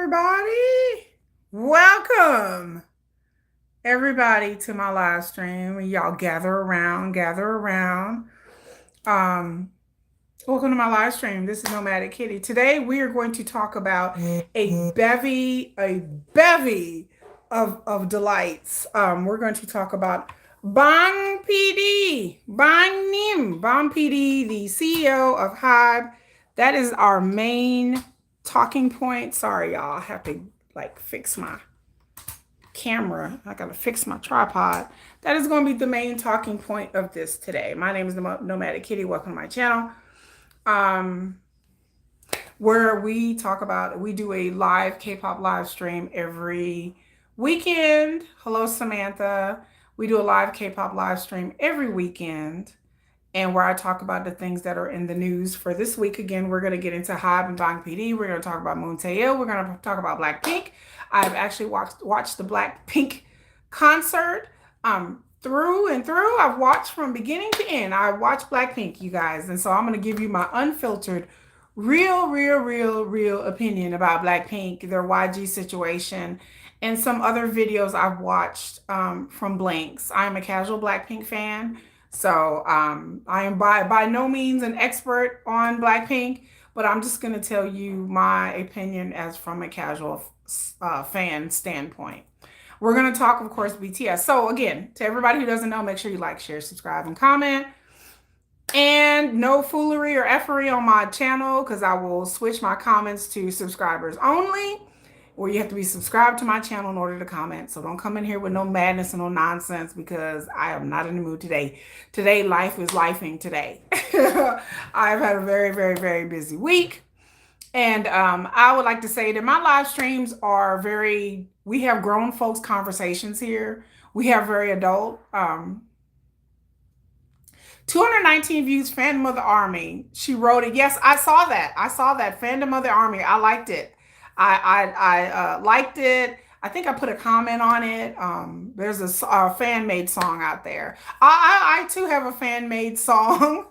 everybody. Welcome, everybody, to my live stream. Y'all gather around, gather around. Um, Welcome to my live stream. This is Nomadic Kitty. Today we are going to talk about a bevy of delights. We're going to talk about Bang PD, Bang Nim, Bang PD, the CEO of HYBE. That is our main talking point. Sorry, y'all. I have to fix my camera. I gotta fix my tripod. That is going to be the main talking point of this today. My name is Nomadic Kitty. Welcome to my channel. Um, where we do a live K-pop live stream every weekend. Hello, Samantha. We do a live K-pop live stream every weekend, and where I talk about the things that are in the news for this week. Again, we're going to get into HYBE and Bang PD. We're going to talk about Moon Taeil. We're going to talk about Blackpink. I've actually watched the Blackpink concert through and through. I've watched from beginning to end. I watched Blackpink, you guys. And so I'm going to give you my unfiltered, real opinion about Blackpink, their YG situation, and some other videos I've watched from Blanks. I'm a casual Blackpink fan. So I am by no means an expert on Blackpink, but I'm just going to tell you my opinion as from a casual fan standpoint. We're going to talk, of course, BTS. So again, to everybody who doesn't know, make sure you like, share, subscribe, and comment. And no foolery or effery on my channel, because I will switch my comments to subscribers only, or you have to be subscribed to my channel in order to comment. So don't come in here with no madness and no nonsense, because I am not in the mood today. Today, life is lifing today. I've had a very busy week. And I would like to say that my live streams are we have grown folks conversations here. We have very adult, 219 views, Fandom of the Army. She wrote it. Yes, I saw that. Fandom of the Army. I liked it. I liked it. I think I put a comment on it. There's a fan-made song out there. I too have a fan-made song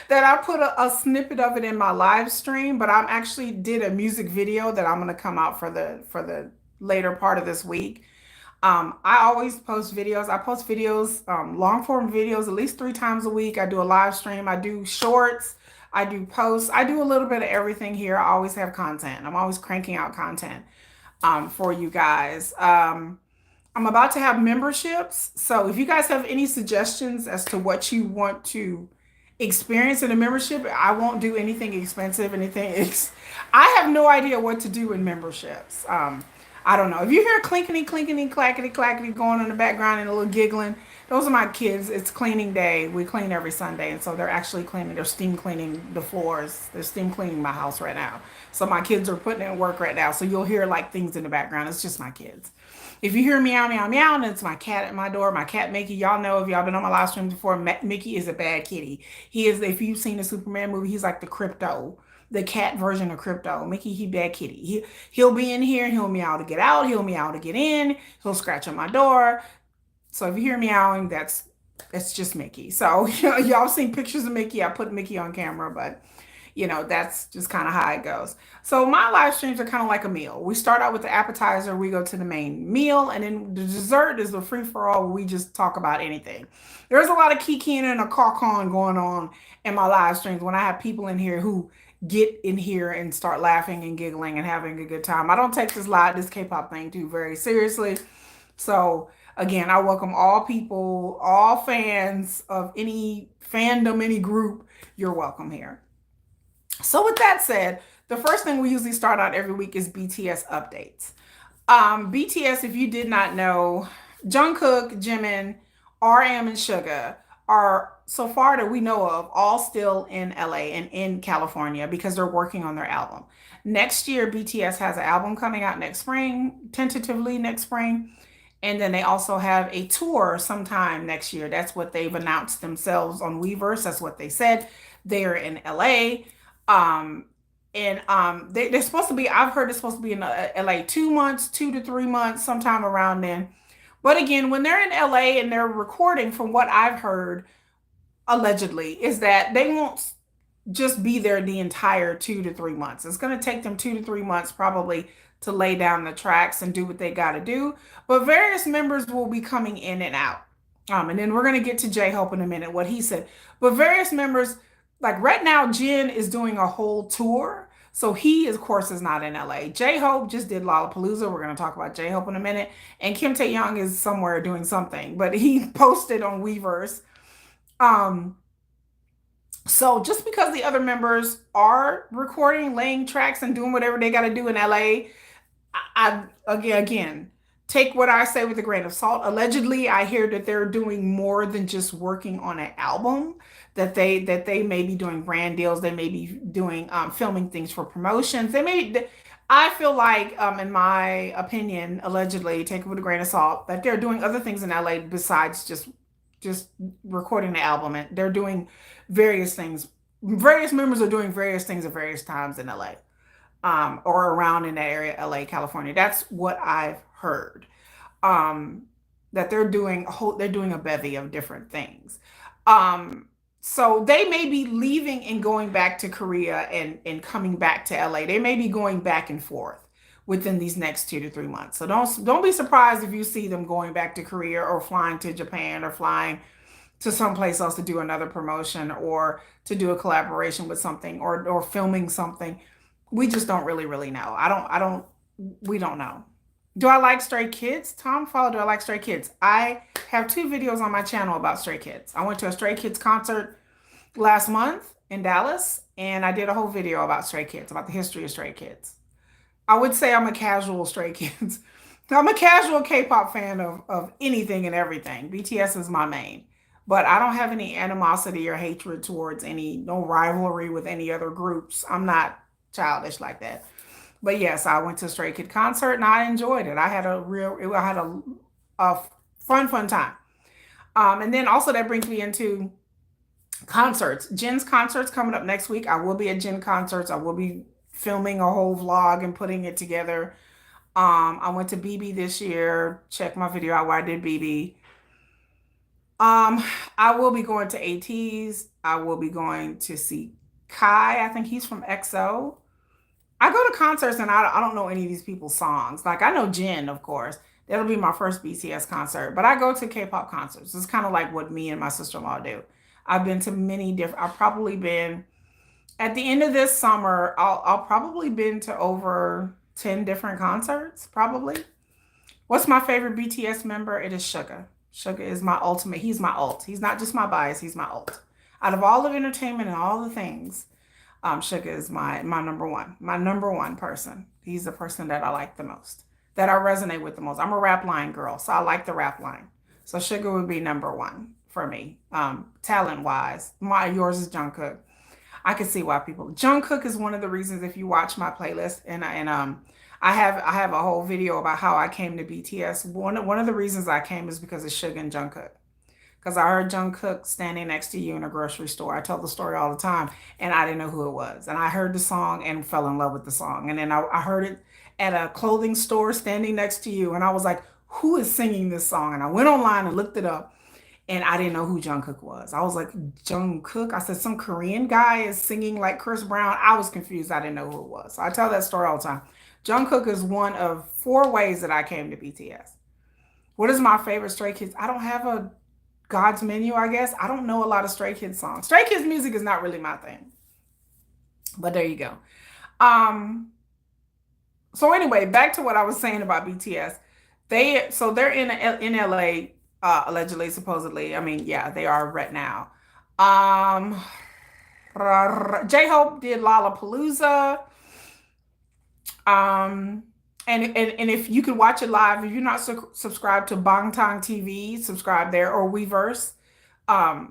that I put a snippet of it in my live stream, but I actually did a music video that I'm going to come out for the later part of this week. I always post videos. I post videos, long form videos, at least 3 times a week. I do a live stream. I do shorts. I do posts. I do a little bit of everything here. I always have content. I'm always cranking out content for you guys. I'm about to have memberships. So if you guys have any suggestions as to what you want to experience in a membership, I won't do anything expensive, I have no idea what to do in memberships. I don't know. If you hear clinkety, clinkety, clackety, clackety going on in the background and a little giggling, those are my kids. It's cleaning day. We clean every Sunday. And so they're actually cleaning, they're steam cleaning the floors. They're steam cleaning my house right now. So my kids are putting in work right now. So you'll hear like things in the background. It's just my kids. If you hear meow, meow, meow, and it's my cat at my door, my cat Mickey. Y'all know, if y'all been on my live stream before, Mickey is a bad kitty. He is, if you've seen the Superman movie, he's like the cat version of Crypto. Mickey, he bad kitty. He'll be in here, he'll meow to get out, he'll meow to get in, he'll scratch on my door. So if you hear meowing, that's just Mickey. So y'all seen pictures of Mickey. I put Mickey on camera, but that's just kind of how it goes. So my live streams are kind of like a meal. We start out with the appetizer, we go to the main meal, and then the dessert is the free-for-all where we just talk about anything. There's a lot of kikiing and a caw-cawing going on in my live streams when I have people in here who get in here and start laughing and giggling and having a good time. I don't take this K-pop thing too very seriously. So again, I welcome all people, all fans of any fandom, any group. You're welcome here. So with that said, the first thing we usually start out every week is BTS updates. BTS, if you did not know, Jungkook, Jimin, RM, and Suga are, so far that we know of, all still in LA and in California because they're working on their album. Next year, BTS has an album coming out next spring, tentatively next spring. And then they also have a tour sometime next year. That's what they've announced themselves on Weverse. That's what they said. They're in LA. They're supposed to be, I've heard it's supposed to be in LA 2 months, 2 to 3 months, sometime around then. But again, when they're in LA and they're recording, from what I've heard, allegedly, is that they won't just be there the entire 2 to 3 months. It's going to take them 2 to 3 months probably to lay down the tracks and do what they got to do. But various members will be coming in and out. And then we're going to get to J-Hope in a minute, what he said. But various members, like right now, Jin is doing a whole tour. So he, of course, is not in LA. J-Hope just did Lollapalooza. We're going to talk about J-Hope in a minute. And Kim Tae-young is somewhere doing something. But he posted on Weverse. Um, so just because the other members are recording, laying tracks, and doing whatever they got to do in LA, again, take what I say with a grain of salt. Allegedly, I hear that they're doing more than just working on an album. That they may be doing brand deals. They may be doing filming things for promotions. They may. I feel like, in my opinion, allegedly, take it with a grain of salt, that they're doing other things in LA besides just recording the album. And they're doing various things. Various members are doing various things at various times in LA, or around in that area, LA, California. That's what I've heard. Um, that they're doing a bevy of different things. Um, so they may be leaving and going back to Korea and coming back to LA. They may be going back and forth within these next 2 to 3 months. So don't be surprised if you see them going back to Korea or flying to Japan or flying to someplace else to do another promotion or to do a collaboration with something or filming something. We just don't really know. We don't know. Do I like Stray Kids? Tom follow, do I like Stray Kids? I have 2 videos on my channel about Stray Kids. I went to a Stray Kids concert last month in Dallas, and I did a whole video about Stray Kids, about the history of Stray Kids. I would say I'm a casual Stray Kids. I'm a casual K-pop fan of anything and everything. BTS is my main. But I don't have any animosity or hatred towards no rivalry with any other groups. I'm not childish like that. But yes, I went to a Stray Kid concert and I enjoyed it. I had a fun time. And then also that brings me into concerts. Jin's concerts coming up next week. I will be at Jin concerts. I will be filming a whole vlog and putting it together. I went to BB this year. Check my video out where I did BB. I will be going to ATs. I will be going to see Kai. I think he's from EXO. I go to concerts and I don't know any of these people's songs. Like I know Jin, of course. That'll be my first BTS concert. But I go to K-pop concerts. It's kind of like what me and my sister-in-law do. I've been to many different. I've probably been at the end of this summer. I'll probably been to over 10 different concerts. Probably. What's my favorite BTS member? It is Suga. Suga is my ultimate. He's my ult. He's not just my bias. He's my ult. Out of all of entertainment and all the things, Suga is my number one person. He's the person that I like the most, that I resonate with the most. I'm a rap line girl, so I like the rap line. So Suga would be number one for me, talent wise. Yours is Jungkook. I can see why people. Jungkook is one of the reasons if you watch my playlist and I have a whole video about how I came to BTS. One of the reasons I came is because of Suga and Jungkook. Because I heard Jungkook standing next to you in a grocery store. I tell the story all the time, and I didn't know who it was. And I heard the song and fell in love with the song. And then I heard it at a clothing store standing next to you, and I was like, who is singing this song? And I went online and looked it up, and I didn't know who Jungkook was. I was like, Jungkook? I said, some Korean guy is singing like Chris Brown. I was confused. I didn't know who it was. So I tell that story all the time. Jungkook is one of 4 ways that I came to BTS. What is my favorite Stray Kids? I don't have a God's menu, I guess. I don't know a lot of Stray Kids songs. Stray Kids music is not really my thing. But there you go. So anyway, back to what I was saying about BTS. They're in LA, allegedly, supposedly. I mean, yeah, they are right now. J-Hope did Lollapalooza. And if you could watch it live, if you're not subscribed to Bangtan TV, subscribe there or Weverse. I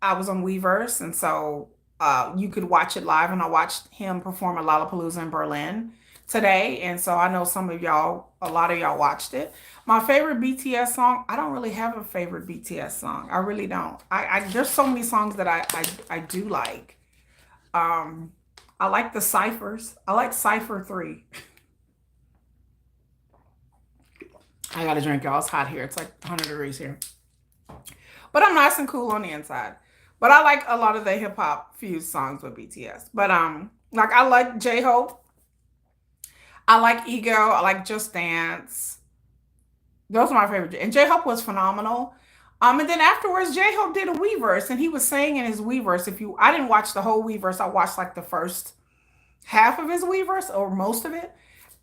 was on Weverse, and so you could watch it live. And I watched him perform at Lollapalooza in Berlin today, and so I know a lot of y'all watched it. My favorite BTS song, I don't really have a favorite BTS song. I really don't. There's so many songs that I do like. I like the ciphers. I like Cypher 3. I got to drink, y'all. It's hot here. It's like 100 degrees here. But I'm nice and cool on the inside. But I like a lot of the hip hop fused songs with BTS. But like I like J Hope, I like Ego, I like Just Dance. Those are my favorite. And J Hope was phenomenal. And then afterwards, J Hope did a Weverse, and he was saying in his Weverse, if you, I didn't watch the whole Weverse, I watched like the first half of his Weverse or most of it.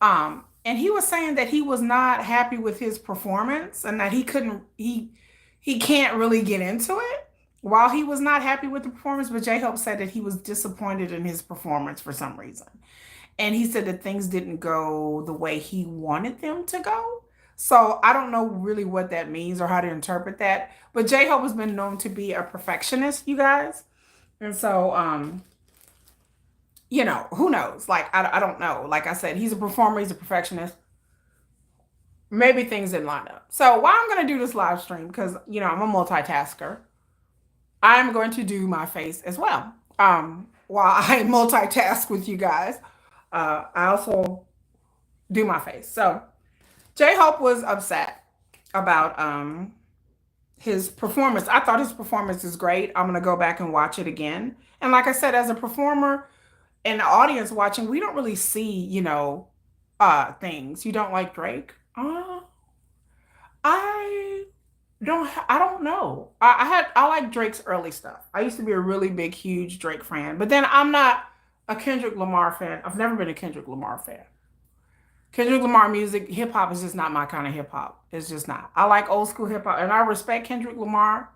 And he was saying that he was not happy with his performance and that he can't really get into it while he was not happy with the performance. But J Hope said that he was disappointed in his performance for some reason. And he said that things didn't go the way he wanted them to go. So I don't know really what that means or how to interpret that. But J Hope has been known to be a perfectionist, you guys. And so, who knows? Like, I don't know. Like I said, he's a performer, he's a perfectionist. Maybe things didn't line up. So while I'm going to do this live stream, because, I'm a multitasker, I'm going to do my face as well. While I multitask with you guys, I also do my face. So J Hope was upset about his performance. I thought his performance is great. I'm gonna go back and watch it again. And like I said, as a performer and the audience watching, we don't really see, things. You don't like Drake? I I don't know. I like Drake's early stuff. I used to be a really big, huge Drake fan, but then I'm not a Kendrick Lamar fan. I've never been a Kendrick Lamar fan. Kendrick Lamar music, hip hop is just not my kind of hip hop. It's just not. I like old school hip hop, and I respect Kendrick Lamar.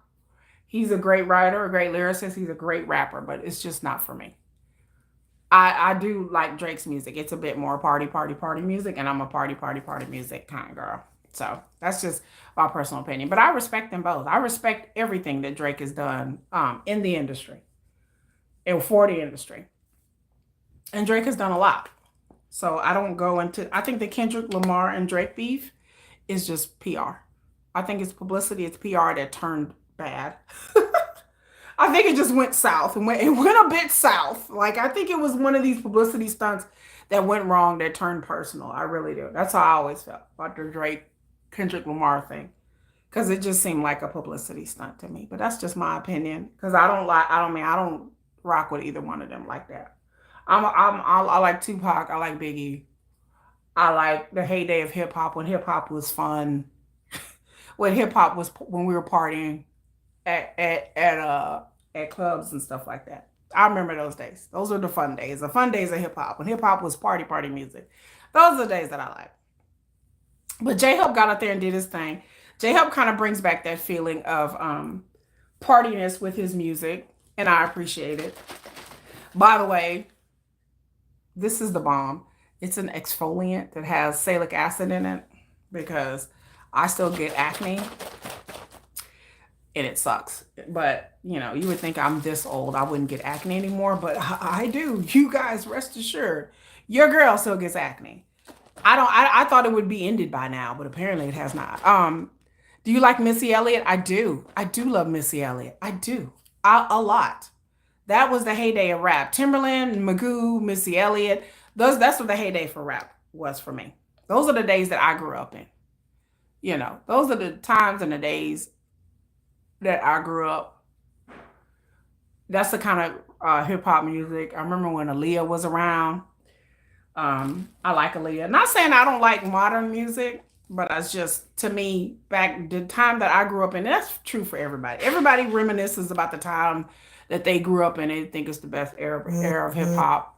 He's a great writer, a great lyricist. He's a great rapper, but it's just not for me. I do like Drake's music. It's a bit more party, party, party music, and I'm a party, party, party music kind of girl. So that's just my personal opinion. But I respect them both. I respect everything that Drake has done in the industry and for the industry. And Drake has done a lot. So I don't go into, I think the Kendrick Lamar and Drake beef is just PR. I think it's publicity, it's PR that turned bad. I think it just went south and it went a bit south. Like I think it was one of these publicity stunts that went wrong that turned personal. I really do. That's how I always felt about the Drake Kendrick Lamar thing. Cause it just seemed like a publicity stunt to me. But that's just my opinion. Cause I don't rock with either one of them like that. I like Tupac. I like Biggie. I like the heyday of hip hop when hip hop was fun. When hip hop was when we were partying at clubs and stuff like that. I remember those days. Those were the fun days. The fun days of hip hop when hip hop was party music. Those are the days that I like. But J Hope got out there and did his thing. J Hope kind of brings back that feeling of partiness with his music, and I appreciate it. By the way, this is the bomb. It's an exfoliant that has salicylic acid in it because I still get acne and it sucks. But, you would think I'm this old, I wouldn't get acne anymore, but I do. You guys rest assured, your girl still gets acne. I thought it would be ended by now, but apparently it has not. Do you like Missy Elliott? I do. I do love Missy Elliott. I do. A lot. That was the heyday of rap. Timberland, Magoo, Missy Elliott. That's what the heyday for rap was for me. Those are the days that I grew up in. Those are the times and the days that I grew up. That's the kind of hip hop music. I remember when Aaliyah was around. I like Aaliyah. Not saying I don't like modern music, but it's just, to me, back the time that I grew up in, that's true for everybody. Everybody reminisces about the time that they grew up in. They think it's the best era of hip hop.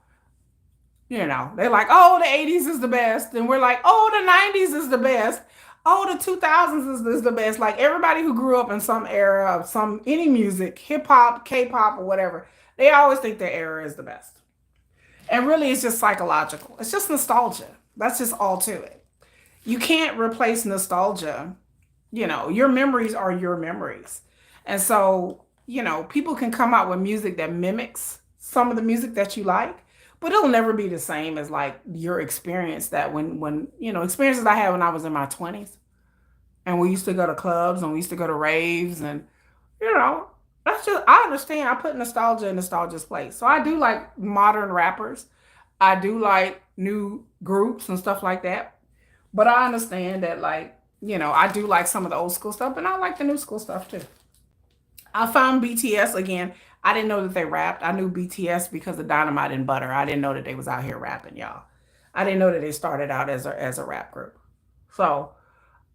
They're like, oh, the 80s is the best. And we're like, oh, the 90s is the best. Oh, the 2000s is the best. Like everybody who grew up in some era of any music, hip hop, K-pop, or whatever, they always think their era is the best. And really, it's just psychological. It's just nostalgia. That's just all to it. You can't replace nostalgia. Your memories are your memories. And so, people can come out with music that mimics some of the music that you like, but it'll never be the same as like your experience that when experiences I had when I was in my 20s. And we used to go to clubs and we used to go to raves and, that's just, I understand. I put nostalgia in nostalgia's place. So I do like modern rappers. I do like new groups and stuff like that. But I understand that I do like some of the old school stuff, and I like the new school stuff too. I found BTS again. I didn't know that they rapped. I knew BTS because of Dynamite and Butter. I didn't know that they was out here rapping, y'all. I didn't know that they started out as a rap group. So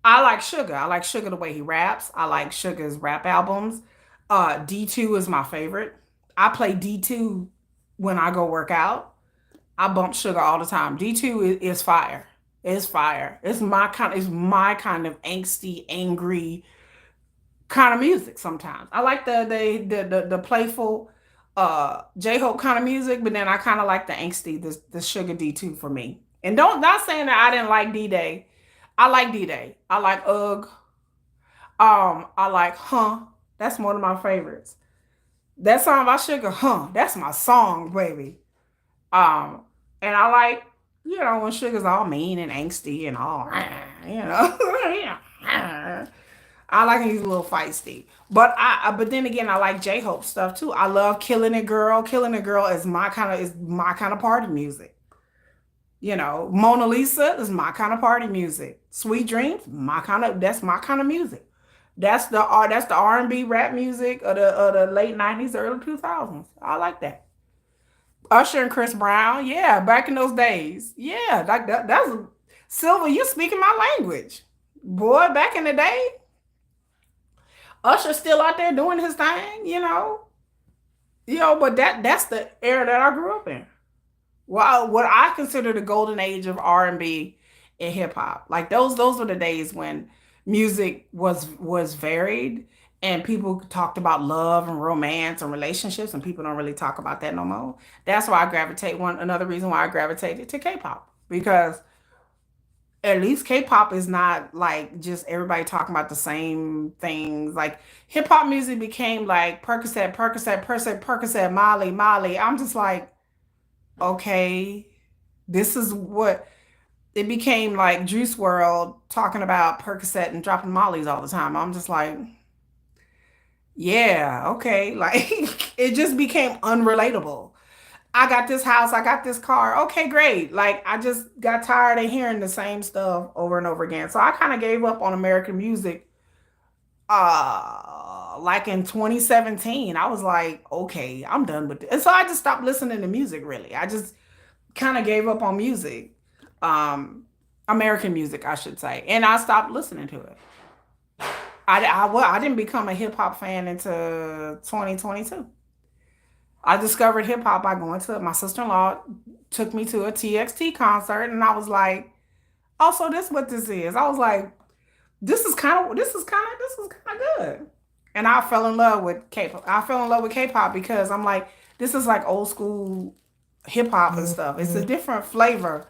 I like Suga. I like Suga the way he raps. I like Suga's rap albums. D2 is my favorite. I play D2 when I go work out. I bump Suga all the time. D2 is fire. It's fire. It's my kind of angsty, angry kind of music sometimes. I like the playful J-Hope kind of music, but then I kind of like the angsty, the Sugar D2 for me. And don't not saying that I didn't like D-Day. I like D-Day. I like Ugh. I like Huh. That's one of my favorites. That song by Sugar, Huh. That's my song, baby. Um, and I like, when Sugar's all mean and angsty and all, you know. I like he's a little feisty. But then again, I like J Hope stuff too. I love Killing It Girl. Killing It Girl is my kind of party music. Mona Lisa is my kind of party music. Sweet Dreams, that's my kind of music. That's the R&B rap music of the late 90s, early 2000s. I like that. Usher and Chris Brown, yeah, back in those days. Yeah, like that's Silver, you speaking my language. Boy, back in the day, Usher's still out there doing his thing, but that's the era that I grew up in. Well, what I consider the golden age of R&B and hip hop. Like those were the days when music was varied and people talked about love and romance and relationships, and people don't really talk about that no more. That's why I gravitate one another reason why I gravitated to K-pop, because at least K-pop is not like just everybody talking about the same things. Like hip hop music became like Percocet, Percocet, Percocet, Percocet, Molly, Molly. I'm just like, okay, this is what it became, like Juice World talking about Percocet and dropping Molly's all the time. I'm just like, yeah, okay. Like it just became unrelatable. I got this house, I got this car. Okay, great. Like I just got tired of hearing the same stuff over and over again. So I kind of gave up on American music like in 2017. I was like, okay, I'm done with this. And so I just stopped listening to music really. I just kind of gave up on music. Um American music, I should say. And I stopped listening to it. I didn't become a hip hop fan until 2022. I discovered hip hop by going to my sister in law took me to a TXT concert, and I was like, "Oh, so this what this is?" I was like, "This is kind of good." And I fell in love with K-pop. I fell in love with K-pop because I'm like, this is like old school hip hop and stuff. It's a different flavor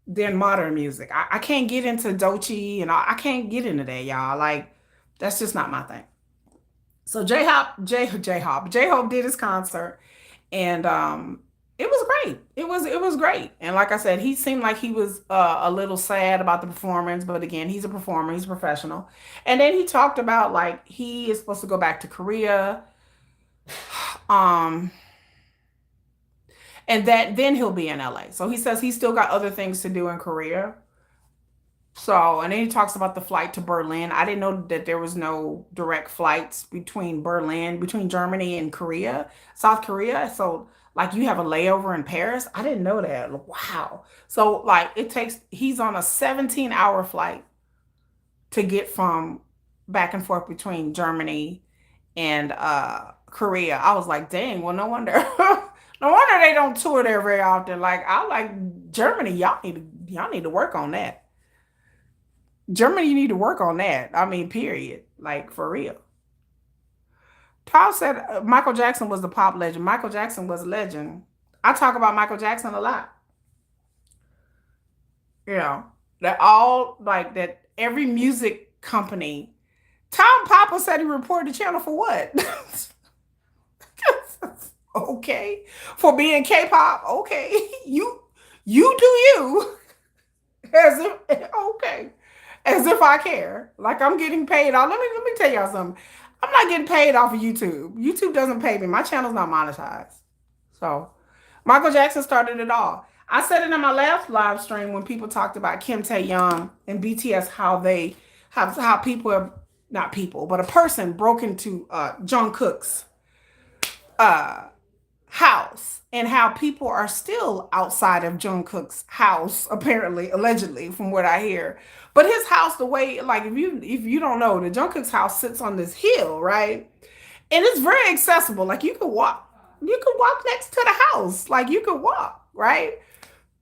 than modern music. I can't get into Dochi and I can't get into that, y'all. Like, that's just not my thing. So J Hope did his concert, and it was great. It was great. And like I said, he seemed like he was a little sad about the performance, but again, he's a performer, he's a professional. And then he talked about like he is supposed to go back to Korea, um, and that then he'll be in LA. So he says he's still got other things to do in Korea. So, and then he talks about the flight to Berlin. I didn't know that there was no direct flights between Germany and Korea, South Korea. So, like, you have a layover in Paris. I didn't know that. Wow. So, like, he's on a 17-hour flight to get from back and forth between Germany and Korea. I was like, dang, well, no wonder. No wonder they don't tour there very often. Like, I like Germany. Y'all need to work on that. Germany, you need to work on that. I mean, period. Like for real. Paul said Michael Jackson was the pop legend. Michael Jackson was a legend. I talk about Michael Jackson a lot. You know, that all like that every music company. Tom Papa said he reported the channel for what? Okay. For being K-pop. Okay. You do you. As if okay. As if I care. Like I'm getting paid off. Let me tell y'all something. I'm not getting paid off of YouTube. YouTube doesn't pay me. My channel's not monetized. So Michael Jackson started it all. I said it in my last live stream when people talked about Kim Tae Young and BTS, how people have. not people, but a person broke into Jungkook's uh, house, and how people are still outside of Jungkook's house, apparently, allegedly, from what I hear. But his house, the way, like, if you don't know, the Jungkook's house sits on this hill, right? And it's very accessible. Like you could walk next to the house. Like you could walk, right?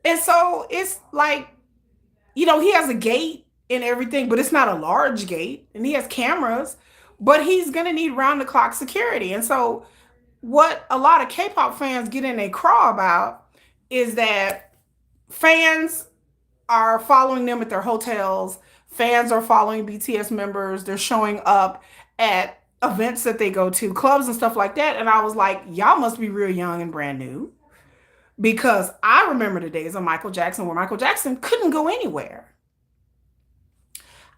And so it's like, he has a gate and everything, but it's not a large gate, and he has cameras, but he's gonna need round the clock security. And so what a lot of K-pop fans get in a craw about is that fans are following them at their hotels. Fans are following BTS members. They're showing up at events that they go to, clubs and stuff like that. And I was like, y'all must be real young and brand new, because I remember the days of Michael Jackson where Michael Jackson couldn't go anywhere.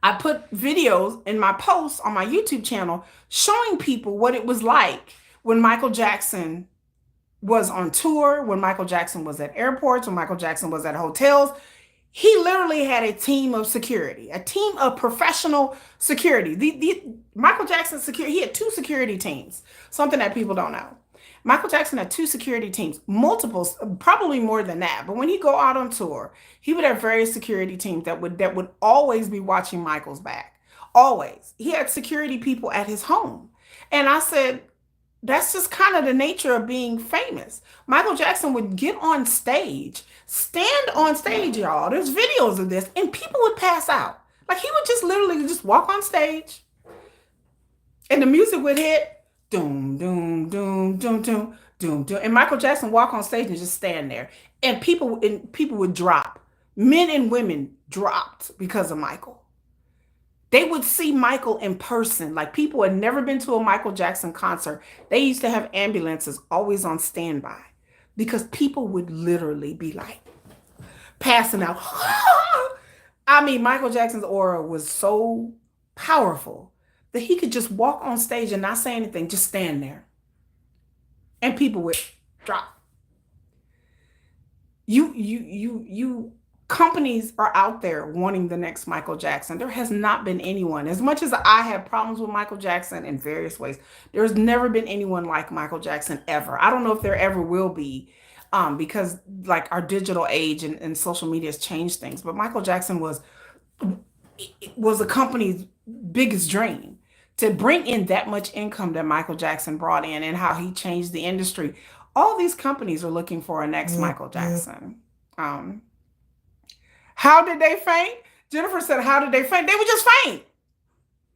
I put videos in my posts on my YouTube channel showing people what it was like when Michael Jackson was on tour, when Michael Jackson was at airports, when Michael Jackson was at hotels. He literally had a team of security, a team of professional security. The Michael Jackson security, he had two security teams, something that people don't know. Michael Jackson had two security teams, multiples, probably more than that. But when he go out on tour, he would have various security teams that would always be watching Michael's back. Always. He had security people at his home. And I said, that's just kind of the nature of being famous. Michael Jackson would get on stage, stand on stage, y'all. There's videos of this, and people would pass out. Like he would just literally just walk on stage, and the music would hit, doom, doom, doom, doom, doom, doom, doom, and Michael Jackson walk on stage and just stand there, and people would drop. Men and women dropped because of Michael. They would see Michael in person. Like people had never been to a Michael Jackson concert. They used to have ambulances always on standby because people would literally be like passing out. I mean, Michael Jackson's aura was so powerful that he could just walk on stage and not say anything, just stand there. And people would drop. You companies are out there wanting the next Michael Jackson. There has not been anyone. As much as I have problems with Michael Jackson in various ways, there's never been anyone like Michael Jackson ever. I don't know if there ever will be, because like our digital age and social media has changed things. But Michael Jackson was a company's biggest dream to bring in that much income that Michael Jackson brought in, and how he changed the industry. All these companies are looking for a next Michael Jackson. How did they faint? Jennifer said, how did they faint? They would just faint.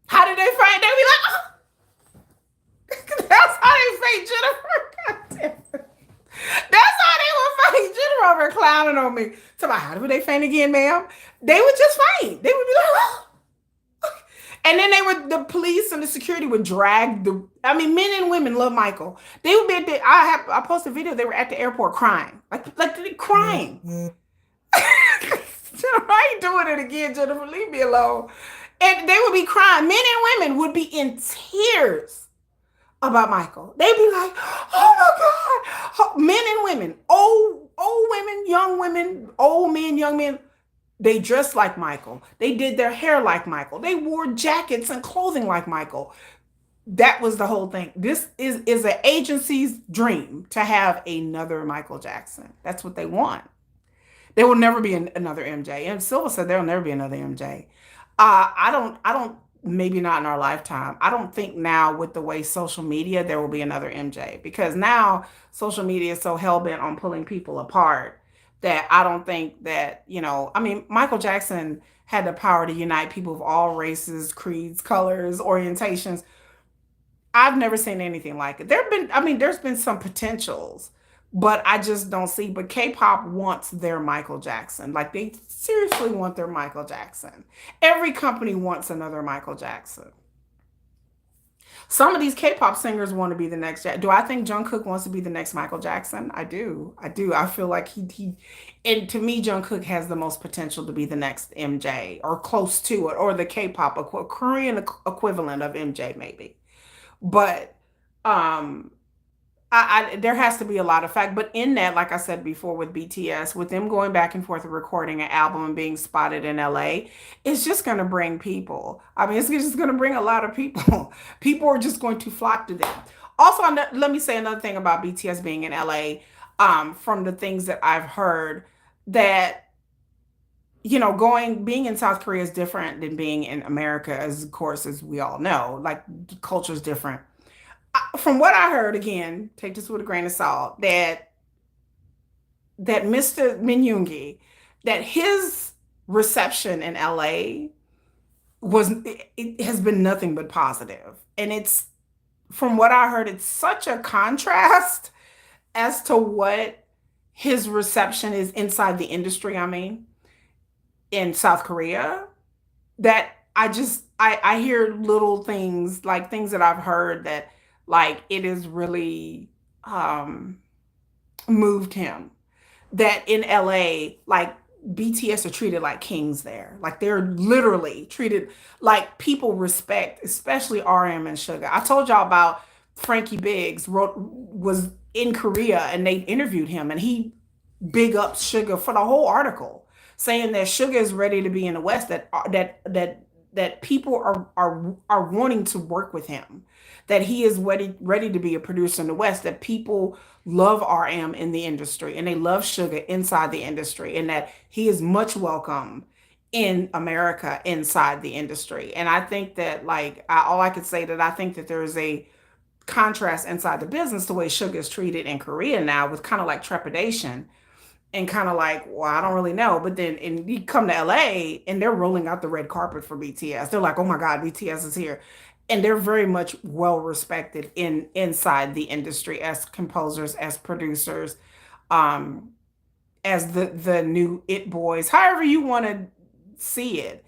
How did they faint? They'd be like, oh. That's how they faint, Jennifer. That's how they would faint. Jennifer over clowning on me. So, how did they faint again, ma'am? They would just faint. They would be like, oh. And then the police and the security would drag men and women love Michael. They would be at I posted a video, they were at the airport crying. Like they're crying. Jennifer, I ain't doing it again, Jennifer. Leave me alone. And they would be crying. Men and women would be in tears about Michael. They'd be like, oh my God. Men and women, old women, young women, old men, young men. They dressed like Michael. They did their hair like Michael. They wore jackets and clothing like Michael. That was the whole thing. This is an agency's dream to have another Michael Jackson. That's what they want. There will never be another MJ. And Silva said there will never be another MJ. I don't, maybe not in our lifetime. I don't think now with the way social media, there will be another MJ, because now social media is so hell-bent on pulling people apart that I don't think that, Michael Jackson had the power to unite people of all races, creeds, colors, orientations. I've never seen anything like it. There's been some potentials, but I just don't see. But K-pop wants their Michael Jackson. Like they seriously want their Michael Jackson. Every company wants another Michael Jackson. Some of these K-pop singers want to be the next. Do I think Jungkook wants to be the next Michael Jackson? I do. I feel like and to me, Jungkook has the most potential to be the next MJ or close to it, or the K-pop Korean equivalent of MJ maybe. But there has to be a lot of fact, but in that, like I said before, with BTS, with them going back and forth and recording an album and being spotted in LA, it's just going to bring people. I mean, it's just going to bring a lot of people. People are just going to flock to them. Also, let me say another thing about BTS being in LA. From the things that I've heard, that going being in South Korea is different than being in America, as of course, as we all know. Like, the culture is different. From what I heard, again, take this with a grain of salt, that Mr. Min, that his reception in LA it has been nothing but positive. And it's, from what I heard, it's such a contrast as to what his reception is inside the industry, I mean, in South Korea, that I hear little things, like things that I've heard, that like it is really moved him, that in LA, like, BTS are treated like kings there. Like, they're literally treated like people respect, especially RM and Suga. I told y'all about Frankie Biggs was in Korea, and they interviewed him, and he big up Suga for the whole article, saying that Suga is ready to be in the West, that people are wanting to work with him, that he is ready to be a producer in the West, that people love RM in the industry, and they love Suga inside the industry, and that he is much welcome in America inside the industry. And I think that, like, all I could say, that I think that there is a contrast inside the business, the way Suga is treated in Korea now, with kind of like trepidation, and kind of like, well, I don't really know. But then, and you come to LA, and they're rolling out the red carpet for BTS. They're like, oh my God, BTS is here. And they're very much well respected inside the industry, as composers, as producers, um, as the new it boys, however you want to see it.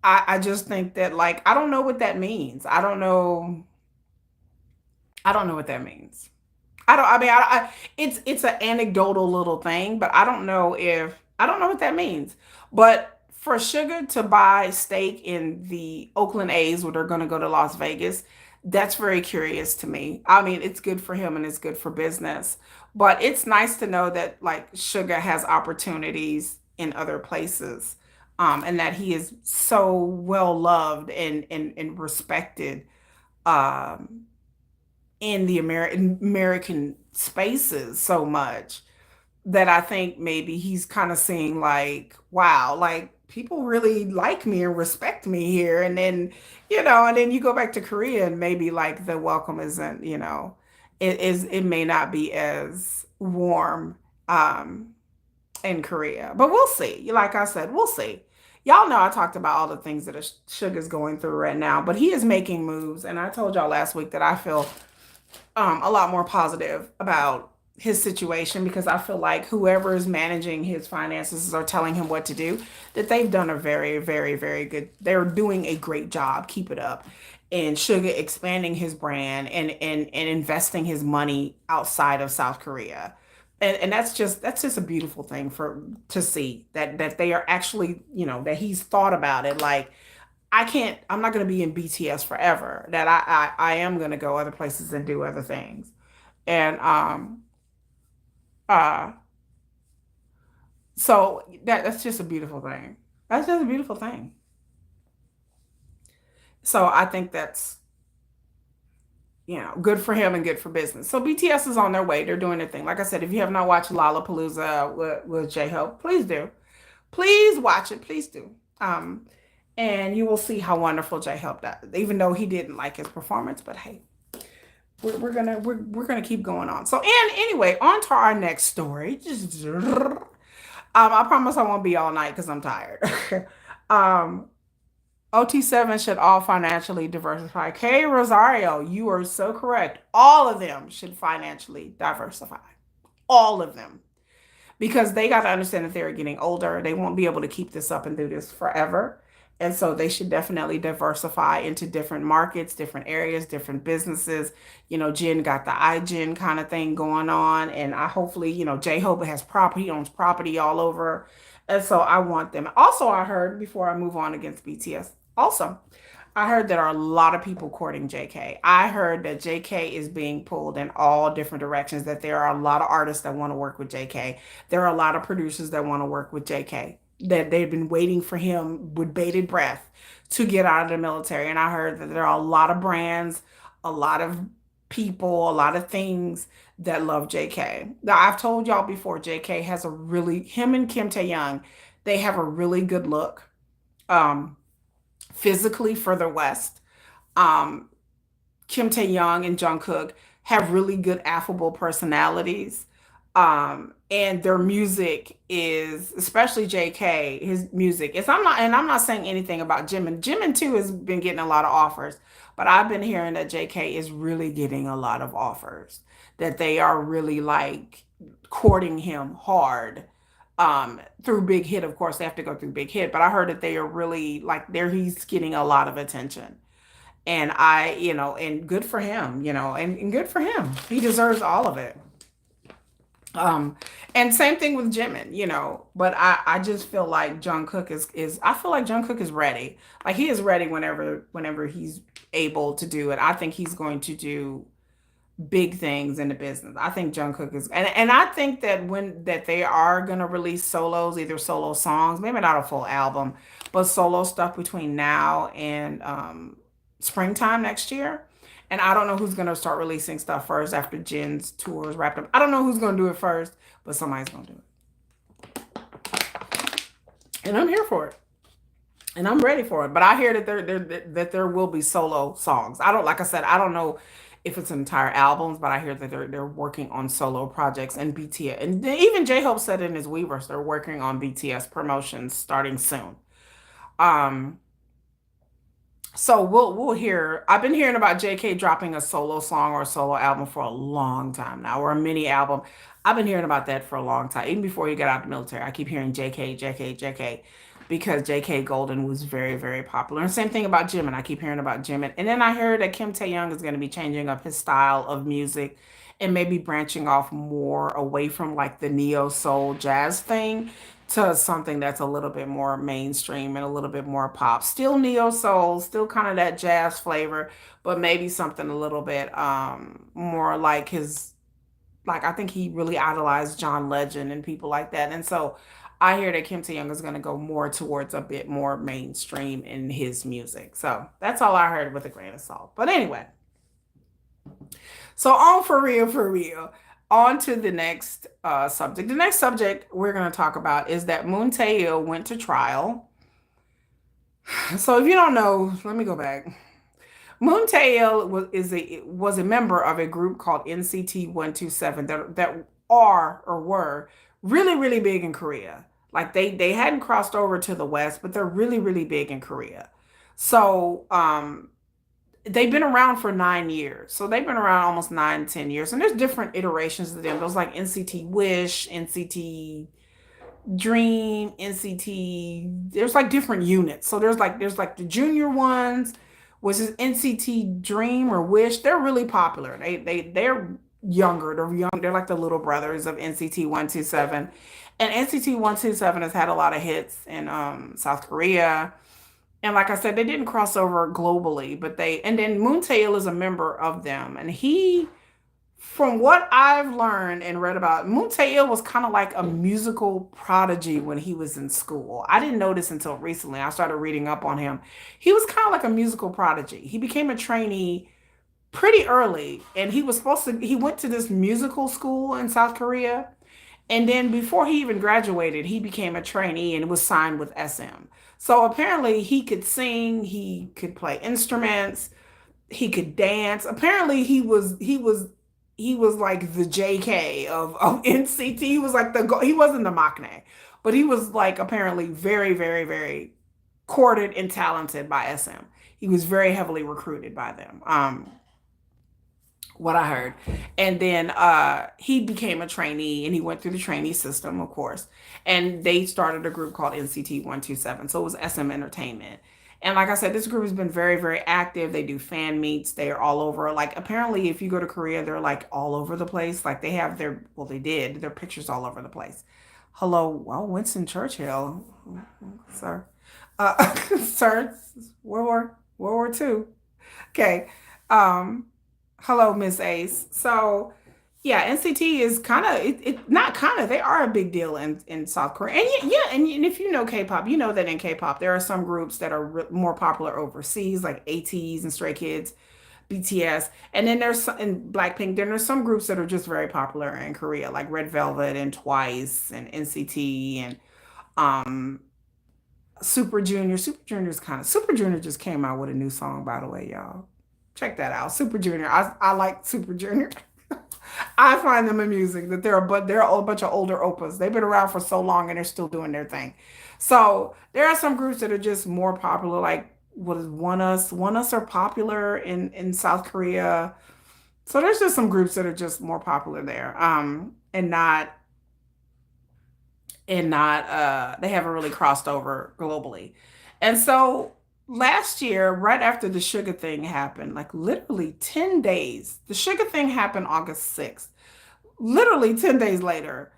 I just think that, like, I don't know what that means. I don't know what that means. I mean, it's an anecdotal little thing, but I don't know what that means. But for Sugar to buy stake in the Oakland A's, where they're going to go to Las Vegas, that's very curious to me. I mean, it's good for him and it's good for business, but it's nice to know that, like, Sugar has opportunities in other places, and that he is so well loved and respected, um, in the American spaces so much, that I think maybe he's kind of seeing, like, wow, like, people really like me and respect me here. And then, and then you go back to Korea, and maybe, like, the welcome isn't, it may not be as warm, um, in Korea. But we'll see. Like I said, we'll see. Y'all know I talked about all the things that Sugar's going through right now, but he is making moves. And I told y'all last week that I feel a lot more positive about his situation, because I feel like whoever is managing his finances or telling him what to do, that they've done a very, very, very good. They're doing a great job. Keep it up. And Sugar expanding his brand, and investing his money outside of South Korea. And that's just a beautiful thing for to see, that they are actually, that he's thought about it. Like, I'm not going to be in BTS forever, that I am going to go other places and do other things. And uh so that's just a beautiful thing. That's just a beautiful thing. So I think that's, good for him and good for business. So BTS is on their way. They're doing their thing. Like I said, if you have not watched Lollapalooza with J-Hope, please do. Please watch it. Please do. Um, and you will see how wonderful J-Hope does, even though he didn't like his performance. But hey, we're gonna keep going on. So, and anyway, on to our next story. I promise I won't be all night because I'm tired. um, OT7 should all financially diversify. K Rosario, you are so correct. All of them should financially diversify. All of them. Because they got to understand that they're getting older. They won't be able to keep this up and do this forever. And so they should definitely diversify into different markets, different areas, different businesses. Jin got the iGen kind of thing going on. And I hopefully, J-Hope has property, owns property all over. And so I want them. Also, I heard, before I move on against BTS, also, I heard there are a lot of people courting JK. I heard that JK is being pulled in all different directions, that there are a lot of artists that want to work with JK. There are a lot of producers that want to work with JK, that they've been waiting for him with bated breath to get out of the military. And I heard that there are a lot of brands, a lot of people, a lot of things that love JK. Now, I've told y'all before, JK has a really, him and Kim Tae-young, they have a really good look. Um, Physically further west. Um, Kim Tae-young and Jungkook have really good affable personalities. And their music is, especially JK, his music is, I'm not saying anything about Jimin. Jimin too has been getting a lot of offers, but I've been hearing that JK is really getting a lot of offers, that they are really like courting him hard. Through Big Hit, of course, they have to go through Big Hit, but I heard that they are really like there, he's getting a lot of attention. And and good for him, and good for him. He deserves all of it. Um, and same thing with Jimin, but I just feel like Jungkook I feel like Jungkook is ready. Like he is ready whenever he's able to do it. I think he's going to do big things in the business. I think Jungkook is, and I think that they are gonna release solos, either solo songs, maybe not a full album, but solo stuff between now and springtime next year. And I don't know who's gonna start releasing stuff first after Jin's tour is wrapped up. I don't know who's gonna do it first, but somebody's gonna do it, and I'm here for it. And I'm ready for it. But I hear that there will be solo songs. I don't like I said, I don't know if it's entire albums, but I hear that they're working on solo projects and BTS. And even J-Hope said in his Weverse they're working on BTS promotions starting soon. Um so we'll hear. I've been hearing about JK dropping a solo song or a solo album for a long time now, or a mini album. I've been hearing about that for a long time. Even before he got out of the military, I keep hearing JK, JK, JK, because JK Golden was very, very popular. And same thing about Jimin. I keep hearing about Jimin. And then I heard that Kim Tae-young is going to be changing up his style of music and maybe branching off more away from like the neo soul jazz thing to something that's a little bit more mainstream and a little bit more pop. Still neo soul, still kind of that jazz flavor, but maybe something a little bit more like his, like I think he really idolized John Legend and people like that. And so I hear that Kim Tae-young is going to go more towards a bit more mainstream in his music. So that's all I heard with a grain of salt. But anyway, so on for real, for real. On to the next subject. The next subject we're going to talk about is that Moon Taeil went to trial. So if you don't know, let me go back. Moon Taeil was a member of a group called NCT 127 that are or were really, really big in Korea. Like they hadn't crossed over to the West, but they're really, really big in Korea. So they've been around for 9 years. So they've been around almost 9, 10 years. And there's different iterations of them. There's like NCT Wish, NCT Dream, NCT. There's like different units. So there's like the junior ones, which is NCT Dream or Wish. They're really popular. They're younger. They're young. They're like the little brothers of NCT 127. And NCT 127 has had a lot of hits in South Korea. And like I said, they didn't cross over globally, but and then Moon Taeil is a member of them. And from what I've learned and read about, Moon Taeil was kind of like a musical prodigy when he was in school. I didn't know this until recently. I started reading up on him. He was kind of like a musical prodigy. He became a trainee pretty early, and he went to this musical school in South Korea. And then before he even graduated, he became a trainee and was signed with SM. So apparently he could sing, he could play instruments, he could dance. Apparently he was like the JK of NCT. He was like he wasn't the Maknae, but he was like apparently very, very, very courted and talented by SM. He was very heavily recruited by them. What I heard. And then he became a trainee and he went through the trainee system, of course. And they started a group called NCT 127. So it was SM Entertainment. And like I said, this group has been very, very active. They do fan meets. They are all over. Like apparently if you go to Korea, they're like all over the place. Like they have they did their pictures all over the place. Hello, well, Winston Churchill, sir. Sir, where were? World War II. Okay. Um, hello, Miss Ace. So yeah, NCT is kind of it not kind of, they are a big deal in South Korea. And yeah, and if you know K-pop, you know that in K-pop there are some groups that are more popular overseas, like ATs and Stray Kids, BTS, and then there's some, and Blackpink. Then there's some groups that are just very popular in Korea, like Red Velvet and Twice and NCT and um Super Junior. Super Junior just came out with a new song, by the way, y'all. Check that out. Super Junior. I like Super Junior. I find them amusing that they're a bunch of older oppas. They've been around for so long and they're still doing their thing. So there are some groups that are just more popular, like what is One Us? One Us are popular in South Korea. So there's just some groups that are just more popular there. And not they haven't really crossed over globally. And so last year, right after the sugar thing happened, like literally 10 days, the sugar thing happened August 6th. Literally 10 days later,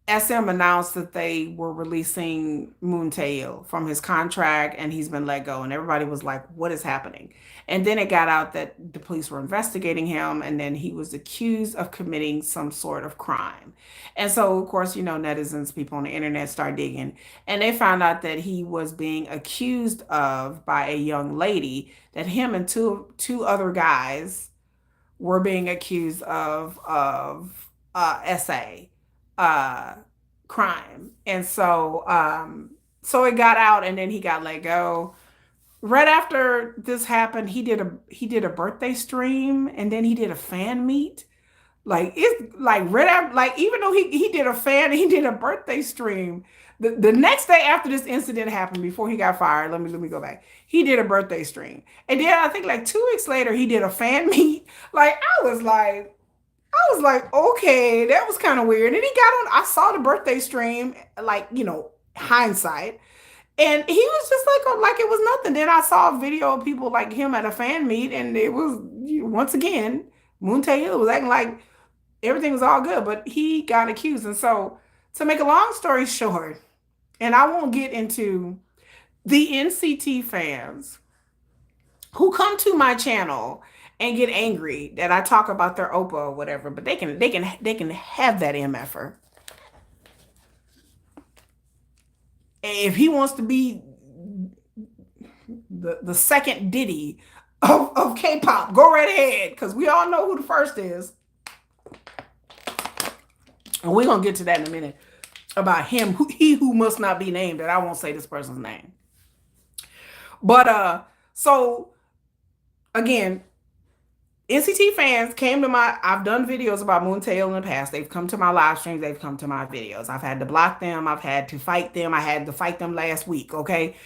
SM announced that they were releasing Moon Taeil from his contract and he's been let go. And everybody was like, what is happening? And then it got out that the police were investigating him and then he was accused of committing some sort of crime. And so, of course, netizens, people on the internet start digging and they found out that he was being accused of by a young lady, that him and two other guys were being accused of SA uh crime. And so it got out and then he got let go. Right after this happened, he did a birthday stream and then he did a fan meet. Like it's like right after, like even though he did a birthday stream. The next day after this incident happened, before he got fired, let me go back. He did a birthday stream. And then I think like 2 weeks later he did a fan meet. Like I was like, okay, that was kind of weird. And he got on, I saw the birthday stream, like, hindsight. And he was just like it was nothing. Then I saw a video of people like him at a fan meet, and it was, once again, Moon Taeil was acting like everything was all good, but he got accused. And so, to make a long story short, and I won't get into the NCT fans who come to my channel and get angry that I talk about their Opa or whatever, but they can have that MFer. If he wants to be the second Diddy of K-pop, go right ahead, because we all know who the first is. And we're gonna get to that in a minute about him, he who must not be named, that I won't say this person's name. But so again, NCT fans came to I've done videos about Moon Taeil in the past. They've come to my live streams. They've come to my videos. I've had to block them. I've had to fight them. I had to fight them last week, okay?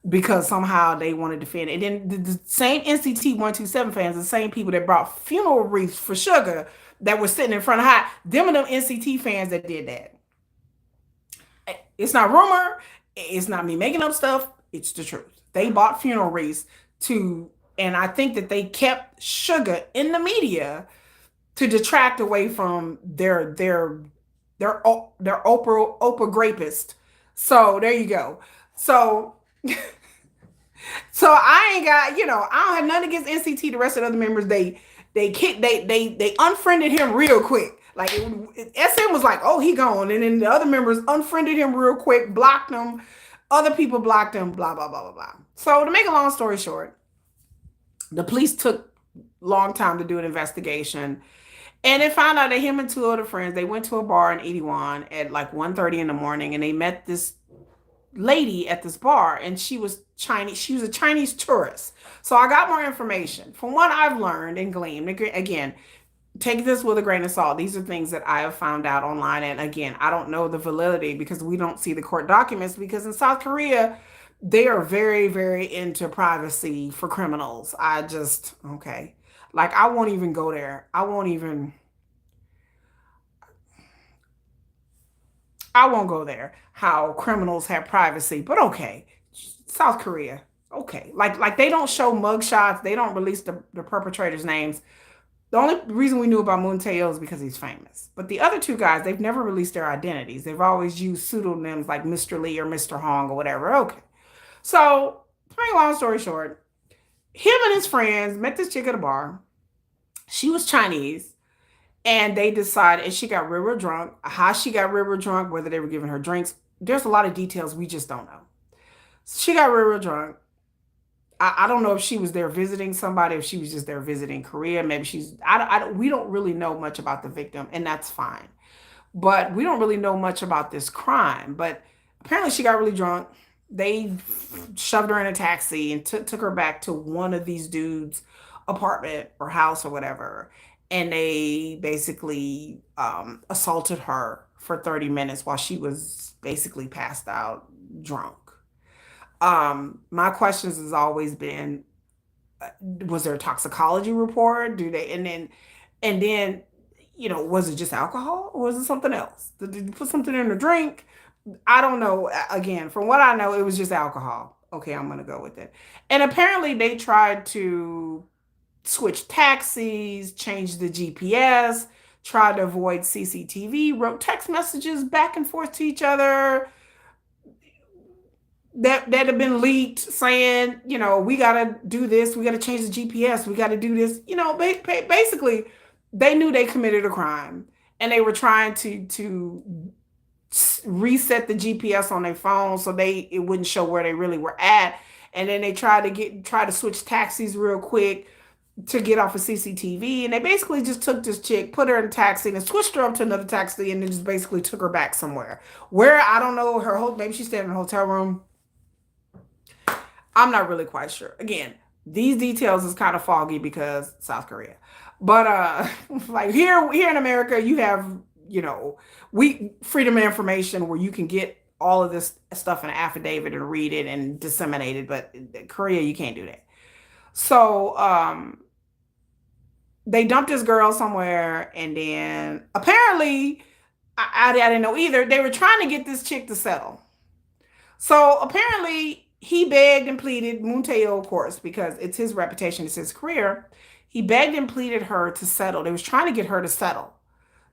Because somehow they want to defend it. And then the same NCT 127 fans, the same people that brought funeral wreaths for Suga that were sitting in front of Hot, them and them NCT fans that did that. It's not rumor. It's not me making up stuff. It's the truth. They bought funeral wreaths to, and I think that they kept Suga in the media to detract away from their Oprah grapist. So there you go. So so I ain't got, I don't have nothing against NCT. The rest of the other members, they unfriended him real quick. Like SM was like, oh, he gone, and then the other members unfriended him real quick, blocked him. Other people blocked him. Blah blah blah blah blah. So to make a long story short, the police took a long time to do an investigation. And they found out that him and two other friends, they went to a bar in 81 at like 1:30 in the morning, and they met this lady at this bar, and she was Chinese. She was a Chinese tourist. So I got more information. From what I've learned and gleaned, again, take this with a grain of salt. These are things that I have found out online. And again, I don't know the validity because we don't see the court documents, because in South Korea, they are very, very into privacy for criminals. Okay. Like, I won't even go there. I won't go there. How criminals have privacy, but okay. South Korea, okay. Like they don't show mugshots. They don't release the perpetrators' names. The only reason we knew about Moon Taeil is because he's famous. But the other two guys, they've never released their identities. They've always used pseudonyms like Mr. Lee or Mr. Hong or whatever. Okay. So, to make a long story short, Him and his friends met this chick at a bar. She was Chinese, and they decided, and she got real, real drunk. How she got real, real drunk, whether they were giving her drinks, there's a lot of details we just don't know. She got real, real drunk. I don't know if she was there visiting somebody, if she was just there visiting Korea. Maybe we don't really know much about the victim, and that's fine. But we don't really know much about this crime. But apparently, she got really drunk. They shoved her in a taxi and took her back to one of these dudes' apartment or house or whatever. And they basically assaulted her for 30 minutes while she was basically passed out drunk. My questions has always been, was there a toxicology report? And then, was it just alcohol or was it something else? Did you put something in the drink? I don't know. Again, from what I know, it was just alcohol. Okay, I'm gonna go with it. And apparently they tried to switch taxis, change the GPS, tried to avoid CCTV, wrote text messages back and forth to each other that have been leaked saying, we got to do this, we got to change the GPS, we got to do this. Basically, they knew they committed a crime and they were trying to reset the GPS on their phone so it wouldn't show where they really were at. And then they try to switch taxis real quick to get off of CCTV. And they basically just took this chick, put her in a taxi, and switched her up to another taxi, and then just basically took her back somewhere. Where, I don't know, maybe she's staying in a hotel room. I'm not really quite sure. Again, these details is kind of foggy because South Korea. But like here in America, you have, we freedom of information where you can get all of this stuff in an affidavit and read it and disseminate it, but in Korea you can't do that. So they dumped this girl somewhere, and then apparently I didn't know either. They were trying to get this chick to settle. So apparently he begged and pleaded, Moon Taeil, of course, because it's his reputation, it's his career. He begged and pleaded her to settle. They was trying to get her to settle,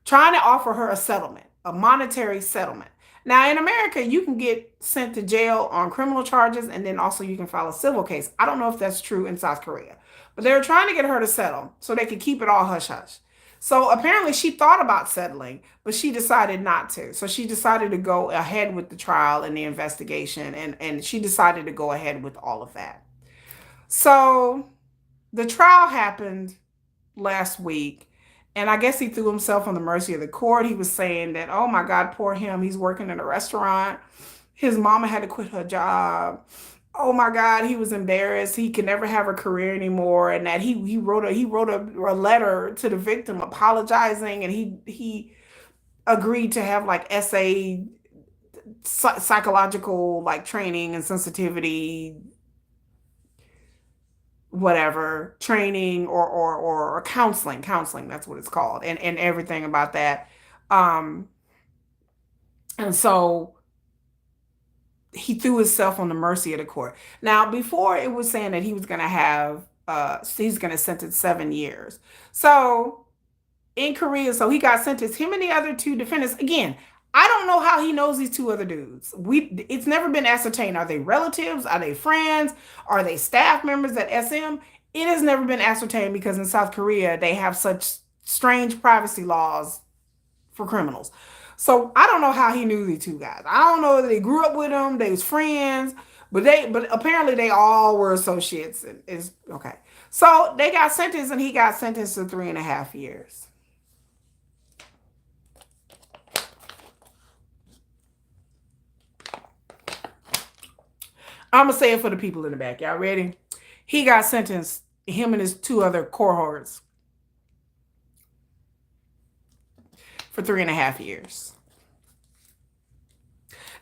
trying to offer her a settlement, a monetary settlement. Now, in America, you can get sent to jail on criminal charges, and then also you can file a civil case. I don't know if that's true in South Korea, but they were trying to get her to settle so they could keep it all hush hush. So apparently she thought about settling, but she decided not to. So she decided to go ahead with the trial and the investigation, and she decided to go ahead with all of that. So the trial happened last week, and I guess he threw himself on the mercy of the court. He was saying that, oh my God, poor him. He's working in a restaurant. His mama had to quit her job. Oh my God, he was embarrassed. He could never have a career anymore, and that he wrote a letter to the victim apologizing, and he agreed to have like psychological like training and sensitivity, whatever training or counseling, that's what it's called, and everything about that. Um, and so he threw himself on the mercy of the court. Now, before it was saying that he was going to have, he's going to sentence 7 years. So in Korea, so he got sentenced, him and the other two defendants. Again, I don't know how he knows these two other dudes. It's never been ascertained. Are they relatives? Are they friends? Are they staff members at SM? It has never been ascertained because in South Korea, they have such strange privacy laws for criminals. So I don't know how he knew these two guys. I don't know if they grew up with them, they was friends, but apparently they all were associates. Is okay. So they got sentenced, and he got sentenced to 3.5 years. I'm gonna say it for the people in the back. Y'all ready? He got sentenced, him and his two other cohorts, for 3.5 years.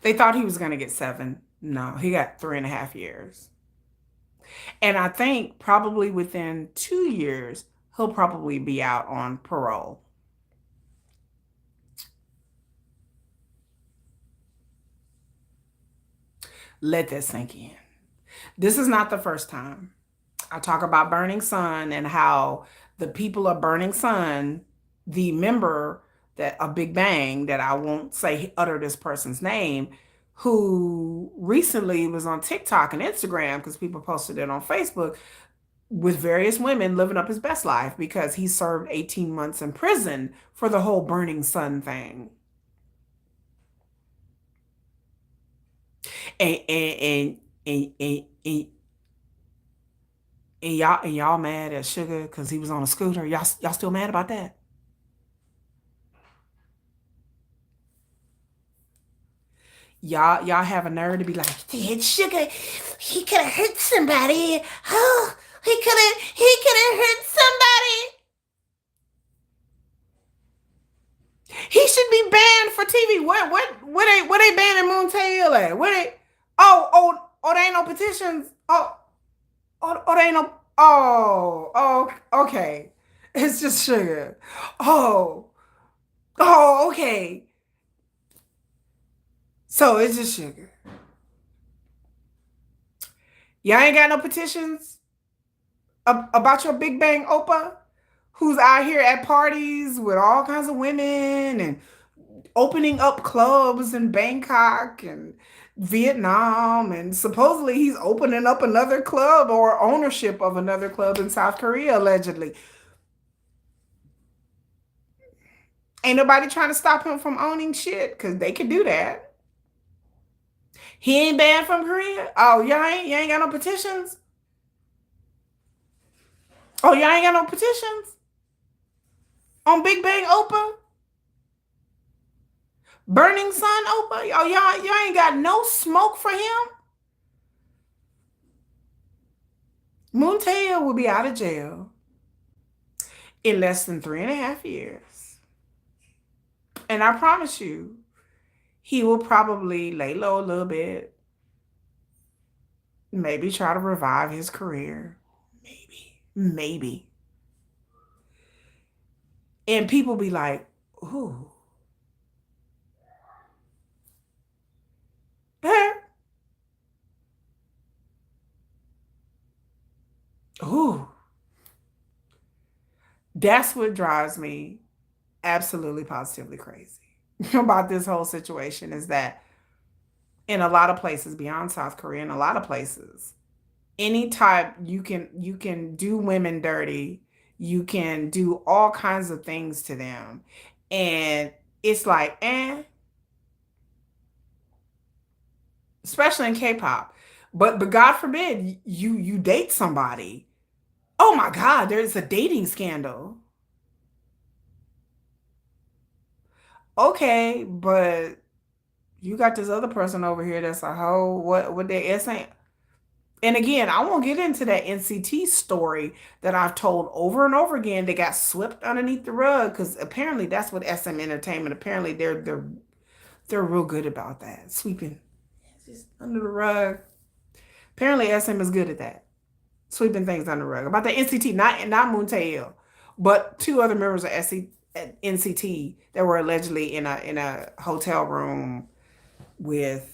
They thought he was going to get 7. No, he got 3.5 years. And I think probably within 2 years, he'll probably be out on parole. Let that sink in. This is not the first time. I talk about Burning Sun and how the people of Burning Sun, the member that a Big Bang, that I won't say utter this person's name, who recently was on TikTok and Instagram because people posted it on Facebook, with various women living up his best life because he served 18 months in prison for the whole burning sun thing. And and and and and, and, and y'all mad at Sugar because he was on a scooter. Y'all still mad about that? Y'all have a nerve to be like, "Yeah, Sugar, he could have hurt somebody. Oh, he could have hurt somebody. He should be banned for TV. What they banning Moon Taeil at? What they? Oh, there ain't no petitions. There ain't no. Okay. It's just Sugar. Oh, okay. So it's just Sugar. Y'all ain't got no petitions about your Big Bang Opa, who's out here at parties with all kinds of women and opening up clubs in Bangkok and Vietnam, and supposedly he's opening up another club or ownership of another club in South Korea, allegedly. Ain't nobody trying to stop him from owning shit because they can do that. He ain't banned from Korea. Oh, y'all ain't got no petitions. Oh, y'all ain't got no petitions on Big Bang Opa, Burning Sun Opa. Oh, y'all ain't got no smoke for him. Moon Taeil will be out of jail in less than 3.5 years. And I promise you, he will probably lay low a little bit, maybe try to revive his career. Maybe. And people be like, ooh. Ooh. That's what drives me absolutely positively crazy about this whole situation is that in a lot of places beyond South Korea, in a lot of places, any type you can do women dirty, you can do all kinds of things to them. And it's like, especially in K-pop. But God forbid you date somebody. Oh my God, there's a dating scandal. Okay, but you got this other person over here that's a hoe. What they it's ain't. And again, I won't get into that NCT story that I've told over and over again. They got swept underneath the rug because apparently that's what SM Entertainment. Apparently they're real good about that, sweeping just under the rug. Apparently SM is good at that, sweeping things under the rug. About the NCT, not Moon Taeil, but two other members of NCT that were allegedly in a hotel room with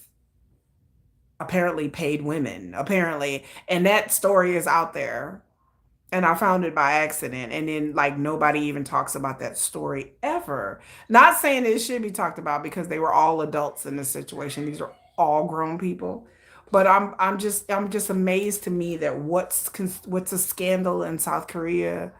apparently paid women, apparently. And that story is out there. And I found it by accident. And then like nobody even talks about that story ever. Not saying it should be talked about because they were all adults in this situation. These are all grown people. But I'm just amazed to me that what's a scandal in South Korea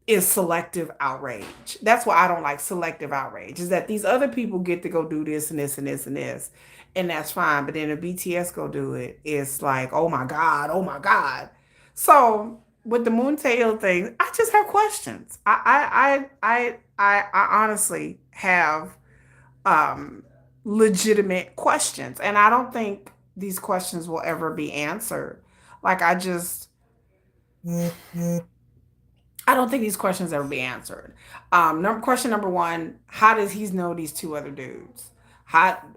is selective outrage. That's why I don't like selective outrage. Is that these other people get to go do this and this and this and this, and that's fine. But then if BTS go do it, it's like, oh my God. So with the Moon Taeil thing, I just have questions. I honestly have legitimate questions, and I don't think these questions will ever be answered. Like I don't think these questions ever be answered. Question number one: how does he know these two other dudes?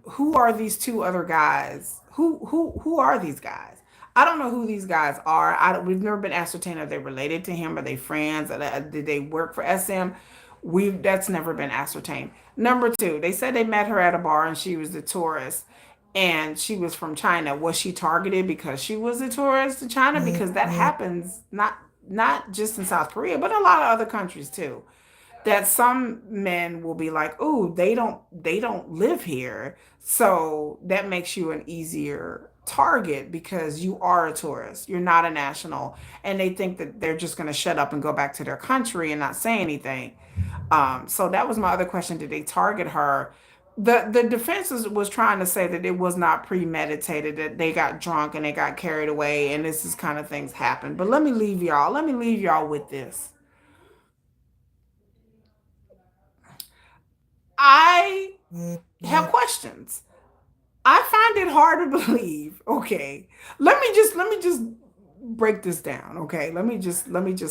Who are these two other guys? Who are these guys? I don't know who these guys are. We've never been ascertained are they related to him? Are they friends? Did they work for SM? That's never been ascertained. Number two, they said they met her at a bar and she was a tourist and she was from China. Was she targeted because she was a tourist to China? Because that happens not just in South Korea, but in a lot of other countries too. That some men will be like, "Ooh, they don't live here," so that makes you an easier target because you are a tourist. You're not a national. And they think that they're just going to shut up and go back to their country and not say anything. So that was my other question. Did they target her? The defense was trying to say that it was not premeditated, that they got drunk and they got carried away, and this is kind of things happen. But let me leave y'all. Let me leave y'all with this. I have questions. I find it hard to believe. Okay. Let me just break this down. Okay. Let me just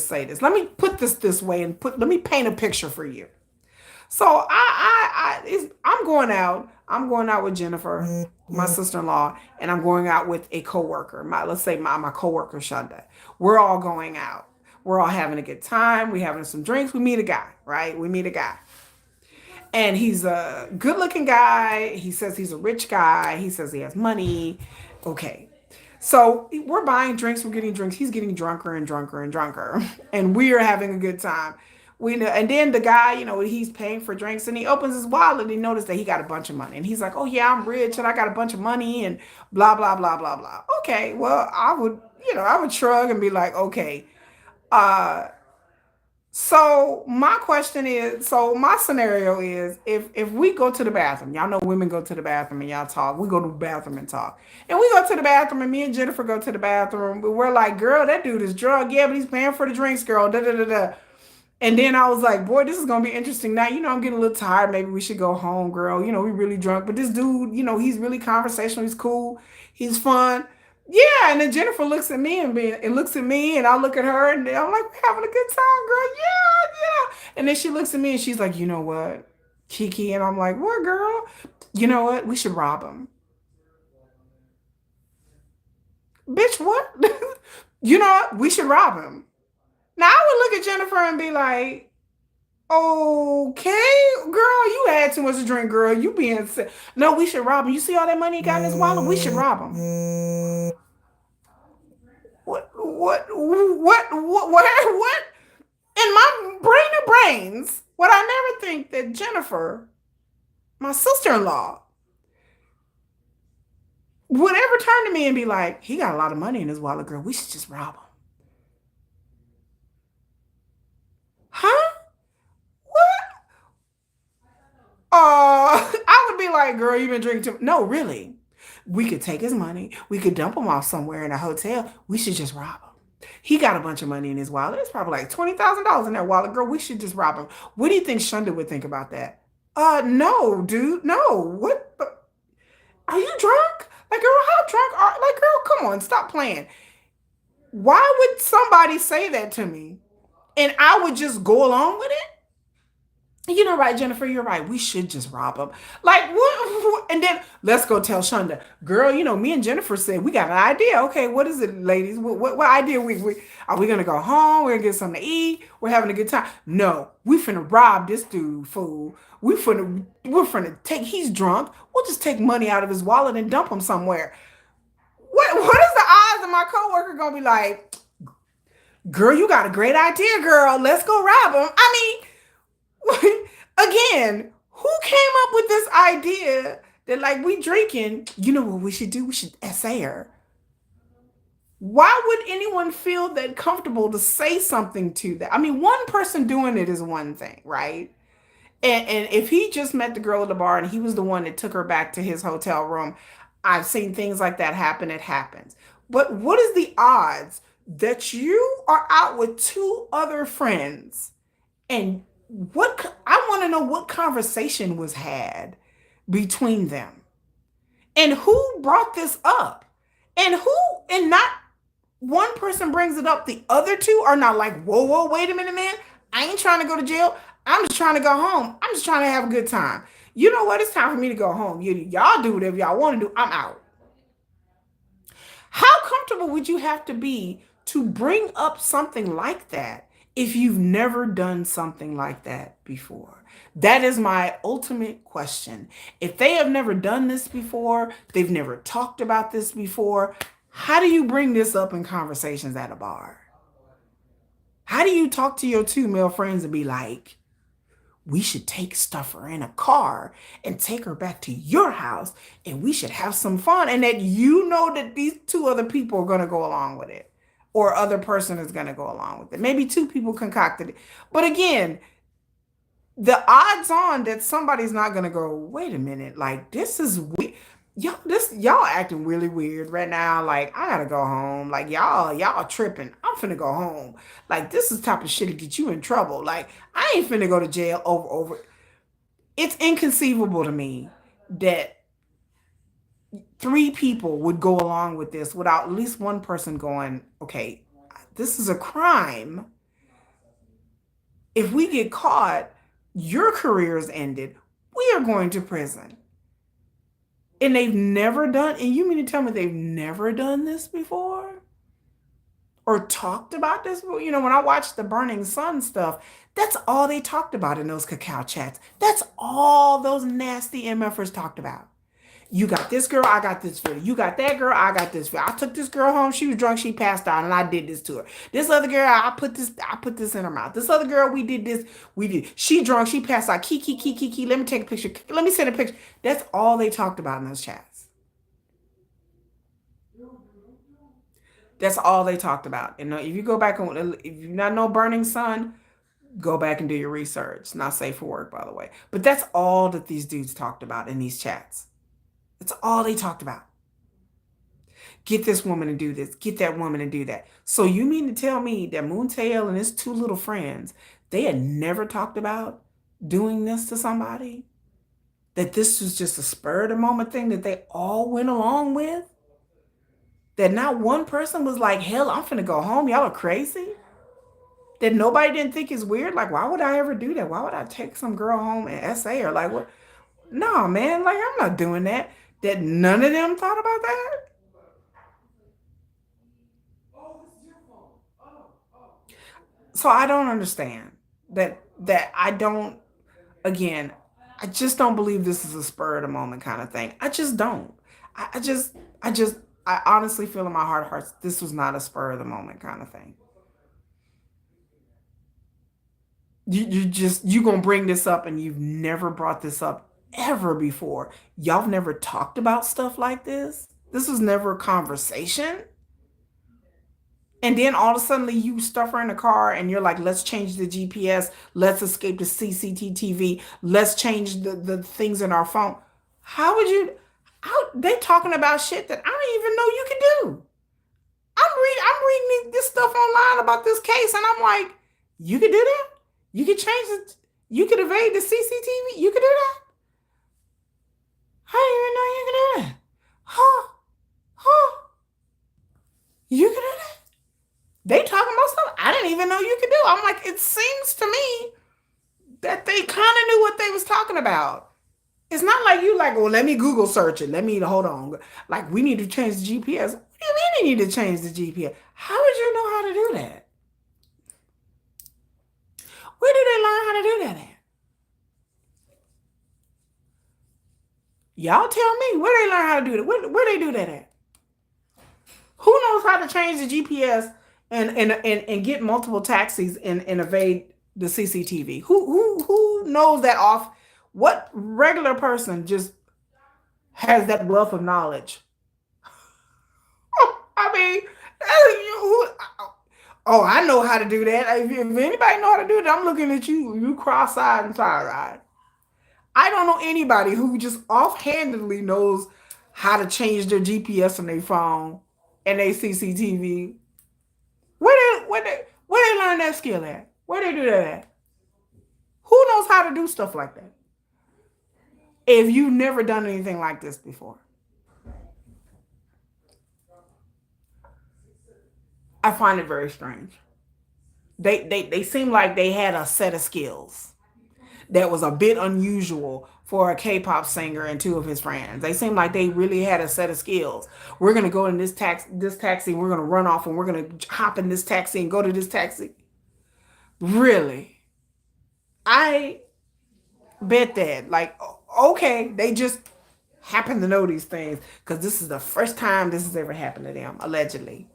say this. Let me put this way and let me paint a picture for you. So I'm going out. I'm going out with Jennifer, my sister-in-law, and I'm going out with a coworker. Let's say my coworker Shonda. We're all going out. We're all having a good time. We're having some drinks. We meet a guy, right? We meet a guy. And he's a good-looking guy. He says he's a rich guy. He says he has money. Okay. So we're buying drinks, we're getting drinks. He's getting drunker and drunker and drunker, and we are having a good time. We know, and then the guy, he's paying for drinks, and he opens his wallet and he noticed that he got a bunch of money, and he's like, "Oh yeah, I'm rich and I got a bunch of money," and blah blah blah blah blah. Okay, well, I would shrug and be like, "Okay." Uh, so my question is, so my scenario is, if we go to the bathroom, y'all know women go to the bathroom and y'all talk. We go to the bathroom and talk, and we go to the bathroom, and me and Jennifer go to the bathroom. But we're like, girl, that dude is drunk. Yeah, but he's paying for the drinks, girl. Da da da da. And then I was like, boy, this is gonna be interesting. Now, I'm getting a little tired. Maybe we should go home, girl. We really drunk. But this dude, he's really conversational. He's cool. He's fun. Yeah. And then Jennifer looks at me and looks at me, and I look at her, and I'm like, we're having a good time, girl. Yeah, yeah. And then she looks at me and she's like, you know what, Kiki? And I'm like, what, girl? You know what? We should rob him. Bitch, what? You know what? We should rob him. Now I would look at Jennifer and be like, okay, girl, you had too much to drink, girl. You being sick. No, we should rob him. You see all that money he got in his wallet? We should rob him. What? In my brain of brains, would I never think that Jennifer, my sister-in-law, would ever turn to me and be like, he got a lot of money in his wallet, girl. We should just rob him. Huh? What? I would be like, girl, you been drinking too. No, really. We could take his money. We could dump him off somewhere in a hotel. We should just rob him. He got a bunch of money in his wallet. It's probably like $20,000 in that wallet. Girl, we should just rob him. What do you think Shunda would think about that? No, dude. No. What? Are you drunk? Like, girl, how drunk are, like, girl, come on, stop playing. Why would somebody say that to me? And I would just go along with it? Right, Jennifer, you're right. We should just rob him. Like, what? And then let's go tell Shonda, girl, me and Jennifer said we got an idea. Okay, what is it, ladies? What idea we are we gonna go home? We're gonna get something to eat. We're having a good time. No, we finna rob this dude, fool. We're finna take, he's drunk. We'll just take money out of his wallet and dump him somewhere. What is the odds of my coworker gonna be like, girl, you got a great idea, girl. Let's go rob him. I mean, again, who came up with this idea that, like, we drinking, what we should do? We should essay her. Why would anyone feel that comfortable to say something to that? I mean, one person doing it is one thing, right? And if he just met the girl at the bar and he was the one that took her back to his hotel room, I've seen things like that happen. It happens. But what is the odds that you are out with two other friends, and I want to know what conversation was had between them, and who brought this up, and not one person brings it up. The other two are not like, whoa, wait a minute, man. I ain't trying to go to jail. I'm just trying to go home. I'm just trying to have a good time. You know what? It's time for me to go home. Y'all do whatever y'all want to do. I'm out. How comfortable would you have to be to bring up something like that if you've never done something like that before? That is my ultimate question. If they have never done this before, they've never talked about this before, how do you bring this up in conversations at a bar? How do you talk to your two male friends and be like, we should stuff her in a car and take her back to your house and we should have some fun. And that that these two other people are going to go along with it or other person is going to go along with it. Maybe two people concocted it. But again, the odds on that somebody's not going to go, wait a minute, like this is weird. Y'all acting really weird right now. Like I gotta go home. Like y'all tripping. I'm finna go home. Like this is the type of shit to get you in trouble. Like I ain't finna go to jail over. It's inconceivable to me that three people would go along with this without at least one person going, okay, this is a crime. If we get caught, your career is ended. We are going to prison. And they've never done, and you mean to tell me they've never done this before? Or talked about this before? You know, when I watched the Burning Sun stuff, that's all they talked about in those cacao chats. That's all those nasty MFers talked about. You got this girl, I got this for you. You got that girl, I got this for you. I took this girl home, she was drunk, she passed out, and I did this to her. This other girl, I put this in her mouth. This other girl, we did this, she drunk, she passed out. Key. Let me take a picture. Let me send a picture. That's all they talked about in those chats. That's all they talked about. And if you go back and if you not know Burning Sun, go back and do your research. It's not safe for work, by the way. But that's all that these dudes talked about in these chats. That's all they talked about. Get this woman to do this. Get that woman to do that. So you mean to tell me that Moon Taeil and his two little friends, they had never talked about doing this to somebody? That this was just a spur of the moment thing that they all went along with? That not one person was like, hell, I'm finna go home. Y'all are crazy? That nobody didn't think is weird? Like, why would I ever do that? Why would I take some girl home and SA her? Like, what? No, man, like, I'm not doing that. That none of them thought about that? So I don't understand that I don't, again, I just don't believe this is a spur of the moment kind of thing. I just don't. I just I honestly feel in my heart of hearts this was not a spur of the moment kind of thing. You gonna bring this up and you've never brought this up ever before. Y'all never talked about stuff like this. This was never a conversation. And then all of a sudden you stuff her in a car and you're like, let's change the GPS, let's escape the CCTV, let's change the things in our phone. How would you, they talking about shit that I don't even know you can do. I'm reading this stuff online about this case and I'm like, you could do that? You could change it. You could evade the CCTV. You could do that? I didn't even know you could do that. Huh? Huh? You could do that? They talking about stuff I didn't even know you could do. I'm like, it seems to me that they kind of knew what they was talking about. It's not like you like, well, let me Google search it. Let me, hold on. Like, we need to change the GPS. What do you mean you need to change the GPS? How would you know how to do that? Where did they learn how to do that at? Y'all tell me where they learn how to do that. Where they do that at? Who knows how to change the GPS and get multiple taxis and evade the CCTV? Who knows that off? What regular person just has that wealth of knowledge? I mean, oh, I know how to do that. If anybody know how to do it, I'm looking at you. You cross-eyed and side-eyed. I don't know anybody who just offhandedly knows how to change their GPS on their phone and their CCTV. Where they learn that skill at? Where they do that at? Who knows how to do stuff like that? If you've never done anything like this before. I find it very strange. They seem like they had a set of skills that was a bit unusual for a K-pop singer and two of his friends. They seem like they really had a set of skills. We're gonna go in this taxi, and we're gonna run off, and we're gonna hop in this taxi and go to this taxi. Really? I bet that. Like, okay, they just happen to know these things because this is the first time this has ever happened to them, allegedly.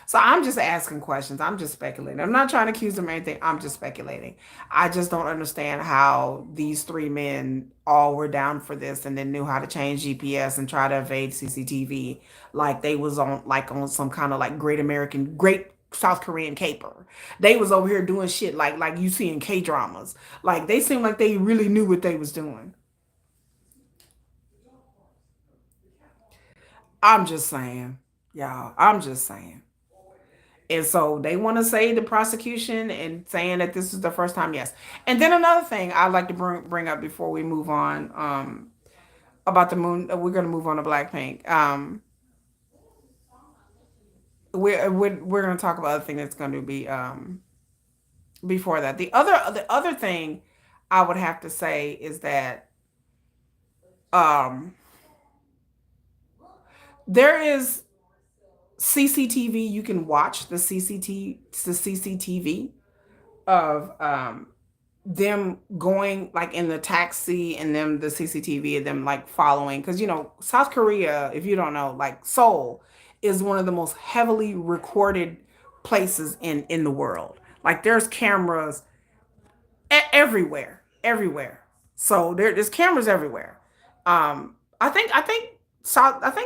So I'm just asking questions. I'm just speculating. I'm not trying to accuse them of anything. I'm just speculating. I just don't understand how these three men all were down for this and then knew how to change GPS and try to evade CCTV like they was on some kind of like great South Korean caper. They was over here doing shit like you see in K dramas. Like they seemed like they really knew what they was doing. I'm just saying, y'all. I'm just saying. And so they want to say the prosecution and saying that this is the first time, yes. And then another thing I'd like to bring up before we move on, about the moon. We're gonna move on to Blackpink. We're gonna talk about other thing that's going to be before that. The other thing I would have to say is that um there is CCTV. You can watch the CCTV of them going like in the taxi and them the CCTV and them like following, because South Korea, if you don't know, like Seoul is one of the most heavily recorded places in the world. Like there's cameras everywhere, everywhere. So there's cameras everywhere. I think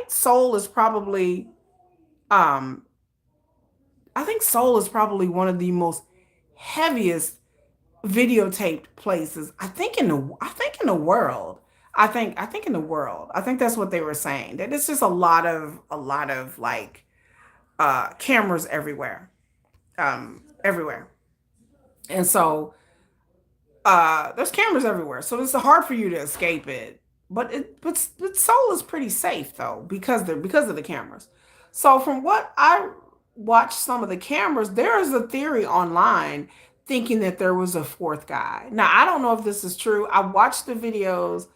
Seoul is probably um I think Seoul is probably one of the most heaviest videotaped places. I think in the world. I think in the world. I think that's what they were saying. That it's just a lot of like cameras everywhere. Everywhere. And so there's cameras everywhere. So it's hard for you to escape it. But Seoul is pretty safe though because of the cameras. So from what I watched some of the cameras, there is a theory online thinking that there was a fourth guy. Now I don't know if this is true. I watched the videos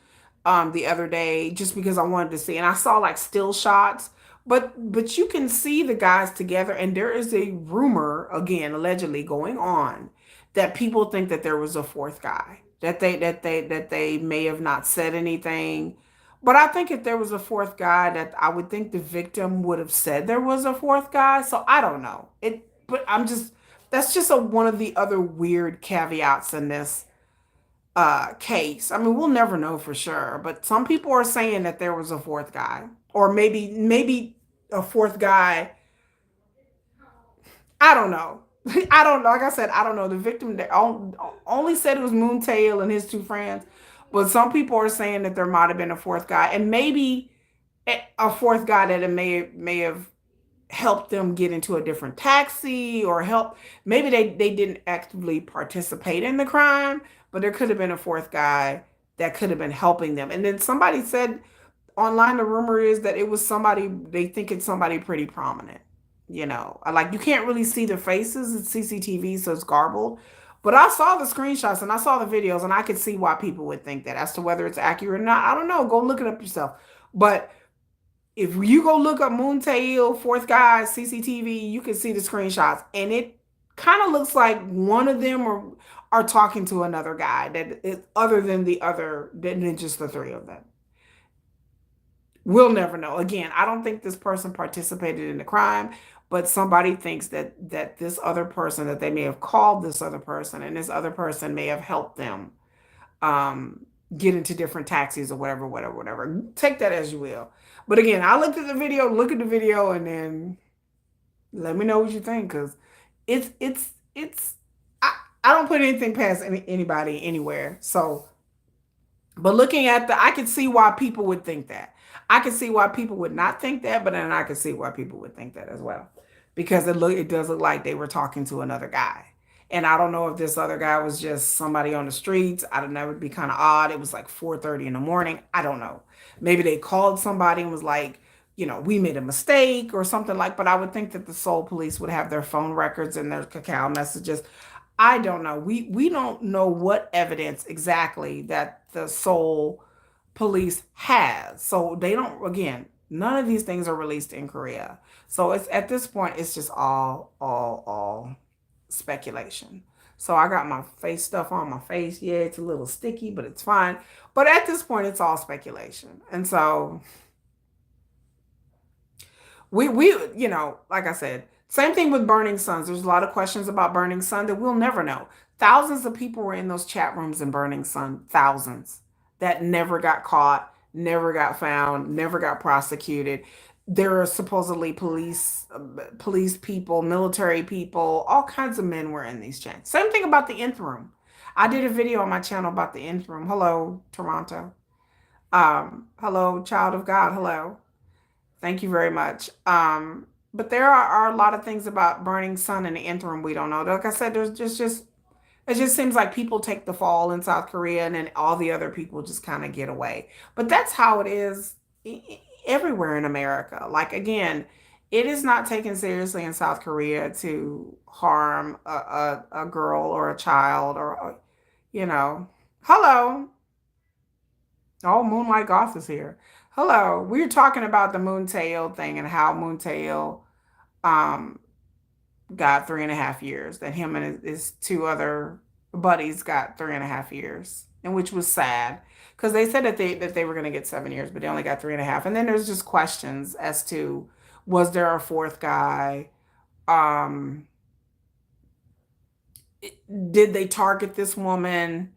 the other day just because I wanted to see, and I saw like still shots, but you can see the guys together, and there is a rumor, again allegedly, going on that people think that there was a fourth guy, that they may have not said anything. But I think if there was a fourth guy, that I would think the victim would have said there was a fourth guy. So I don't know it, but that's just one of the other weird caveats in this case. I mean, we'll never know for sure, but some people are saying that there was a fourth guy, or maybe a fourth guy. I don't know. I don't know. Like I said, I don't know. The victim only said it was Moon Taeil and his two friends, but some people are saying that there might have been a fourth guy, and maybe a fourth guy that it may have help them get into a different taxi, or help, maybe they didn't actively participate in the crime, but there could have been a fourth guy that could have been helping them. And then somebody said online, the rumor is that it was somebody, they think it's somebody pretty prominent. Like you can't really see the faces, it's CCTV, so it's garbled. But I saw the screenshots and I saw the videos, and I could see why people would think that. As to whether it's accurate or not, I don't know, go look it up yourself. But if you go look up Moon Taeil, fourth guy, CCTV, you can see the screenshots. And it kind of looks like one of them are talking to another guy that is other than just the three of them. We'll never know. Again, I don't think this person participated in the crime, but somebody thinks that this other person, that they may have called this other person, and this other person may have helped them um, get into different taxis or whatever, whatever, whatever. Take that as you will. But again, I looked at the video, look at the video, and then let me know what you think, because it's I don't put anything past anybody anywhere. So, but looking at I could see why people would think that. I could see why people would not think that, but then I could see why people would think that as well, because it does look like they were talking to another guy. And I don't know if this other guy was just somebody on the streets. I don't know. It would be kind of odd. It was like 4:30 in the morning. I don't know. Maybe they called somebody and was like, we made a mistake or something like. But I would think that the Seoul police would have their phone records and their cacao messages. I don't know. We don't know what evidence exactly that the Seoul police has. So they don't. Again, none of these things are released in Korea. So it's at this point, it's just all speculation. So I got my face stuff on my face. Yeah, it's a little sticky, but it's fine. But at this point, it's all speculation. And so we like I said, Same thing with Burning Suns. There's a lot of questions about Burning Sun that we'll never know. Thousands of people were in those chat rooms in Burning Sun, thousands that never got caught, never got found, never got prosecuted. There are supposedly police people, military people, all kinds of men were in these chats. Same thing about the nth room. I did a video on my channel about the nth room. Hello, Toronto. Hello, child of God. Hello. Thank you very much. But there are a lot of things about Burning Sun and the interim we don't know. Like I said, there's just it just seems like people take the fall in South Korea and then all the other people just kind of get away. But that's how it is everywhere in America. Like again, it is not taken seriously in South Korea to harm a girl or a child or you know. Hello. Oh, Moonlight Goth is here. Hello. We were talking about the Moon Taeil thing and how Moon Taeil um got 3.5 years. That him and his two other buddies got 3.5 years, and which was sad because they said that they were going to get 7 years, but they only got 3.5. And then there's just questions as to was there a fourth guy? Um, did they target this woman?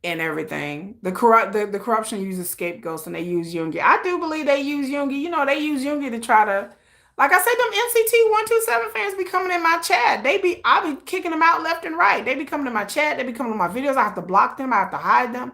And everything. The corruption uses scapegoats and they use Yoongi. I do believe they use Yoongi. You know, they use Yoongi to try to, like I said, them NCT 127 fans be coming in my chat. I be kicking them out left and right. They be coming to my chat. They be coming to my videos. I have to block them. I have to hide them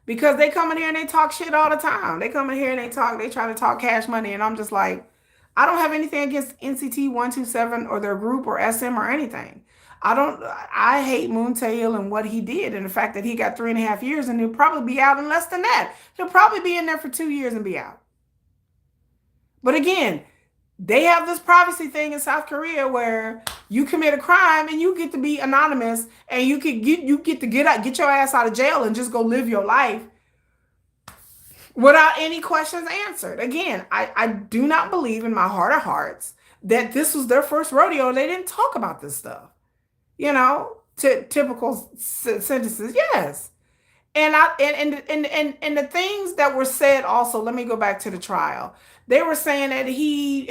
because they come in here and they talk shit all the time. They come in here and they try to talk cash money. And I'm just like, I don't have anything against NCT 127 or their group or SM or anything. I hate Moon Taeil and what he did and the fact that he got 3.5 years and he'll probably be out in less than that. He'll probably be in there for 2 years and be out. But again, they have this privacy thing in South Korea where you commit a crime and you get to be anonymous and you get to get your ass out of jail and just go live your life without any questions answered. Again, I do not believe in my heart of hearts that this was their first rodeo. They didn't talk about this stuff. You know, typical sentences. Yes. And the things that were said also, let me go back to the trial. They were saying that he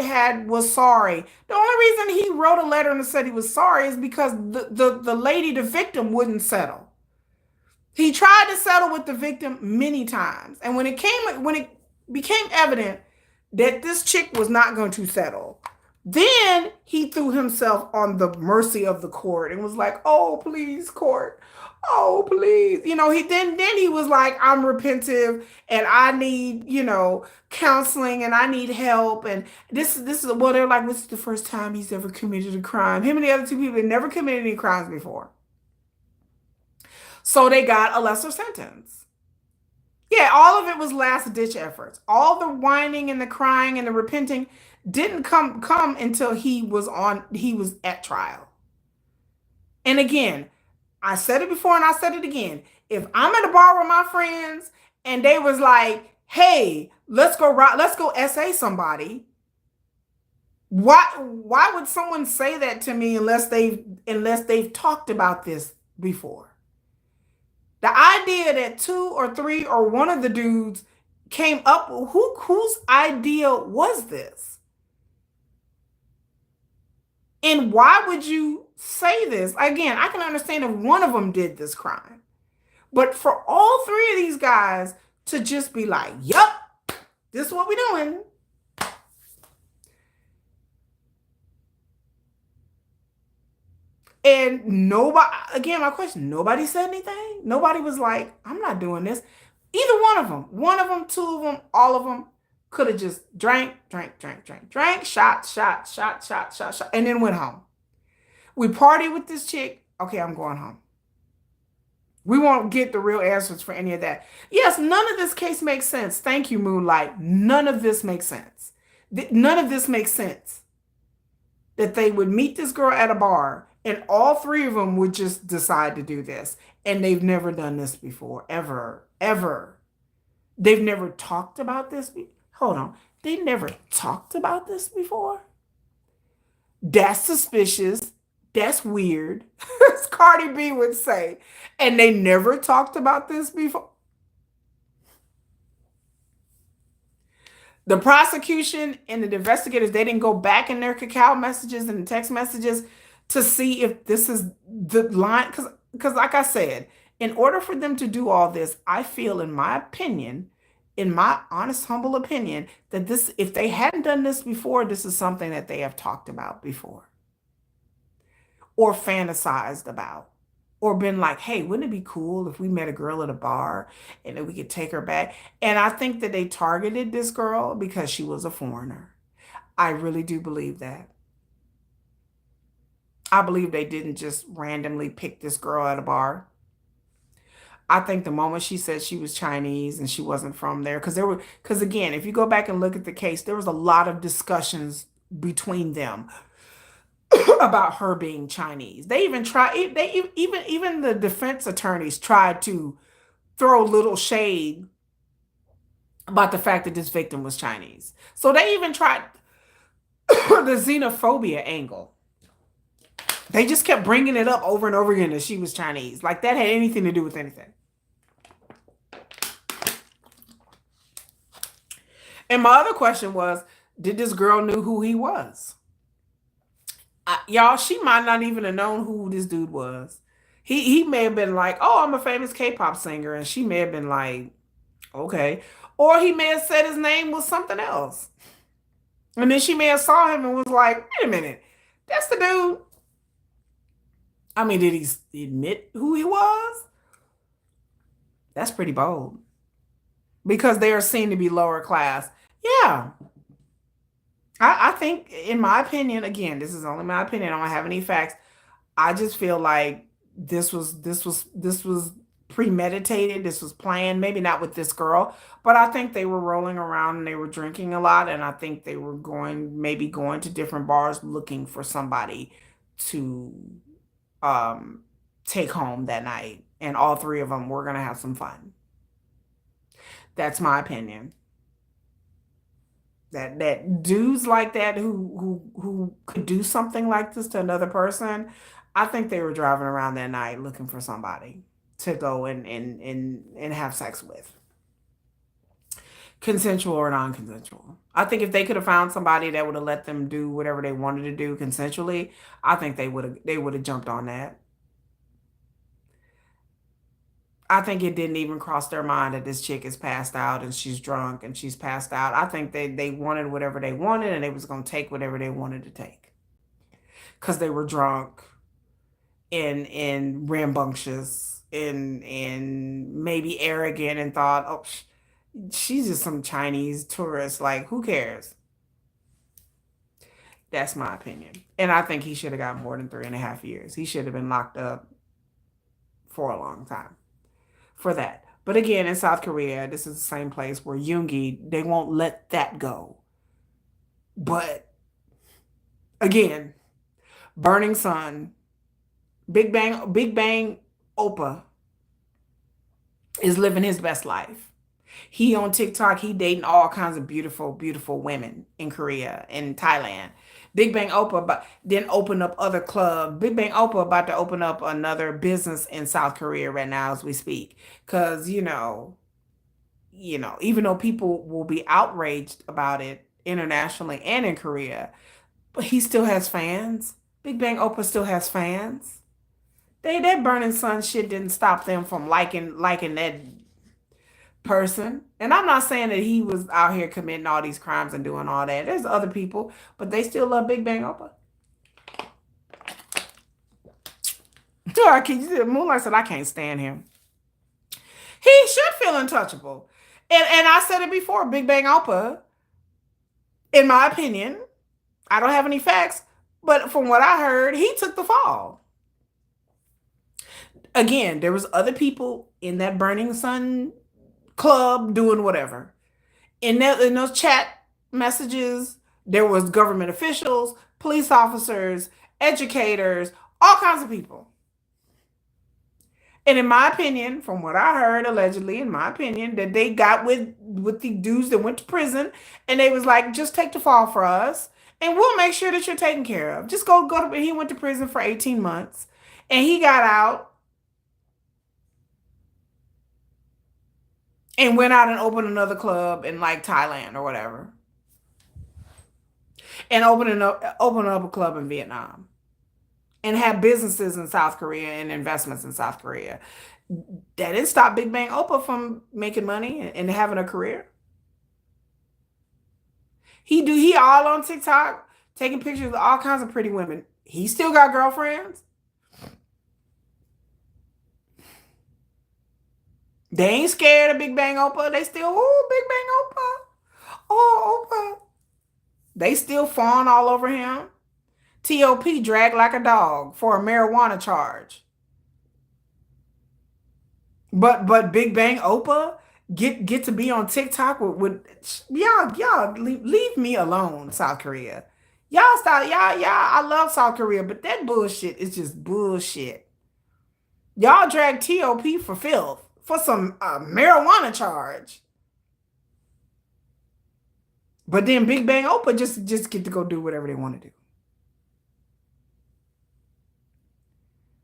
was sorry. The only reason he wrote a letter and said he was sorry is because the lady, the victim, wouldn't settle. He tried to settle with the victim many times. And when it became evident that this chick was not going to settle, then he threw himself on the mercy of the court and was like, "Oh, please, court. Oh, please." You know, then he was like, "I'm repentive and I need, counseling and I need help." And this is well, they're like, "This is the first time he's ever committed a crime." Him and the other two people had never committed any crimes before. So they got a lesser sentence. Yeah, all of it was last ditch efforts. All the whining and the crying and the repenting didn't come until he was at trial. And again, I said it before and I said it again. If I'm at a bar with my friends and they was like, "Hey, let's go SA somebody," why would someone say that to me unless they've talked about this before? The idea that 2 or 3 or one of the dudes came up, whose idea was this? And why would you say this? Again, I can understand if one of them did this crime. But for all 3 of these guys to just be like, "Yup, this is what we're doing." And nobody, again, my question, nobody said anything? Nobody was like, "I'm not doing this." Either one of them, 2 of them, all of them could have just drank, shot, and then went home. We partied with this chick. Okay, I'm going home. We won't get the real answers for any of that. Yes, none of this case makes sense. Thank you, Moonlight. None of this makes sense. None of this makes sense. That they would meet this girl at a bar and all 3 of them would just decide to do this. And they've never done this before, ever, ever. They've never talked about this. Hold on. They never talked about this before? That's suspicious. That's weird. As Cardi B would say. And they never talked about this before. The prosecution and the investigators, they didn't go back in their cacao messages and the text messages to see if this is the line. Because like I said, in order for them to do all this, I feel, in my opinion, in my honest, humble opinion, that this, if they hadn't done this before, this is something that they have talked about before or fantasized about. Or been like, hey, wouldn't it be cool if we met a girl at a bar and then we could take her back? And I think that they targeted this girl because she was a foreigner. I really do believe that. I believe they didn't just randomly pick this girl at a bar. I think the moment she said she was Chinese and she wasn't from there, because again, if you go back and look at the case, there was a lot of discussions between them about her being Chinese. They even tried, even the defense attorneys tried to throw little shade about the fact that this victim was Chinese. So they even tried the xenophobia angle. They just kept bringing it up over and over again that she was Chinese. Like that had anything to do with anything. And my other question was, did this girl knew who he was? Y'all, she might not even have known who this dude was. He may have been like, oh, I'm a famous K-pop singer. And she may have been like, okay. Or he may have said his name was something else. And then she may have saw him and was like, wait a minute, that's the dude. I mean, did he admit who he was? That's pretty bold. Because they are seen to be lower class. Yeah. I think, in my opinion, again, this is only my opinion. I don't have any facts. I just feel like this was premeditated. This was planned. Maybe not with this girl, but I think they were rolling around and they were drinking a lot, and I think they were maybe going to different bars looking for somebody to um take home that night, and all three of them were gonna have some fun. That's my opinion. That dudes like that who could do something like this to another person, I think they were driving around that night looking for somebody to go and have sex with, consensual or non-consensual. I think if they could have found somebody that would have let them do whatever they wanted to do consensually, I think they would have jumped on that. I think it didn't even cross their mind that this chick is passed out and she's drunk and she's passed out. I think they wanted whatever they wanted and they was going to take whatever they wanted to take because they were drunk and rambunctious and maybe arrogant and thought, oh, she's just some Chinese tourist. Like, who cares? That's my opinion. And I think he should have got more than 3.5 years. He should have been locked up for a long time for that. But again, in South Korea, this is the same place where Yoongi, they won't let that go. But again, Burning Sun, Big Bang Oppa is living his best life. He on TikTok, he dating all kinds of beautiful, beautiful women in Korea and Thailand. Big Bang Oppa then open up other clubs. Big Bang Oppa about to open up another business in South Korea right now as we speak. Because, even though people will be outraged about it internationally and in Korea, but he still has fans. Big Bang Oppa still has fans. That Burning Sun shit didn't stop them from liking that person. And I'm not saying that he was out here committing all these crimes and doing all that. There's other people, but they still love Big Bang Oppa. Moonlight said, I can't stand him. He should feel untouchable. And I said it before, Big Bang Oppa, in my opinion, I don't have any facts, but from what I heard, he took the fall. Again, there was other people in that Burning Sun club doing whatever. In those chat messages, there was government officials, police officers, educators, all kinds of people. And in my opinion, from what I heard, allegedly, in my opinion, that they got with the dudes that went to prison, and they was like, just take the fall for us, and we'll make sure that you're taken care of. Just go to. He went to prison for 18 months, and he got out. and went out and opened another club in like Thailand or whatever, and opened up a club in Vietnam, and had businesses in South Korea and investments in South Korea. That didn't stop Big Bang Opa from making money and having a career. He all on TikTok taking pictures of all kinds of pretty women. He still got girlfriends. They ain't scared of Big Bang Opa. They still, oh, Big Bang Opa. Oh, Opa. They still fawn all over him. T.O.P. dragged like a dog for a marijuana charge. But Big Bang Opa get to be on TikTok with y'all leave me alone, South Korea. Y'all stop y'all I love South Korea, but that bullshit is just bullshit. Y'all drag T.O.P. for filth for some marijuana charge. But then Big Bang Opa just get to go do whatever they want to do.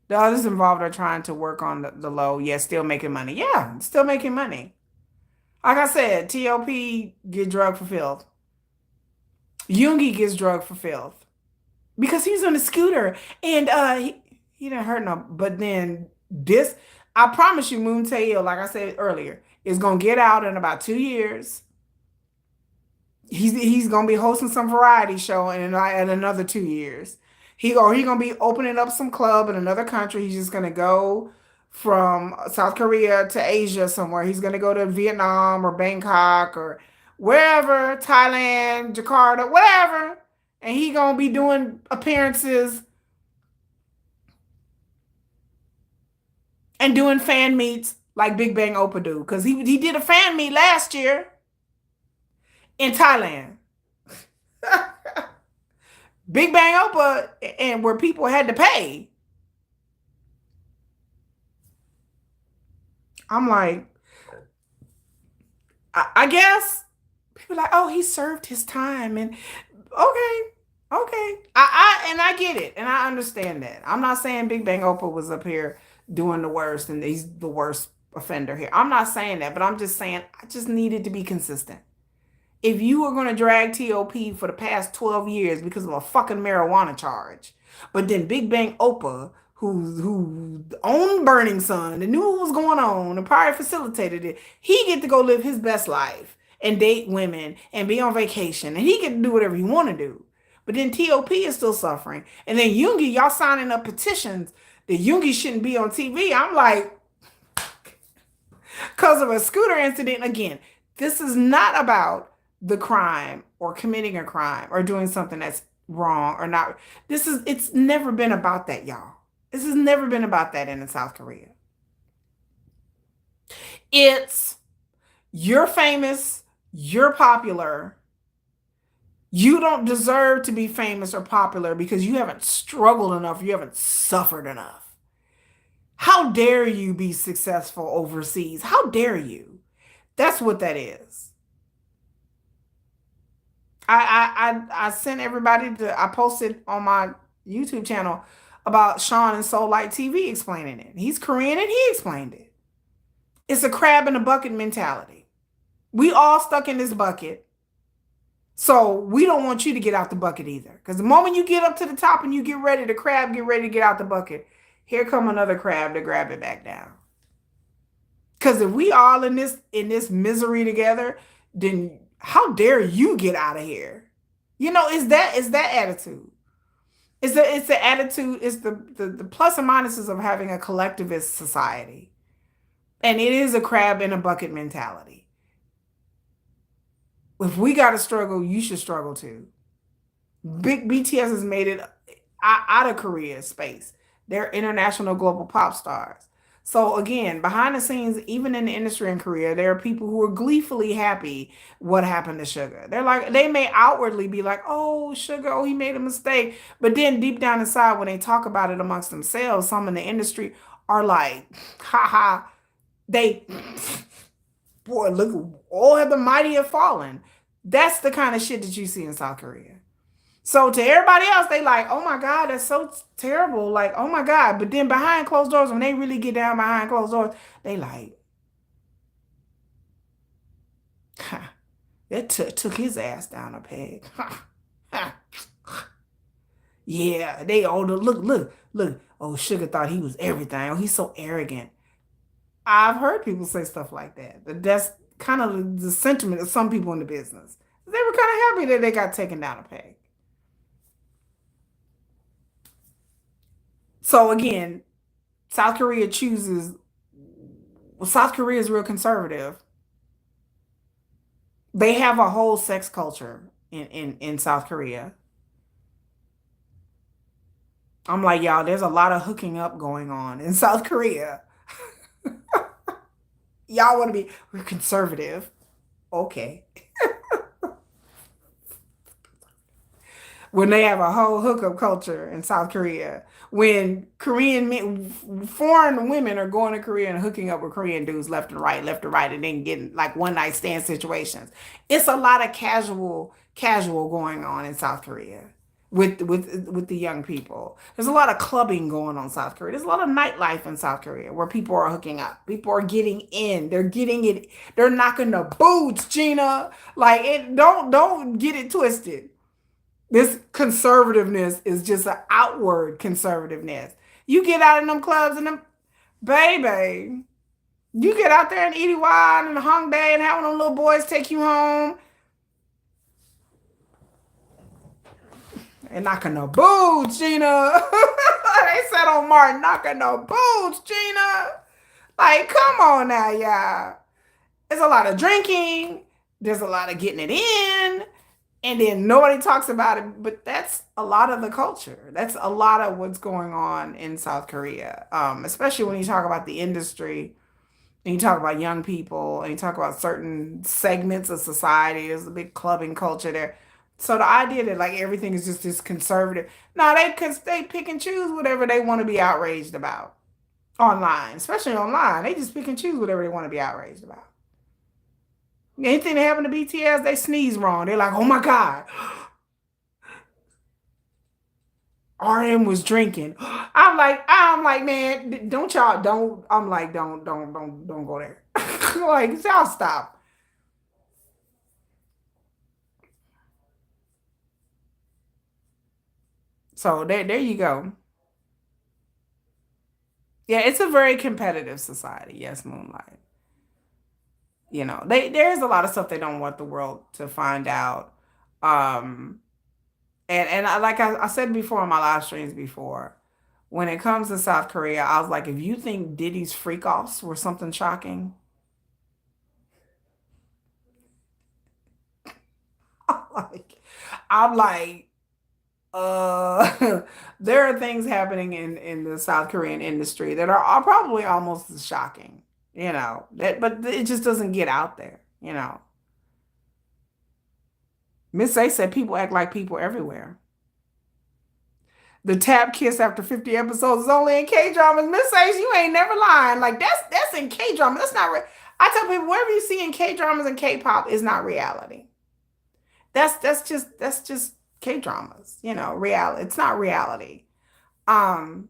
The others involved are trying to work on the low, yeah, still making money. Yeah, still making money. Like I said, T.O.P. get drugged for filth. Yoongi gets drugged for filth because he's on a scooter and he didn't hurt no. But then this, I promise you, Moon Taeil, like I said earlier, is gonna get out in about 2 years. He's gonna be hosting some variety show in another 2 years. He gonna be opening up some club in another country. He's just gonna go from South Korea to Asia somewhere. He's gonna go to Vietnam or Bangkok or wherever, Thailand, Jakarta, whatever. And he gonna be doing appearances and doing fan meets like Big Bang Opa do. Because he did a fan meet last year in Thailand. Big Bang Opa, and where people had to pay. I'm like, I guess people are like, oh, he served his time, and okay, okay, I get it, and I understand that. I'm not saying Big Bang Opa was up here doing the worst, and he's the worst offender here. I'm not saying that, but I'm just saying I just needed to be consistent. If you were going to drag T.O.P. for the past 12 years because of a fucking marijuana charge, but then Big Bang Opa, who owned Burning Sun and knew what was going on and probably facilitated it, he get to go live his best life and date women and be on vacation and he get to do whatever he want to do. But then T.O.P. is still suffering. And then Yoongi, y'all signing up petitions that Yoongi shouldn't be on TV. I'm like, because of a scooter incident. Again, this is not about the crime or committing a crime or doing something that's wrong or not. It's never been about that, y'all. This has never been about that in South Korea. It's you're famous, you're popular. You don't deserve to be famous or popular because you haven't struggled enough, you haven't suffered enough. How dare you be successful overseas? How dare you? That's what that is. I sent everybody I posted on my YouTube channel about Sean and Soul Light TV explaining it. He's Korean and he explained it. It's a crab in a bucket mentality. We all stuck in this bucket. So we don't want you to get out the bucket either. Because the moment you get up to the top and you get ready, the crab get ready to get out the bucket, here come another crab to grab it back down. Because if we all in this misery together, then how dare you get out of here? You know, it's that attitude. It's the attitude, it's the plus and minuses of having a collectivist society. And it is a crab in a bucket mentality. If we got to struggle, you should struggle too. Big BTS has made it out of Korea space. They're international global pop stars. So again, behind the scenes, even in the industry in Korea, there are people who are gleefully happy what happened to Suga. They're like, they may outwardly be like, oh, Suga, oh, he made a mistake. But then deep down inside, when they talk about it amongst themselves, some in the industry are like, haha, boy, look, all of the mighty have fallen. That's the kind of shit that you see in South Korea. So to everybody else, they like, oh my God, that's so terrible. Like, oh my God. But then behind closed doors, when they really get down behind closed doors, they like, It took his ass down a peg. Yeah, they all look. Oh, Sugar thought he was everything. Oh, he's so arrogant. I've heard people say stuff like that. That's kind of the sentiment of some people in the business. They were kind of happy that they got taken down a peg. So again, South Korea chooses. Well, South Korea is real conservative. They have a whole sex culture in South Korea. I'm like, y'all, there's a lot of hooking up going on in South Korea. Y'all want to be, we're conservative. Okay. When they have a whole hookup culture in South Korea, when Korean men, foreign women are going to Korea and hooking up with Korean dudes left and right, and then getting like one night stand situations. It's a lot of casual going on in South Korea with the young people. There's a lot of clubbing going on in South Korea. There's a lot of nightlife in South Korea where people are hooking up. People are getting in. They're getting it. They're knocking the boots, Gina. Like it. Don't get it twisted. This conservativeness is just an outward conservativeness. You get out in them clubs and them, baby, you get out there and eat wine and hung day and having them little boys take you home and knocking the boots, Gina. They said on Martin, knocking the boots, Gina. Like, come on now, y'all. There's a lot of drinking. There's a lot of getting it in. And then nobody talks about it, but that's a lot of the culture. That's a lot of what's going on in South Korea, especially when you talk about the industry and you talk about young people and you talk about certain segments of society. There's a big clubbing culture there. So the idea that like everything is just this conservative, no, they pick and choose whatever they want to be outraged about online, especially online. They just pick and choose whatever they want to be outraged about. Anything that happened to BTS, they sneeze wrong. They're like, oh my God, RM was drinking. I'm like, man, don't y'all, don't, I'm like, don't go there. Like, y'all stop. So there you go. Yeah, it's a very competitive society. Yes, Moonlight. There's a lot of stuff they don't want the world to find out. Um, and like I said before on my live streams before, when it comes to South Korea, I was like, if you think Diddy's freak offs were something shocking, I'm like, I'm like, there are things happening in the South Korean industry that are probably almost as shocking, but it just doesn't get out there. Miss A said people act like people everywhere. The tap kiss after 50 episodes is only in K dramas. Miss A, you ain't never lying. Like that's in K drama. That's not real. I tell people whatever you see in K dramas and K-pop is not reality. That's just K dramas. Reality. It's not reality. Um,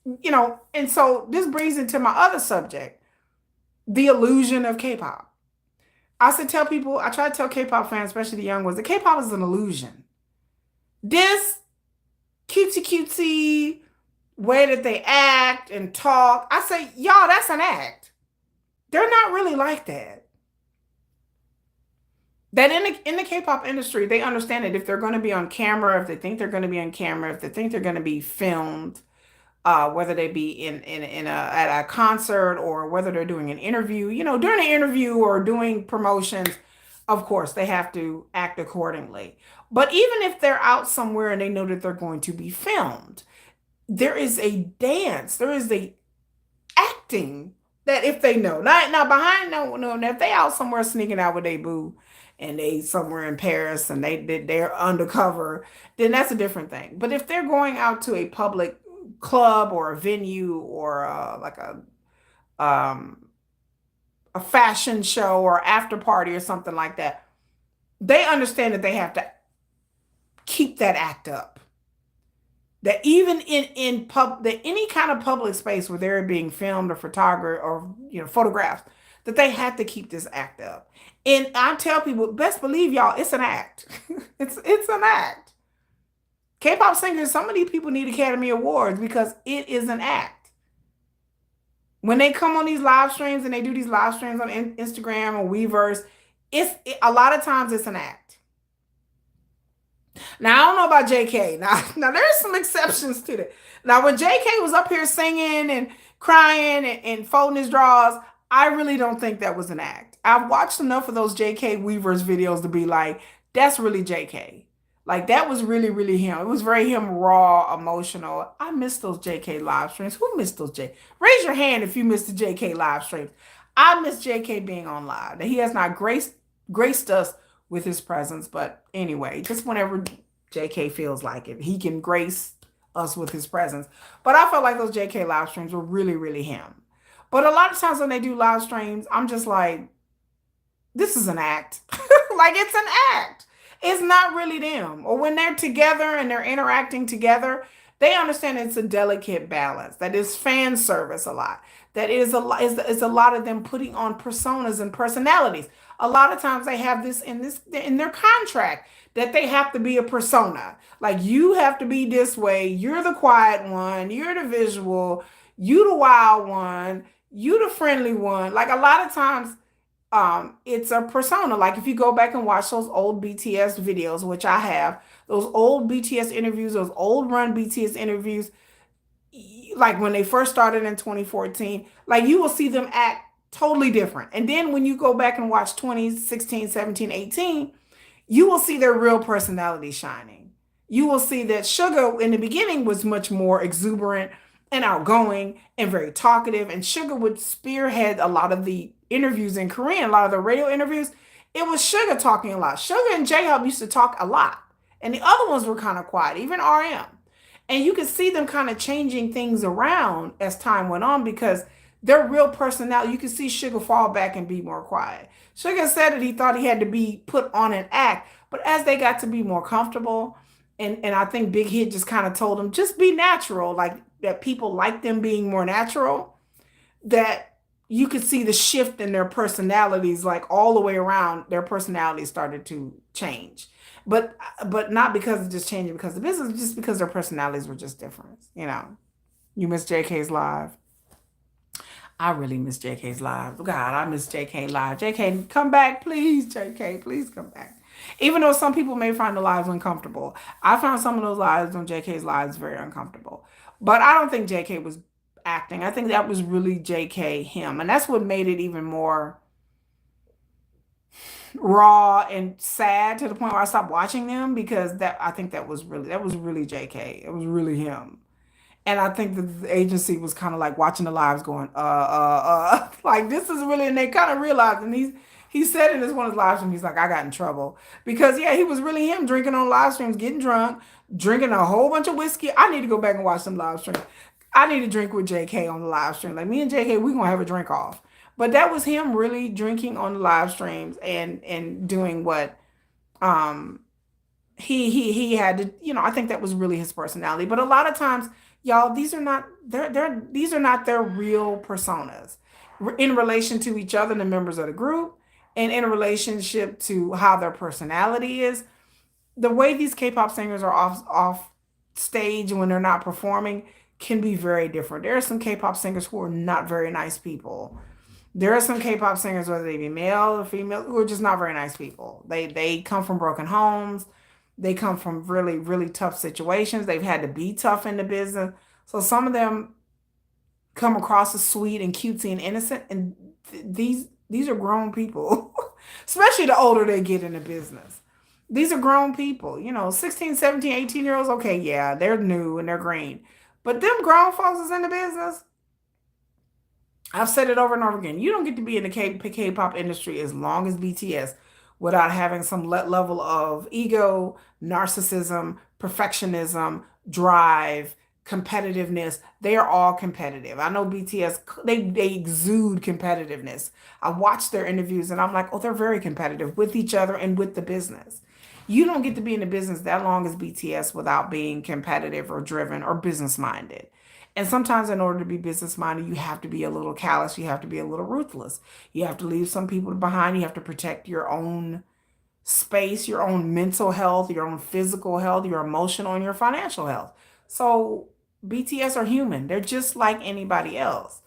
and so this brings into my other subject, the illusion of K-pop. I try to tell K-pop fans, especially the young ones, that K-pop is an illusion. This cutesy way that they act and talk, I say, y'all, that's an act. They're not really like that. That in the K-pop industry, they understand that if they're going to be on camera, if they think they're going to be on camera, if they think they're going to be filmed, whether they be at a concert or whether they're doing an interview, during an interview or doing promotions, of course, they have to act accordingly. But even if they're out somewhere and they know that they're going to be filmed, there is a dance, there is a acting that if they know, not now behind no, if they out somewhere sneaking out with a boo and they somewhere in Paris and they're undercover, then that's a different thing. But if they're going out to a public club or a venue or like um, a fashion show or after party or something like that, they understand that they have to keep that act up. That even that any kind of public space where they're being filmed or photographed or photographed, that they had to keep this act up. And I tell people, best believe y'all, it's an act. It's an act. K-pop singers, some of these people need Academy Awards because it is an act. When they come on these live streams and they do these live streams on Instagram or Weverse, a lot of times it's an act. Now I don't know about JK. Now there's some exceptions to that. Now when JK was up here singing and crying and folding his drawers, I really don't think that was an act. I've watched enough of those JK Weverse videos to be like, that's really JK. Like that was really, really him. It was very him, raw, emotional. I miss those JK live streams. Who missed those JK? Raise your hand if you missed the JK live streams. I miss JK being on live. He has not graced us with his presence, but anyway, just whenever JK feels like it, he can grace us with his presence. But I felt like those JK live streams were really, really him. But a lot of times when they do live streams, I'm just like, this is an act. Like it's an act. It's not really them. Or when they're together and they're interacting together, they understand it's a delicate balance. That is fan service a lot. That is a lot of them putting on personas and personalities. A lot of times they have this in their contract that they have to be a persona. Like you have to be this way. You're the quiet one. You're the visual. You the wild one. You the friendly one. Like a lot of times it's a persona. Like if you go back and watch those old BTS videos, which I have, those old BTS interviews, those old run BTS interviews, like when they first started in 2014, like you will see them act totally different. And then when you go back and watch 2016, 17, 18, you will see their real personality shining. You will see that Suga in the beginning was much more exuberant and outgoing and very talkative. And Suga would spearhead a lot of the interviews in Korean, a lot of the radio interviews. It was Suga talking a lot. Suga and J-Hope used to talk a lot. And the other ones were kind of quiet, even RM. And you could see them kind of changing things around as time went on because their real personality, you could see Suga fall back and be more quiet. Suga said that he thought he had to be put on an act, but as they got to be more comfortable, and I think Big Hit just kind of told them, just be natural, like that people like them being more natural, that you could see the shift in their personalities, like all the way around, their personalities started to change. But not because of just changing because of the business, just because their personalities were just different. You know, you miss JK's live. I really miss JK's live. God, I miss JK live. JK, come back, please. JK, please come back. Even though some people may find the lives uncomfortable, I found some of those lives on JK's lives very uncomfortable. But I don't think JK was acting. I think that was really JK him, and that's what made it even more raw and sad to the point where I stopped watching them because I think that was really JK. It was really him. And I think that the agency was kind of like watching the lives going, like this is really, and they kind of realized, and he said in this one of his live streams, he's like, I got in trouble. Because yeah, he was really him drinking on live streams, getting drunk, drinking a whole bunch of whiskey. I need to go back and watch some live streams. I need to drink with JK on the live stream. Like me and JK, we're gonna have a drink off. But that was him really drinking on the live streams and doing what he had to, you know, I think that was really his personality. But a lot of times, y'all, these are not their real personas in relation to each other, the members of the group, and in relationship to how their personality is. The way these K-pop singers are off stage when they're not performing can be very different. There are some K-pop singers who are not very nice people. There are some K-pop singers, whether they be male or female, who are just not very nice people. They come from broken homes. They come from really, really tough situations. They've had to be tough in the business. So some of them come across as sweet and cutesy and innocent. And these are grown people, especially the older they get in the business. These are grown people, you know, 16, 17, 18-year-olds. Okay, yeah, they're new and they're green. But them grown folks is in the business. I've said it over and over again. You don't get to be in the K-pop industry as long as BTS without having some level of ego, narcissism, perfectionism, drive, competitiveness. They are all competitive. I know BTS, they exude competitiveness. I watch their interviews and I'm like, oh, they're very competitive with each other and with the business. You don't get to be in the business that long as BTS without being competitive or driven or business minded. And sometimes in order to be business minded, you have to be a little callous, you have to be a little ruthless. You have to leave some people behind, you have to protect your own space, your own mental health, your own physical health, your emotional and your financial health. So BTS are human. They're just like anybody else.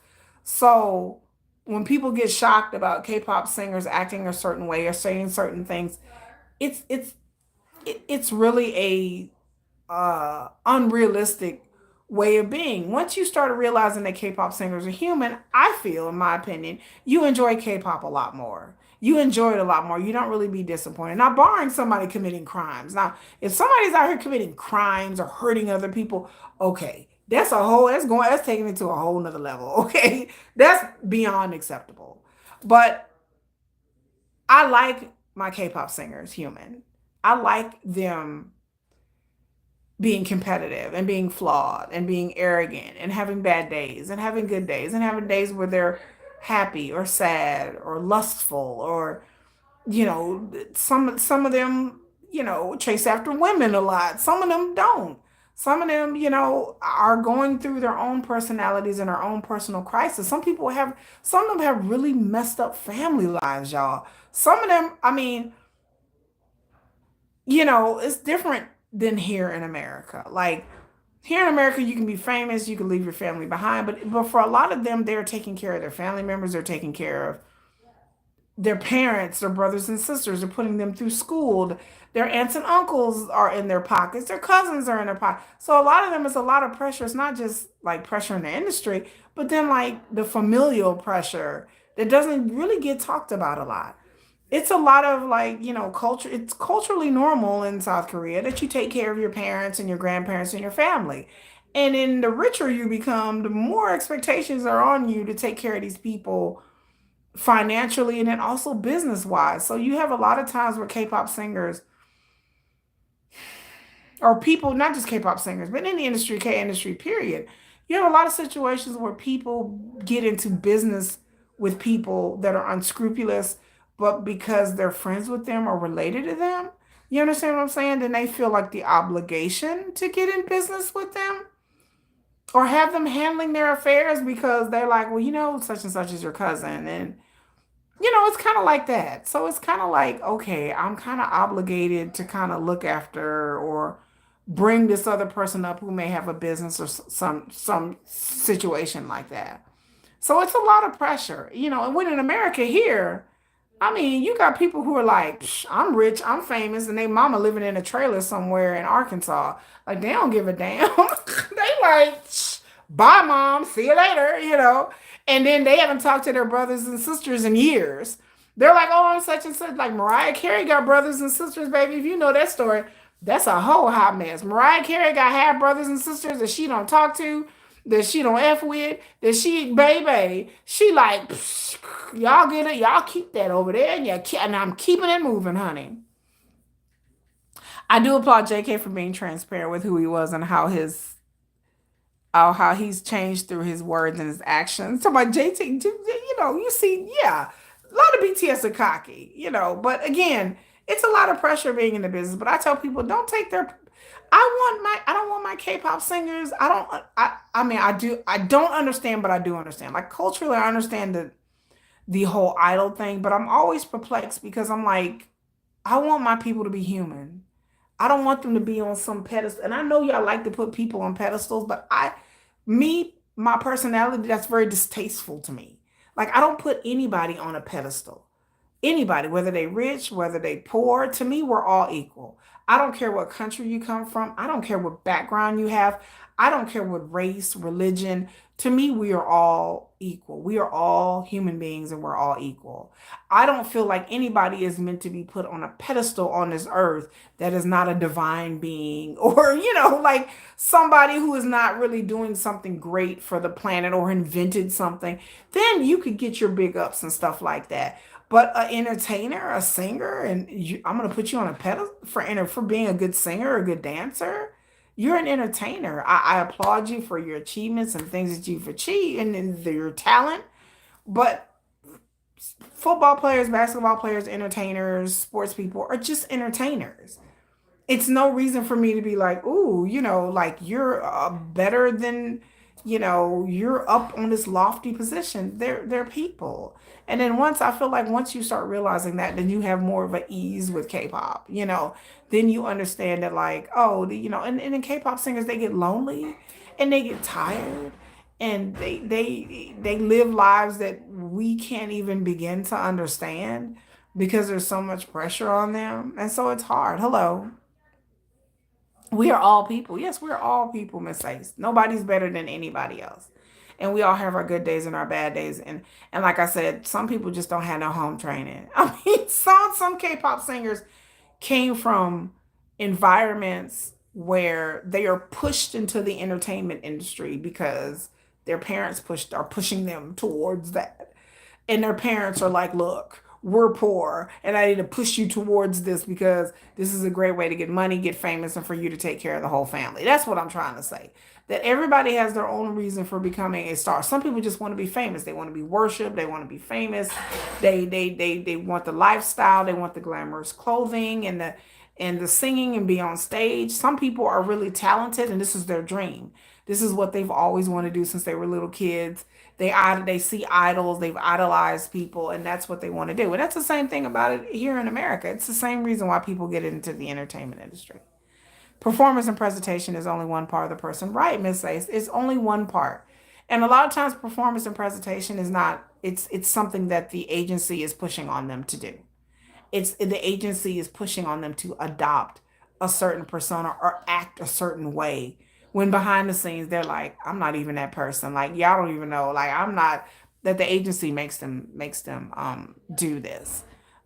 So when people get shocked about K-pop singers acting a certain way or saying certain things, it's it's it's really a unrealistic way of being. Once you start realizing that K-pop singers are human, I feel, in my opinion, you enjoy K-pop a lot more. You enjoy it a lot more. You don't really be disappointed. Now, barring somebody committing crimes. Now, if somebody's out here committing crimes or hurting other people, okay, that's taking it to a whole nother level. Okay, that's beyond acceptable. But I like my K-pop singers human. I like them being competitive and being flawed and being arrogant and having bad days and having good days and having days where they're happy or sad or lustful or some of them chase after women a lot. Some of them don't. Some of them are going through their own personalities and their own personal crisis. Some of them have really messed up family lives, y'all. Some of them, I mean, it's different than here in America. Like here in America, you can be famous, you can leave your family behind, but for a lot of them, they're taking care of their family members, they're taking care of their parents, their brothers and sisters, they're putting them through school. Their aunts and uncles are in their pockets, their cousins are in their pockets. So a lot of them is a lot of pressure. It's not just like pressure in the industry, but then like the familial pressure that doesn't really get talked about a lot. It's a lot of like culture. It's culturally normal in South Korea that you take care of your parents and your grandparents and your family, and then the richer you become, the more expectations are on you to take care of these people financially and then also business wise. So you have a lot of times where K-pop singers or people, not just K-pop singers, but in the industry, K industry, period. You have a lot of situations where people get into business with people that are unscrupulous, but because they're friends with them or related to them, you understand what I'm saying? Then they feel like the obligation to get in business with them or have them handling their affairs because they're like, well, such and such is your cousin. And it's kind of like that. So it's kind of like, okay, I'm kind of obligated to kind of look after or bring this other person up who may have a business or some situation like that. So it's a lot of pressure, and when in America here, I mean, you got people who are like, "Psh, I'm rich, I'm famous, and they mama living in a trailer somewhere in Arkansas. Like they don't give a damn. They like, "Psh, bye mom, see you later. And then they haven't talked to their brothers and sisters in years. They're like, oh, I'm such and such. Like Mariah Carey got brothers and sisters, baby. If you know that story, that's a whole hot mess. Mariah Carey got half brothers and sisters that she don't talk to, that she don't F with, that she, baby, she like, "Psh, y'all get it, y'all keep that over there, and I'm keeping it moving, honey." I do applaud JK for being transparent with who he was and how he's changed through his words and his actions. So my JT, you see, yeah, a lot of BTS are cocky, but again, it's a lot of pressure being in the business. But I tell people, don't take their. I don't want my K-pop singers. I mean, I don't understand, but I do understand. Like culturally, I understand the whole idol thing, but I'm always perplexed because I'm like, I want my people to be human. I don't want them to be on some pedestal. And I know y'all like to put people on pedestals, but my personality, that's very distasteful to me. Like I don't put anybody on a pedestal. Anybody, whether they rich, whether they poor, to me, we're all equal. I don't care what country you come from. I don't care what background you have. I don't care what race, religion. To me, we are all equal. We are all human beings and we're all equal. I don't feel like anybody is meant to be put on a pedestal on this earth that is not a divine being or, like somebody who is not really doing something great for the planet or invented something. Then you could get your big ups and stuff like that. But an entertainer, a singer, and I'm gonna put you on a pedestal for being a good singer, a good dancer. You're an entertainer. I applaud you for your achievements and things that you've achieved and your talent. But football players, basketball players, entertainers, sports people are just entertainers. It's no reason for me to be like, ooh, like you're better than. you're up on this lofty position. They're people. And then I feel like once you start realizing that, then you have more of an ease with K-pop, then you understand that like, oh, and then K-pop singers, they get lonely and they get tired and they live lives that we can't even begin to understand because there's so much pressure on them. And so it's hard. Hello. We are all people. Yes, we're all people, Miss Ace. Nobody's better than anybody else. And we all have our good days and our bad days. And like I said, some people just don't have no home training. I mean, some K-pop singers came from environments where they are pushed into the entertainment industry because their parents are pushing them towards that, and their parents are like, look, we're poor and I need to push you towards this because this is a great way to get money, get famous, and for you to take care of the whole family. That's what I'm trying to say. That everybody has their own reason for becoming a star. Some people just want to be famous. They want to be worshiped. They want to be famous. They want the lifestyle. They want the glamorous clothing and the singing and be on stage. Some people are really talented and this is their dream. This is what they've always wanted to do since they were little kids. They see idols, they've idolized people, and that's what they want to do. And that's the same thing about it here in America. It's the same reason why people get into the entertainment industry. Performance and presentation is only one part of the person, right, Miss Ace? It's only one part. And a lot of times performance and presentation is not, it's something that the agency is pushing on them to do. It's the agency is pushing on them to adopt a certain persona or act a certain way, when behind the scenes they're like, I'm not even that person, like y'all don't even know, like I'm not, that the agency makes them do this.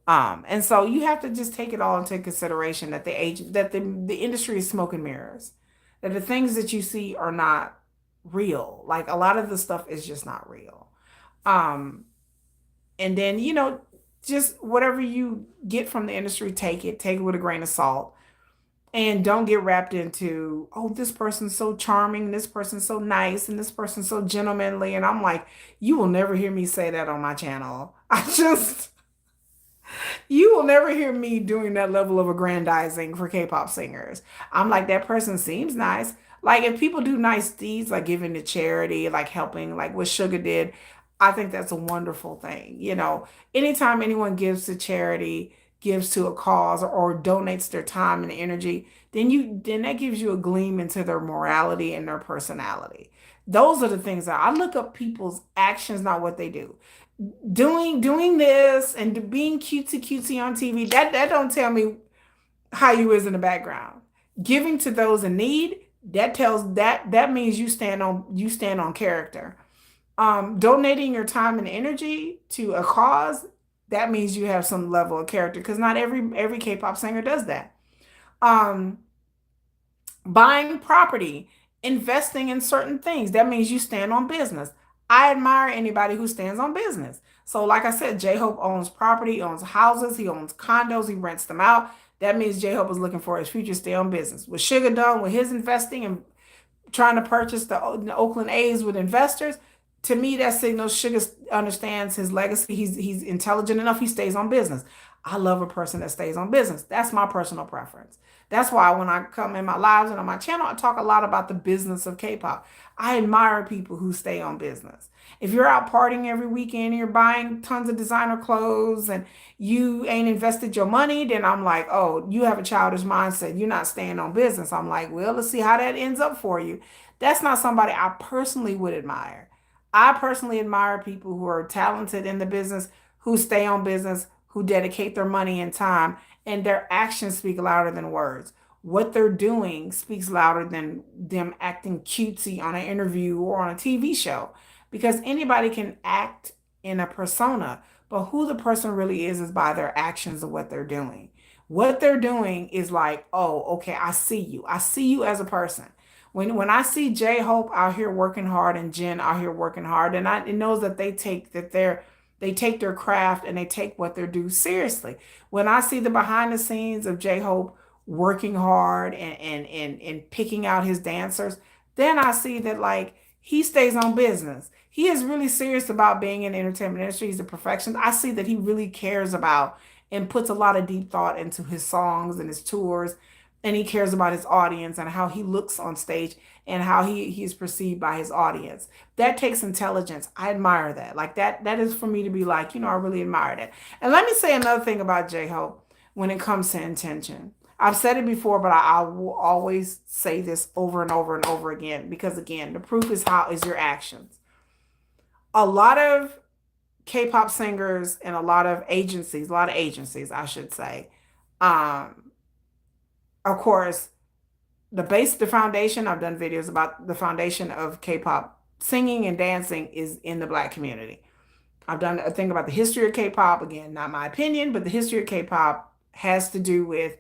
And so you have to just take it all into consideration that the industry is smoke and mirrors, that the things that you see are not real, like a lot of the stuff is just not real. um and then just whatever you get from the industry, take it with a grain of salt, and don't get wrapped into, oh, this person's so charming, this person's so nice, and this person's so gentlemanly. And I'm like, you will never hear me say that on my channel. You will never hear me doing that level of aggrandizing for K-pop singers. I'm like, that person seems nice. Like if people do nice deeds, like giving to charity, like helping, like what Suga did, I think that's a wonderful thing. Anytime anyone gives to charity, gives to a cause, or donates their time and energy, then that gives you a gleam into their morality and their personality. Those are the things that I look up people's actions, not what they do. Doing this and being cutesy on TV, that don't tell me how you is in the background. Giving to those in need, that means you stand on character. Donating your time and energy to a cause, that means you have some level of character, because not every K-pop singer does that. Um, Buying property, investing in certain things, that means you stand on business. I admire anybody who stands on business. So, like I said, J Hope owns property, he owns houses, he owns condos, he rents them out. That means J Hope is looking for his future stay on business. What Sugar done with his investing and trying to purchase the Oakland A's with investors, to me that signals Sugar understands his legacy. He's intelligent enough. He stays on business. I love a person that stays on business. That's my personal preference. That's why when I come in my lives and on my channel, I talk a lot about the business of K-pop. I admire people who stay on business. If you're out partying every weekend and you're buying tons of designer clothes and you ain't invested your money, then I'm like, oh, you have a childish mindset. You're not staying on business. I'm like, well, let's see how that ends up for you. That's not somebody I personally would admire. I personally admire people who are talented in the business, who stay on business, who dedicate their money and time, and their actions speak louder than words. What they're doing speaks louder than them acting cutesy on an interview or on a TV show, because anybody can act in a persona, but who the person really is by their actions of what they're doing. What they're doing is like, oh, okay, I see you. I see you as a person. When I see J Hope out here working hard and Jin out here working hard, and it knows that they take their craft and they take what they're due seriously. When I see the behind the scenes of J Hope working hard and picking out his dancers, then I see that like he stays on business. He is really serious about being in the entertainment industry. He's a perfectionist. I see that he really cares about and puts a lot of deep thought into his songs and his tours. and he cares about his audience and how he looks on stage and how he's perceived by his audience. That takes intelligence. I admire that. Like that is for me to be like, I really admire that. And let me say another thing about J-Hope when it comes to intention. I've said it before, but I will always say this over and over and over again, because again, the proof is your actions. A lot of K-pop singers and a lot of agencies, I should say, um, of course, the foundation, I've done videos about the foundation of K-pop singing and dancing is in the Black community. I've done a thing about the history of K-pop, again, not my opinion, but the history of K-pop has to do with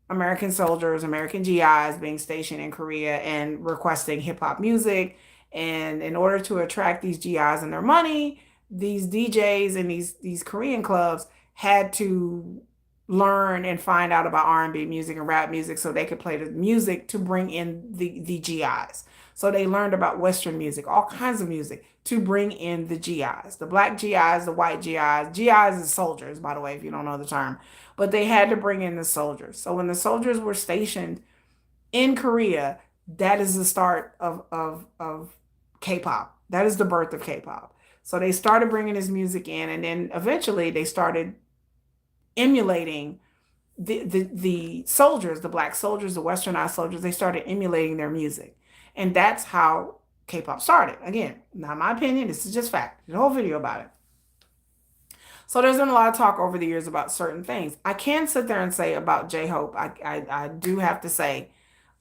American soldiers, American GIs being stationed in Korea and requesting hip hop music. And in order to attract these GIs and their money, these DJs and these Korean clubs had to learn and find out about R&B music and rap music so they could play the music to bring in the GIs. So they learned about Western music, all kinds of music to bring in the GIs, the black GIs, the white GIs. GIs is soldiers, by the way, if you don't know the term. But they had to bring in the soldiers. So when the soldiers were stationed in Korea, that is the start of K-pop. That is the birth of K-pop. So they started bringing this music in, and then eventually they started emulating the soldiers, the black soldiers, the westernized soldiers. They started emulating their music, and that's how K-pop started. Again, not my opinion. This is just fact. There's a whole video about it. So there's been a lot of talk over the years about certain things. I can sit there and say about J-Hope, I do have to say,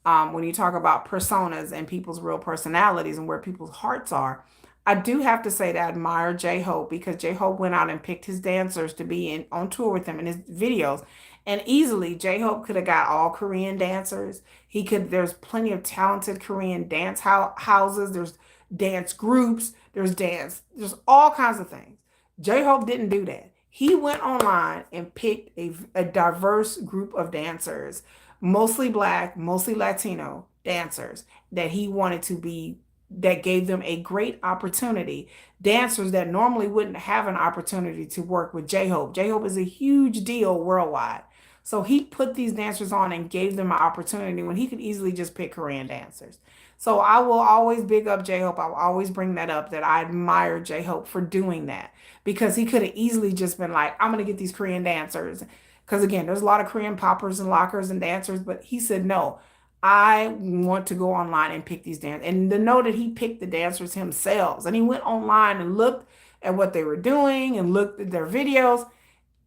when you talk about personas and people's real personalities and where people's hearts are, I do have to say that I admire J-Hope, because J-Hope went out and picked his dancers to be on tour with him in his videos. And easily J-Hope could have got all Korean dancers. There's plenty of talented Korean dance houses. There's dance groups. There's all kinds of things. J-Hope didn't do that. He went online and picked a diverse group of dancers, mostly black, mostly Latino dancers that he wanted to be, that gave them a great opportunity. Dancers that normally wouldn't have an opportunity to work with J-Hope. J-Hope is a huge deal worldwide. So he put these dancers on and gave them an opportunity when he could easily just pick Korean dancers. So I will always big up J-Hope. I will always bring that up, that I admire J-Hope for doing that, because he could have easily just been like, I'm going to get these Korean dancers. Because again, there's a lot of Korean poppers and lockers and dancers, but he said, no, I want to go online and pick these dancers. And to know that he picked the dancers himself, and he went online and looked at what they were doing and looked at their videos.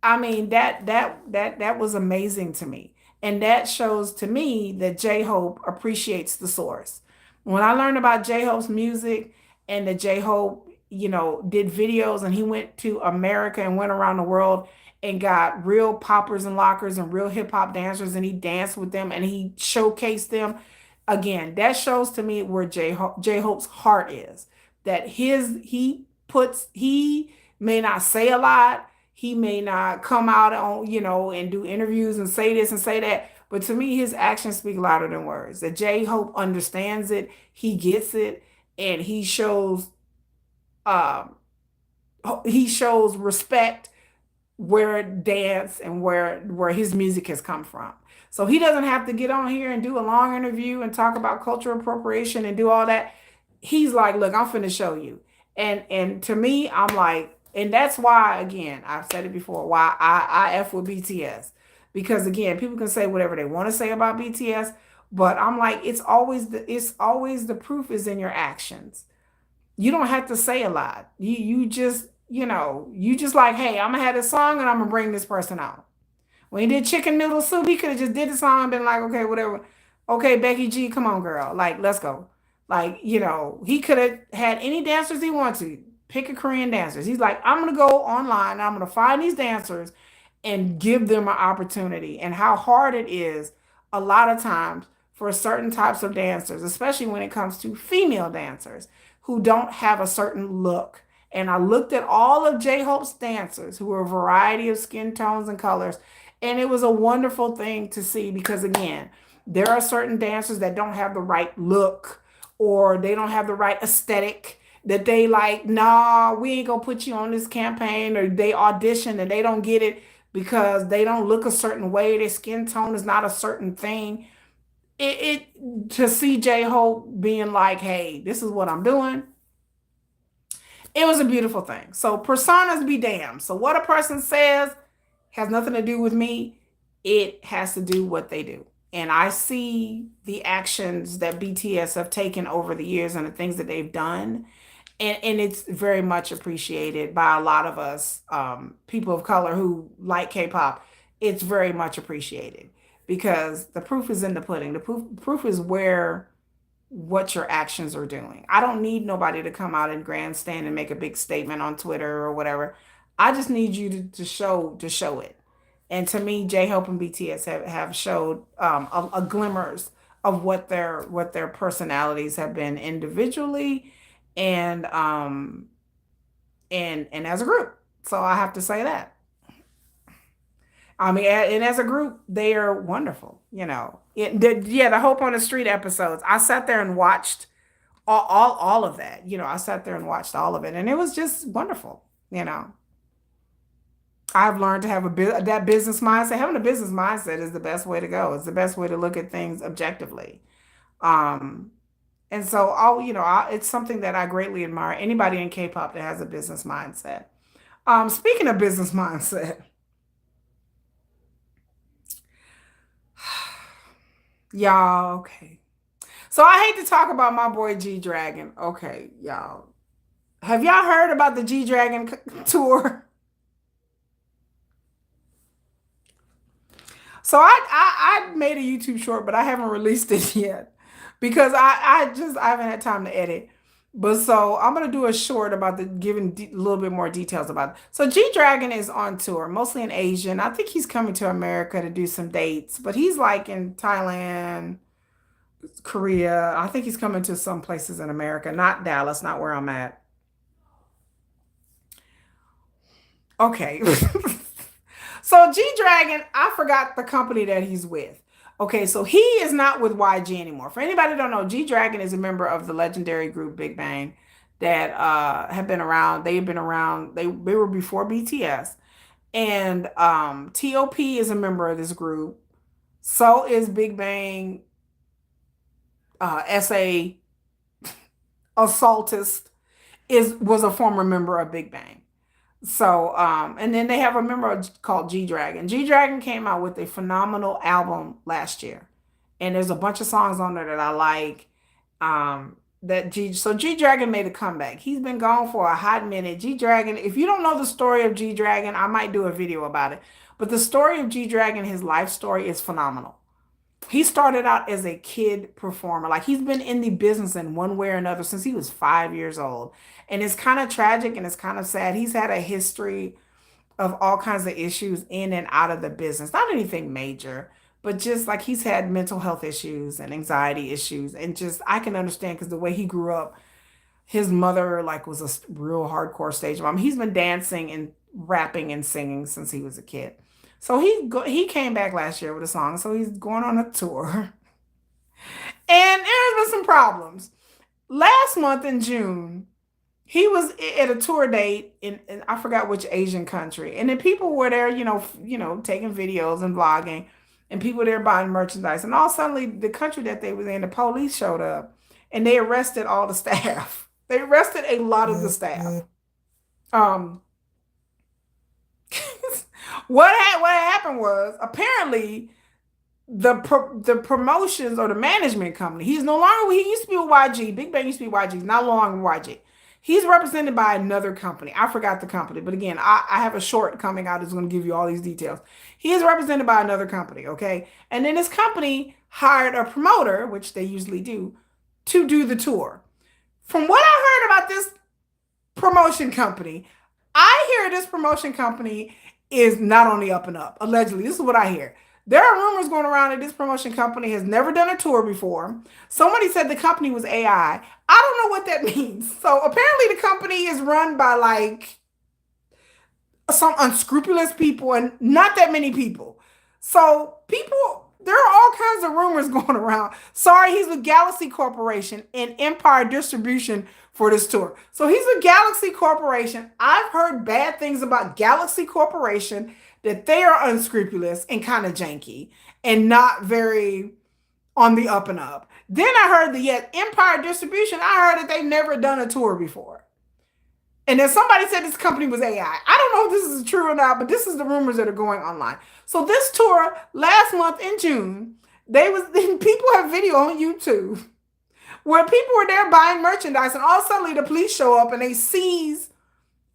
I mean, that was amazing to me. And that shows to me that J-Hope appreciates the source. When I learned about J-Hope's music and that J-Hope, did videos, and he went to America and went around the world and got real poppers and lockers and real hip hop dancers, and he danced with them and he showcased them. Again, that shows to me where J-Hope's heart is. That he may not say a lot, he may not come out on, and do interviews and say this and say that, but to me, his actions speak louder than words. That J-Hope understands it, he gets it, and um, he shows respect where dance and where his music has come from. So he doesn't have to get on here and do a long interview and talk about cultural appropriation and do all that. He's like, look, I'm finna show you. And to me, I'm like, and that's why, again, I've said it before, why I F with BTS. Because again, people can say whatever they want to say about BTS, but I'm like, it's always the proof is in your actions. You don't have to say a lot. You just, you just like, hey, I'm gonna have this song and I'm gonna bring this person out. When he did Chicken Noodle Soup, he could have just did the song and been like, okay, whatever. Okay, Becky G, come on, girl. Like, let's go. Like, he could have had any dancers he wanted to. Pick a Korean dancers. He's like, I'm gonna go online and I'm gonna find these dancers and give them an opportunity. And how hard it is a lot of times for certain types of dancers, especially when it comes to female dancers who don't have a certain look. And I looked at all of J-Hope's dancers who were a variety of skin tones and colors. And it was a wonderful thing to see, because again, there are certain dancers that don't have the right look, or they don't have the right aesthetic, that they like, nah, we ain't gonna put you on this campaign, or they audition and they don't get it because they don't look a certain way. Their skin tone is not a certain thing. it to see J-Hope being like, hey, this is what I'm doing. It was a beautiful thing. So personas be damned. So what a person says has nothing to do with me. It has to do what they do. And I see the actions that BTS have taken over the years and the things that they've done. And it's very much appreciated by a lot of us, people of color who like K-pop. It's very much appreciated because the proof is in the pudding. The proof is where what your actions are doing. I don't need nobody to come out and grandstand and make a big statement on Twitter or whatever. I just need you to show it. And to me, J-Hope and BTS have showed a glimmers of what their personalities have been individually and as a group. So I have to say that. I mean, and as a group, they are wonderful. Yeah, the Hope on the Street episodes. I sat there and watched all of that. I sat there and watched all of it, and it was just wonderful. You know, I've learned to have that business mindset. Having a business mindset is the best way to go. It's the best way to look at things objectively. Um, and so, it's something that I greatly admire. Anybody in K-pop that has a business mindset. Speaking of business mindset, y'all, okay. So I hate to talk about my boy G Dragon. Okay, y'all. Have y'all heard about the G Dragon tour? So I made a YouTube short, but I haven't released it yet because I haven't had time to edit. But so I'm gonna do a short about the giving a little bit more details about it. So G Dragon is on tour, mostly in Asia. And I think he's coming to America to do some dates, but he's like in Thailand, Korea. I think he's coming to some places in America, not Dallas, not where I'm at. Okay. So G Dragon, I forgot the company that he's with. Okay, so he is not with YG anymore. For anybody who don't know, G Dragon is a member of the legendary group Big Bang that have been around. They've been around. They were before BTS. And TOP is a member of this group. So is Big Bang SA Assaultist was a former member of Big Bang. So, and then they have a member called G Dragon. G Dragon came out with a phenomenal album last year, and there's a bunch of songs on there that I like. So G Dragon made a comeback. He's been gone for a hot minute. G Dragon, if you don't know the story of G Dragon, I might do a video about it. But the story of G Dragon, his life story, is phenomenal. He started out as a kid performer. Like he's been in the business in one way or another since he was 5 years old. And it's kind of tragic and it's kind of sad. He's had a history of all kinds of issues in and out of the business. Not anything major, but just like he's had mental health issues and anxiety issues. And just I can understand because the way he grew up, his mother like was a real hardcore stage mom. He's been dancing and rapping and singing since he was a kid. So he came back last year with a song. So he's going on a tour. And there's been some problems. Last month in June, he was at a tour date in I forgot which Asian country. And then people were there, taking videos and vlogging, and people there buying merchandise. And all suddenly the country that they were in, the police showed up and they arrested all the staff. They arrested a lot of the staff. Um what happened was apparently the promotions or the management company. He's no longer he used to be with YG. Big Bang used to be YG. He's not longer with YG. He's represented by another company. I forgot the company, but again, I have a short coming out that's going to give you all these details. He is represented by another company, okay? And then this company hired a promoter, which they usually do, to do the tour. From what I heard about this promotion company, I hear this promotion company is not on the up and up. Allegedly, this is what I hear. There are rumors going around that this promotion company has never done a tour before. Somebody said the company was AI. I don't know what that means. So apparently the company is run by like some unscrupulous people and not that many people. So there are all kinds of rumors going around. Sorry, he's with Galaxy Corporation and Empire Distribution for this tour. So he's with Galaxy Corporation. I've heard bad things about Galaxy Corporation, that they are unscrupulous and kind of janky and not very on the up and up. Then I heard that, yet Empire Distribution, I heard that they've never done a tour before. And then somebody said this company was AI. I don't know if this is true or not, but this is the rumors that are going online. So this tour last month in June, people have video on YouTube where people were there buying merchandise, and all of a sudden the police show up and they seize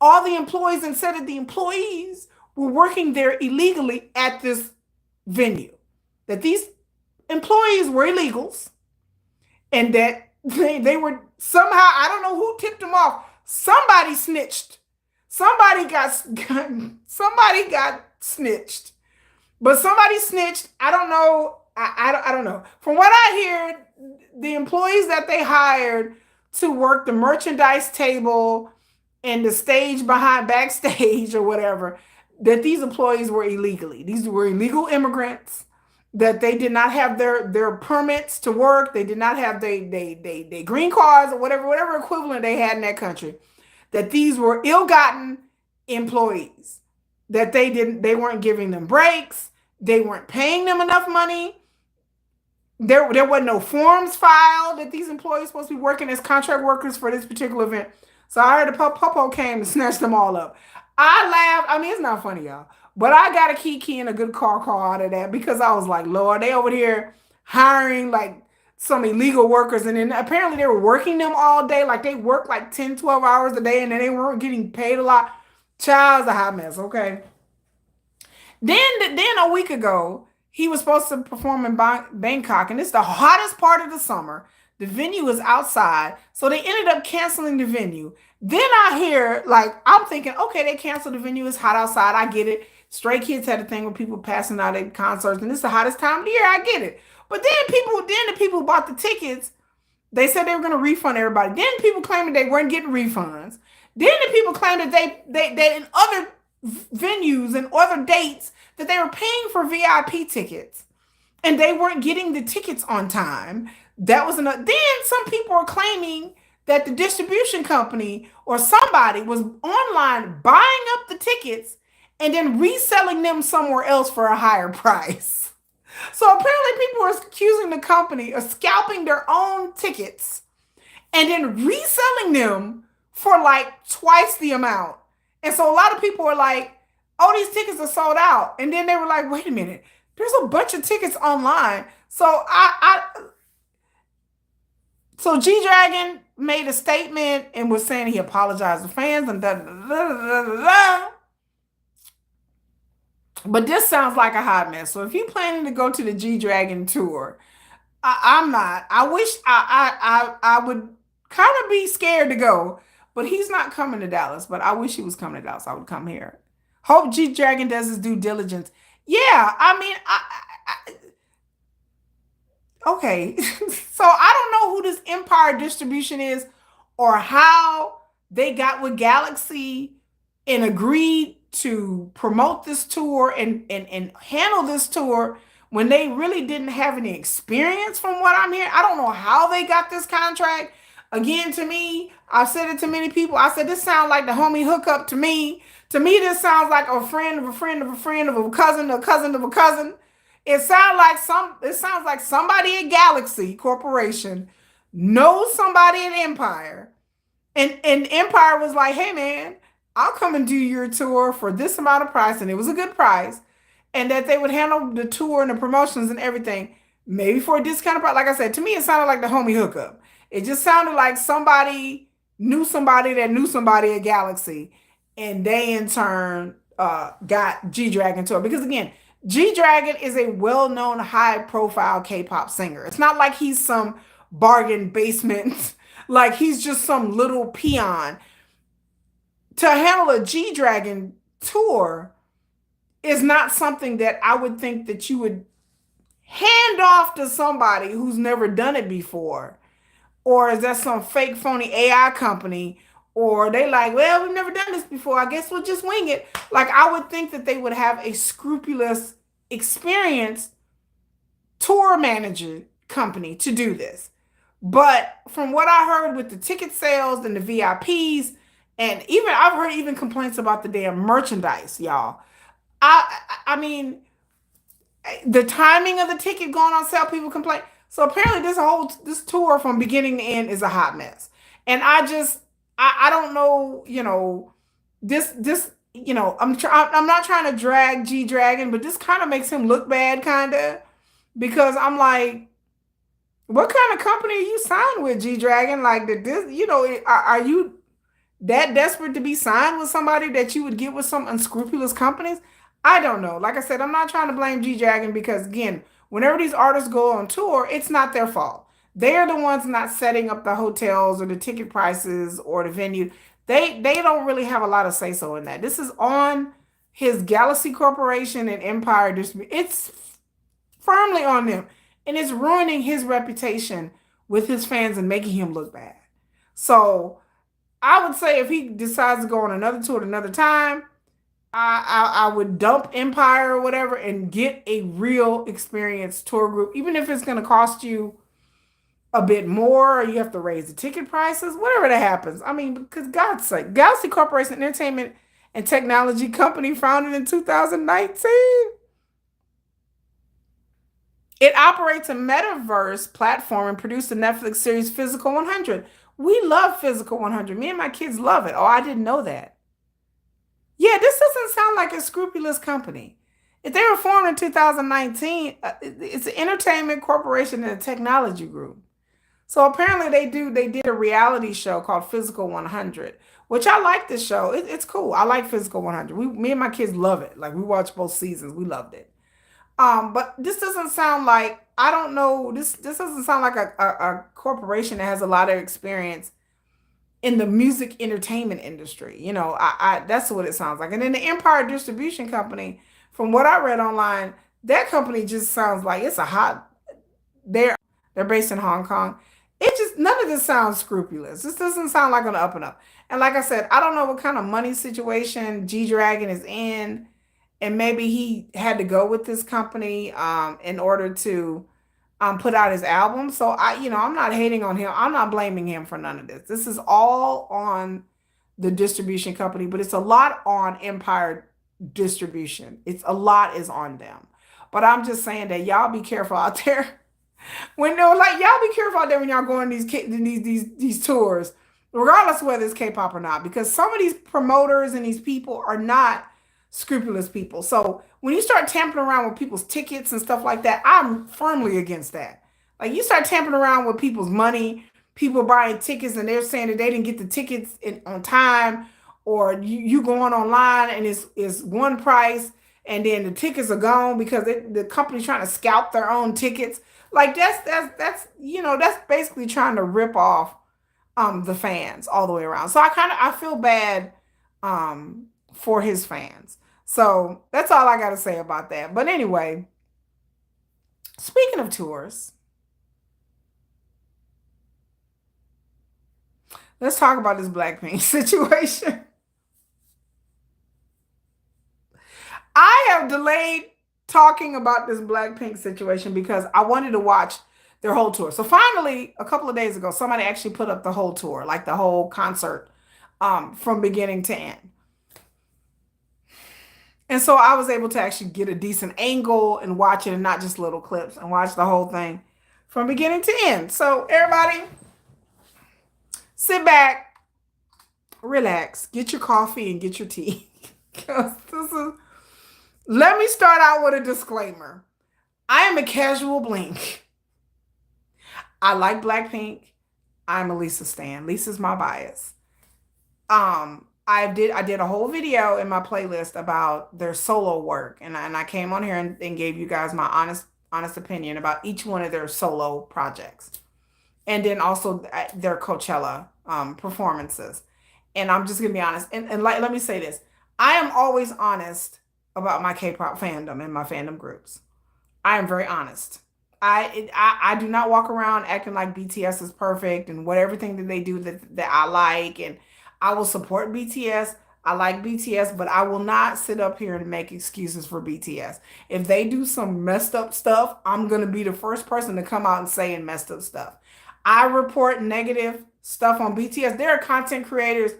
all the employees and said that the employees were working there illegally at this venue. That these employees were illegals and that they were somehow, I don't know who tipped them off. Somebody snitched. Somebody got snitched. But somebody snitched. I don't know. I don't know. From what I hear, the employees that they hired to work the merchandise table and the stage backstage or whatever, that these employees were illegally. These were illegal immigrants, that they did not have their permits to work. They did not have they green cards or whatever equivalent they had in that country. That these were ill-gotten employees. That they weren't giving them breaks. They weren't paying them enough money. There wasn't no forms filed that these employees supposed to be working as contract workers for this particular event. So I heard the Popo came and snatched them all up. I laughed. I mean, it's not funny, y'all. But I got a key and a good call out of that, because I was like, Lord, they over here hiring like some illegal workers. And then apparently they were working them all day. Like they worked like 10, 12 hours a day, and then they weren't getting paid a lot. Child's a hot mess, okay? Then a week ago, he was supposed to perform in Bangkok, and it's the hottest part of the summer. The venue is outside, so they ended up canceling the venue. Then I hear, like, I'm thinking, okay, they canceled the venue. It's hot outside. I get it. Stray Kids had a thing with people passing out at concerts, and it's the hottest time of the year. I get it. But then the people who bought the tickets, they said they were going to refund everybody. Then people claiming they weren't getting refunds. Then the people claimed that that in other venues and other dates that they were paying for VIP tickets and they weren't getting the tickets on time. That was enough. Then some people are claiming that the distribution company or somebody was online buying up the tickets and then reselling them somewhere else for a higher price. So apparently people are accusing the company of scalping their own tickets and then reselling them for like twice the amount. And so a lot of people are like, oh, these tickets are sold out. And then they were like, wait a minute, there's a bunch of tickets online. So so G-Dragon made a statement and was saying he apologized to fans and da da da da da da. But this sounds like a hot mess. So if you're planning to go to the G-Dragon tour, I'm not. I wish I would kind of be scared to go, but he's not coming to Dallas. But I wish he was coming to Dallas. I would come here. Hope G-Dragon does his due diligence. Yeah, I mean, okay. So I don't know who this Empire Distribution is or how they got with Galaxy and agreed to promote this tour and handle this tour when they really didn't have any experience from what I'm hearing. I don't know how they got this contract. Again, to me, I've said it to many people. I said, this sounds like the homie hookup to me. To me, this sounds like a friend of a friend of a friend of a cousin of a cousin. It sounds like somebody at Galaxy Corporation knows somebody at Empire. And Empire was like, hey man, I'll come and do your tour for this amount of price. And it was a good price. And that they would handle the tour and the promotions and everything, maybe for a discounted price. Like I said, to me, it sounded like the homie hookup. It just sounded like somebody knew somebody that knew somebody at Galaxy. And they, in turn, got G-Dragon to it. Because, again, G-Dragon is a well-known, high-profile K-pop singer. It's not like he's some bargain basement. Like, he's just some little peon. To handle a G-Dragon tour is not something that I would think that you would hand off to somebody who's never done it before. Or is that some fake, phony AI company? Or they like, well, we've never done this before. I guess we'll just wing it. Like, I would think that they would have a scrupulous, experienced tour manager company to do this. But from what I heard with the ticket sales and the VIPs, and even I've heard even complaints about the damn merchandise, y'all. I mean, the timing of the ticket going on sale, people complain. So apparently this tour from beginning to end is a hot mess. And I don't know, I'm not trying to drag G Dragon, but this kind of makes him look bad kind of, because I'm like, what kind of company are you signed with, G Dragon? Like, did this, are you that desperate to be signed with somebody that you would get with some unscrupulous companies? I don't know. Like I said, I'm not trying to blame G Dragon, because again, whenever these artists go on tour, it's not their fault. They are the ones not setting up the hotels or the ticket prices or the venue. They don't really have a lot of say so in that. This is on his Galaxy Corporation and Empire Distribution. It's firmly on them, and it's ruining his reputation with his fans and making him look bad. So I would say if he decides to go on another tour at another time, I would dump Empire or whatever and get a real experienced tour group, even if it's going to cost you a bit more, or you have to raise the ticket prices, whatever that happens. I mean, because God's sake, Galaxy Corporation Entertainment and Technology Company, founded in 2019. It operates a metaverse platform and produced the Netflix series Physical 100. We love Physical 100. Me and my kids love it. Oh, I didn't know that. Yeah, this doesn't sound like a scrupulous company. If they were formed in 2019, it's an entertainment corporation and a technology group. So apparently they did a reality show called Physical 100, which I like this show. It's cool. I like Physical 100. Me and my kids love it. Like, we watched both seasons. We loved it. But this doesn't sound like, I don't know, this doesn't sound like a corporation that has a lot of experience in the music entertainment industry. I that's what it sounds like. And then the Empire Distribution Company, from what I read online, that company just sounds like it's a hot, they're they're based in Hong Kong. It just, none of this sounds scrupulous. This doesn't sound like an up and up. And like I said, I don't know what kind of money situation G Dragon is in, and maybe he had to go with this company in order to put out his album. So I'm not hating on him. I'm not blaming him for none of this. This is all on the distribution company, but it's a lot on Empire Distribution. It's a lot is on them. But I'm just saying that y'all be careful out there. When they're like, y'all be careful out there when y'all go on these tours, regardless of whether it's K-pop or not, because some of these promoters and these people are not scrupulous people. So when you start tampering around with people's tickets and stuff like that, I'm firmly against that. Like, you start tampering around with people's money, people buying tickets and they're saying that they didn't get the tickets on time, or you going online and it's one price and then the tickets are gone because the company's trying to scalp their own tickets. Like, that's basically trying to rip off the fans all the way around. So I feel bad for his fans. So that's all I got to say about that. But anyway, speaking of tours, let's talk about this Blackpink situation. I have delayed talking about this Blackpink situation because I wanted to watch their whole tour. So finally, a couple of days ago, somebody actually put up the whole tour, like the whole concert, from beginning to end. And so I was able to actually get a decent angle and watch it, and not just little clips, and watch the whole thing from beginning to end. So everybody, sit back, relax, get your coffee and get your tea. 'Cause let me start out with a disclaimer. I am a casual blink. I like Blackpink. I'm a Lisa stan. Lisa's my bias. I did a whole video in my playlist about their solo work, and I came on here and gave you guys my honest opinion about each one of their solo projects, and then also their Coachella performances. And I'm just gonna be honest, and let me say this: I am always honest about my K-pop fandom and my fandom groups. I am very honest. I do not walk around acting like BTS is perfect and what everything that they do that I like, and I will support BTS. I like BTS, but I will not sit up here and make excuses for BTS. If they do some messed up stuff, I'm going to be the first person to come out and say and messed up stuff. I report negative stuff on BTS. There are content creators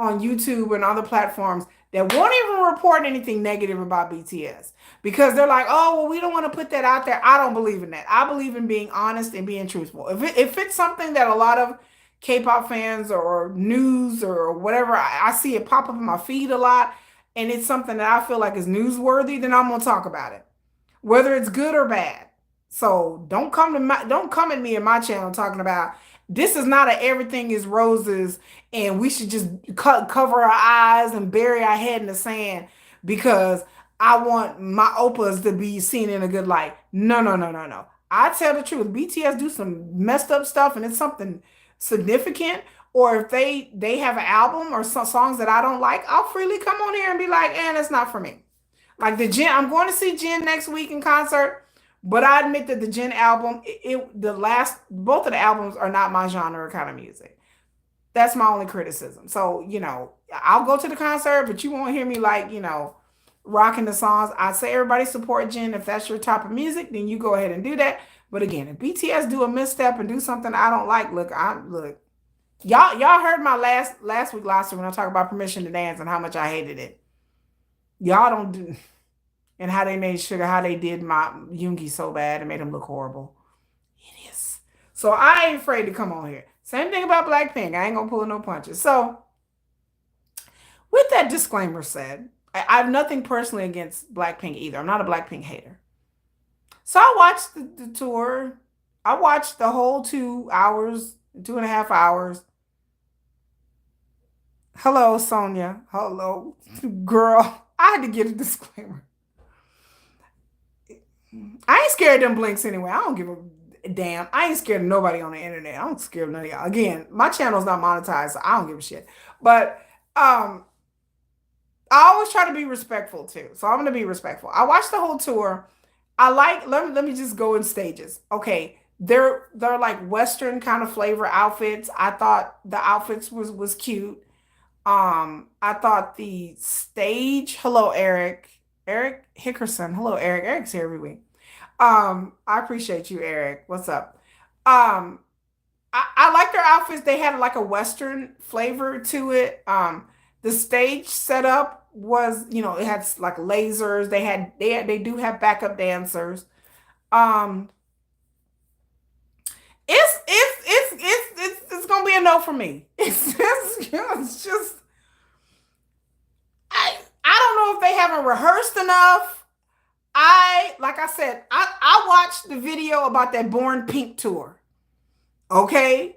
on YouTube and other platforms that won't even report anything negative about BTS because they're like, oh, well, we don't want to put that out there. I don't believe in that. I believe in being honest and being truthful. If it's something that a lot of K-pop fans or news or whatever, I see it pop up in my feed a lot, and it's something that I feel like is newsworthy, then I'm gonna talk about it, whether it's good or bad. So don't come at me in my channel talking about this is not a everything is roses and we should just cover our eyes and bury our head in the sand because I want my oppas to be seen in a good light. No, no, no, no, no. I tell the truth. BTS do some messed up stuff and it's something significant. Or if they have an album or some songs that I don't like, I'll freely come on here and be like, and it's not for me. Like the Jin, I'm going to see Jin next week in concert, but I admit that the Jin album, the last, both of the albums are not my genre kind of music. That's my only criticism. So, I'll go to the concert, but you won't hear me like, rocking the songs. I say everybody support Jin. If that's your type of music, then you go ahead and do that. But again, if BTS do a misstep and do something I don't like, look. Y'all heard my last week live stream when I talk about Permission to Dance and how much I hated it. Y'all don't do and how they made Sugar, how they did my Yoongi so bad and made him look horrible. It is. So I ain't afraid to come on here. Same thing about Blackpink. I ain't gonna pull no punches. So with that disclaimer said, I have nothing personally against Blackpink either. I'm not a Blackpink hater. So I watched the tour. I watched the whole 2 hours, 2.5 hours. Hello, Sonia. Hello, girl. I had to get a disclaimer. I ain't scared of them blinks anyway. I don't give a damn. I ain't scared of nobody on the internet. I don't scare of none of y'all. Again, my channel's not monetized, so I don't give a shit. But I always try to be respectful too. So I'm gonna be respectful. I watched the whole tour. Let me just go in stages. Okay. They're like Western kind of flavor outfits. I thought the outfits was cute. I thought the stage, hello, Eric. Eric Hickerson. Hello, Eric. Eric's here every week. I appreciate you, Eric. What's up? I like their outfits. They had like a Western flavor to it. The stage setup was, it had like lasers. They do have backup dancers. Um, it's gonna be a no for me. It's just I don't know if they haven't rehearsed enough. Like I said, I watched the video about that Born Pink tour. Okay.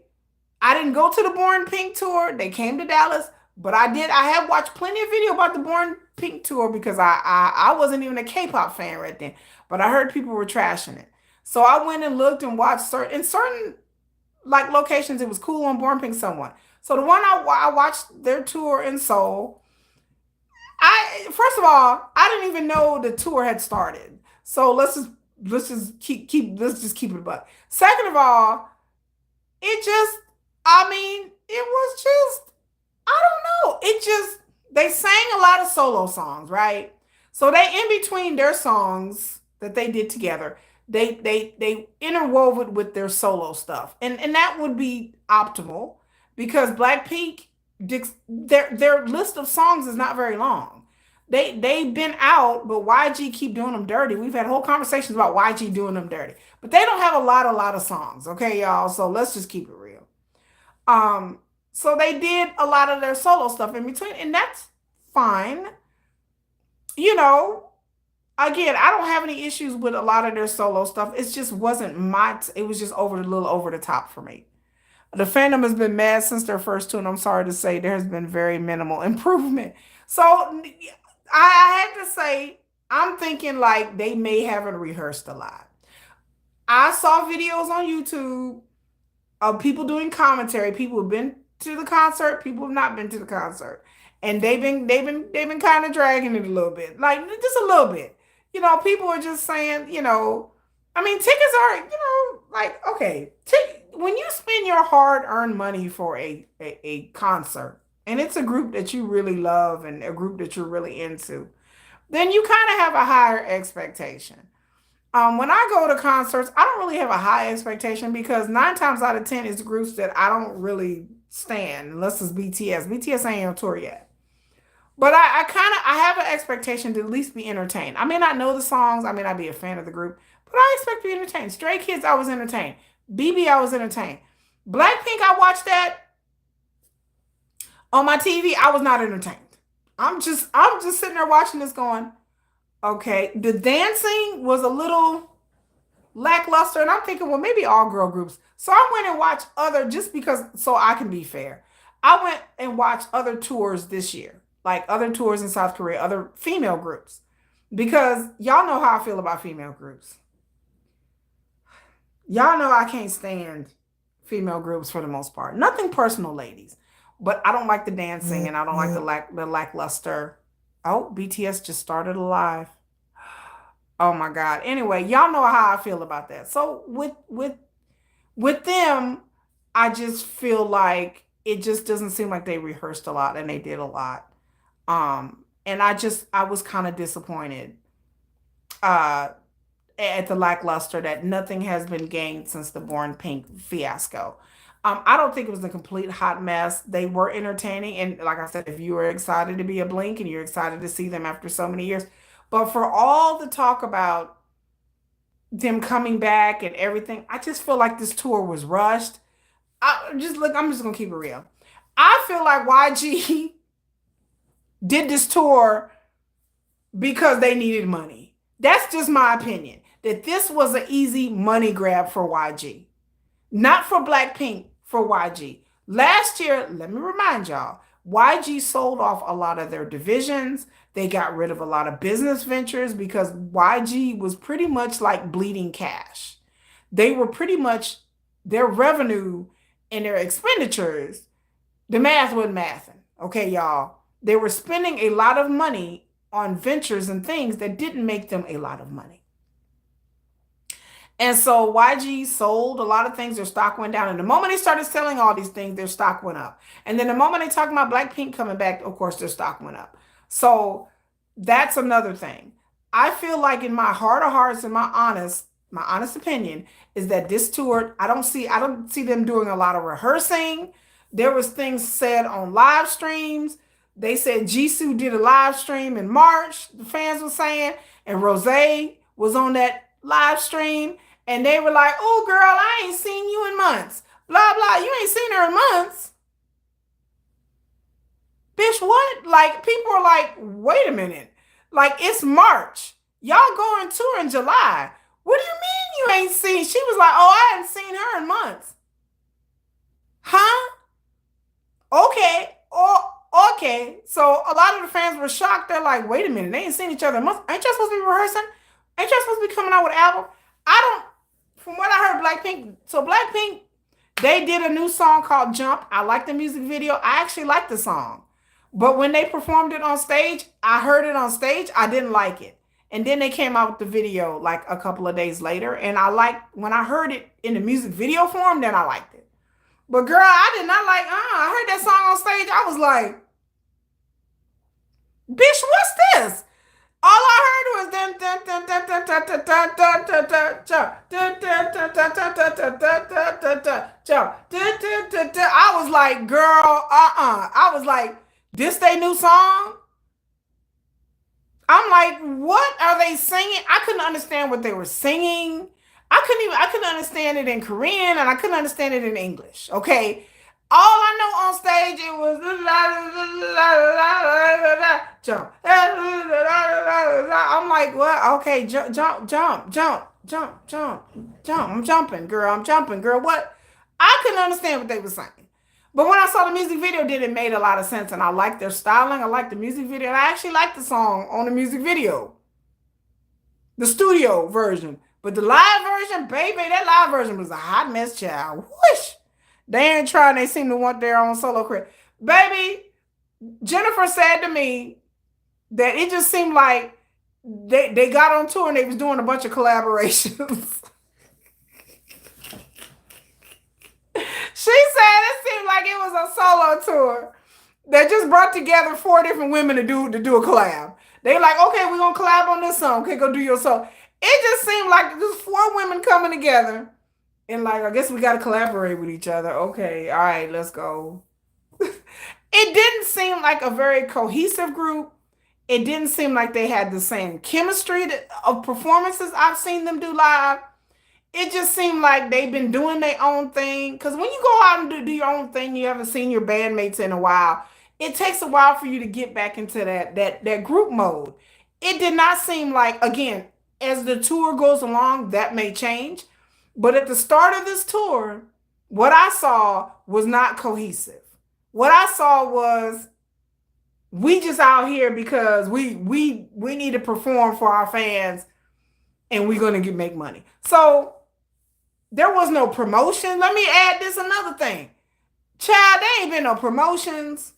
I didn't go to the Born Pink tour. They came to Dallas, but I have watched plenty of video about the Born Pink tour because I wasn't even a K-pop fan right then, but I heard people were trashing it. So I went and looked and watched certain like locations. It was cool on Born Pink somewhat. So the one I watched their tour in Seoul. First of all, I didn't even know the tour had started. So let's just keep it above. Second of all, it was just, I don't know. They sang a lot of solo songs, right? So they, in between their songs that they did together, they interwove it with their solo stuff. And that would be optimal because Blackpink, their list of songs is not very long. They've been out, but YG keep doing them dirty. We've had whole conversations about YG doing them dirty, but they don't have a lot of songs. Okay, y'all. So let's just keep it real. So they did a lot of their solo stuff in between, and that's fine. Again, I don't have any issues with a lot of their solo stuff. It just wasn't it was just a little over the top for me. The fandom has been mad since their first two, and I'm sorry to say there has been very minimal improvement. So I had to say, I'm thinking like they may haven't rehearsed a lot. I saw videos on YouTube of people doing commentary. People have been to the concert, people have not been to the concert. And they've been kind of dragging it a little bit. Like just a little bit. People are just saying, tickets are, like, okay, when you spend your hard-earned money for a concert, and it's a group that you really love and a group that you're really into, then you kind of have a higher expectation. When I go to concerts, I don't really have a high expectation because 9 times out of 10 it's groups that I don't really stand unless it's BTS. BTS ain't on tour yet. But I have an expectation to at least be entertained. I may not know the songs, I may not be a fan of the group, but I expect to be entertained. Stray Kids, I was entertained. BB, I was entertained. Blackpink, I watched that on my TV. I was not entertained. I'm just sitting there watching this going, okay. The dancing was a little lackluster, and I'm thinking, well, maybe all girl groups. So I went and watched other, just because, so I can be fair. I went and watched other tours this year, like other tours in South Korea, other female groups, because y'all know how I feel about female groups. Y'all know I can't stand female groups for the most part. Nothing personal, ladies, but I don't like the dancing, and I don't like the lackluster. Oh, BTS just started a live. Oh my God. Anyway, y'all know how I feel about that. So with them, I just feel like it just doesn't seem like they rehearsed a lot and they did a lot. And I was kind of disappointed uh at the lackluster, that nothing has been gained since the Born Pink fiasco. I don't think it was a complete hot mess. They were entertaining, and like I said, if you were excited to be a Blink and you're excited to see them after so many years, but for all the talk about them coming back and everything, I just feel like this tour was rushed. I'm just gonna keep it real. I feel like YG did this tour because they needed money. That's just my opinion. That this was an easy money grab for YG. Not for Blackpink, for YG. Last year, let me remind y'all, YG sold off a lot of their divisions. They got rid of a lot of business ventures because YG was pretty much like bleeding cash. They were pretty much, their revenue and their expenditures, the math wasn't mathing. Okay, y'all. They were spending a lot of money on ventures and things that didn't make them a lot of money. And so YG sold a lot of things, their stock went down. And the moment they started selling all these things, their stock went up. And then the moment they talked about Blackpink coming back, of course, their stock went up. So that's another thing. I feel like in my heart of hearts and my honest opinion is that this tour, I don't see them doing a lot of rehearsing. There was things said on live streams. They said Jisoo did a live stream in March, the fans were saying, and Rosé was on that live stream. And they were like, oh, girl, I ain't seen you in months. Blah, blah. You ain't seen her in months. Bitch, what? Like, people are like, wait a minute. Like, it's March. Y'all going tour in July. What do you mean you ain't seen? She was like, oh, I haven't seen her in months. Huh? Okay. Oh, okay. So a lot of the fans were shocked. They're like, wait a minute. They ain't seen each other in months. Ain't y'all supposed to be rehearsing? Ain't y'all supposed to be coming out with an album? From what I heard, Blackpink, they did a new song called Jump. I like the music video. I actually like the song. But when they performed it on stage, I heard it on stage. I didn't like it. And then they came out with the video like a couple of days later. And when I heard it in the music video form, then I liked it. But girl, I did not like, I heard that song on stage. I was like, bitch, what's this? All I heard was I was like, girl, I was like, this they new song? I'm like, what are they singing? I couldn't understand what they were singing. I couldn't understand it in Korean, and I couldn't understand it in English. Okay. All I know on stage, it was jump. I'm like, what? Okay, jump. I'm jumping, girl. What? I couldn't understand what they were saying. But when I saw the music video, it made a lot of sense. And I liked their styling. I liked the music video. And I actually liked the song on the music video. The studio version. But the live version, baby, that live version was a hot mess, child. Whoosh! They ain't trying. They seem to want their own solo career. Baby, Jennifer said to me that it just seemed like they got on tour and they was doing a bunch of collaborations. She said it seemed like it was a solo tour that just brought together 4 different women to do a collab. They like, okay, we're gonna collab on this song. Okay, go do your song. It just seemed like just 4 women coming together And like, I guess we got to collaborate with each other. Okay, all right, let's go. It didn't seem like a very cohesive group. It didn't seem like they had the same chemistry of performances I've seen them do live. It just seemed like they've been doing their own thing. Because when you go out and do your own thing, you haven't seen your bandmates in a while. It takes a while for you to get back into that group mode. It did not seem like, again, as the tour goes along, that may change. But at the start of this tour, what I saw was not cohesive. What I saw was we just out here because we need to perform for our fans and we're gonna make money. So there was no promotion. Let me add this another thing. Child, there ain't been no promotions.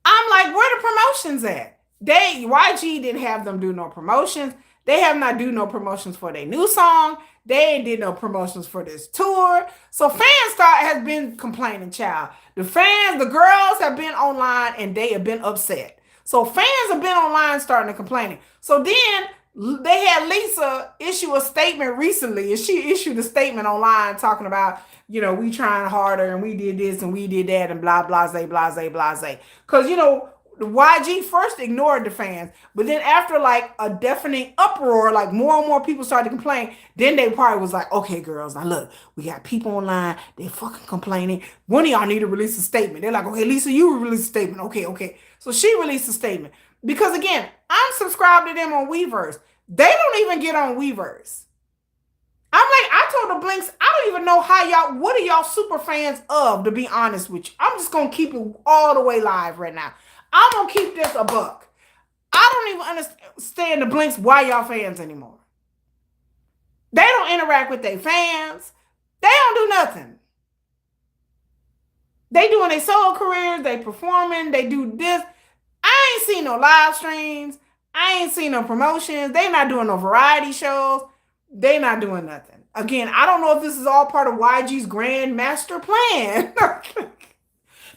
I'm like, where the promotions at? YG didn't have them do no promotions. They have not do no promotions for their new song. They ain't did no promotions for this tour. So has been complaining, child. The fans, the girls have been online and they have been upset. So fans have been online starting to complaining. So then they had Lisa issue a statement recently, and she issued a statement online talking about, we trying harder and we did this and we did that and blah, blah, blase, blase. Because, YG first ignored the fans, but then after like a deafening uproar, like more and more people started to complain, then they probably was like, okay, girls, now look, we got people online, they fucking complaining. One of y'all need to release a statement. They're like, okay, Lisa, you release a statement. Okay. So she released a statement. Because again, I'm subscribed to them on Weverse. They don't even get on Weverse. I'm like, I told the Blinks, I don't even know what are y'all super fans of, to be honest with you. I'm just going to keep it all the way live right now. I'm going to keep this a buck. I don't even understand the Blinks why y'all fans anymore. They don't interact with their fans. They don't do nothing. They doing their solo careers. They performing. They do this. I ain't seen no live streams. I ain't seen no promotions. They not doing no variety shows. They not doing nothing. Again, I don't know if this is all part of YG's grand master plan.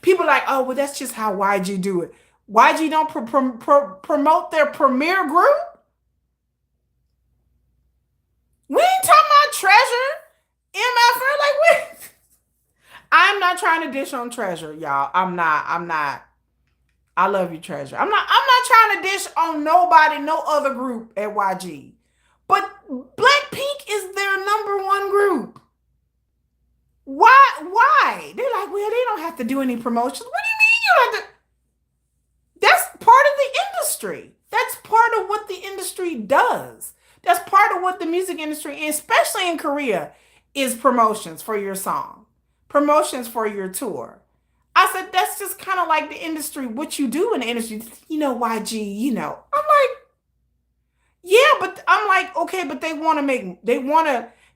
People are like, oh, well, that's just how YG do it. YG don't promote their premiere group? We ain't talking about Treasure, MF, like what? I'm not trying to dish on Treasure, y'all. I'm not. I love you, Treasure. I'm not trying to dish on nobody, no other group at YG. But Blackpink is their number one group. Why? They're like, well, they don't have to do any promotions. What do you mean you don't have to? That's part of the industry. That's part of what the industry does. That's part of what the music industry, especially in Korea, is promotions for your song, promotions for your tour. I said, that's just kind of like the industry, what you do in the industry. YG, I'm like, yeah, but I'm like, okay, but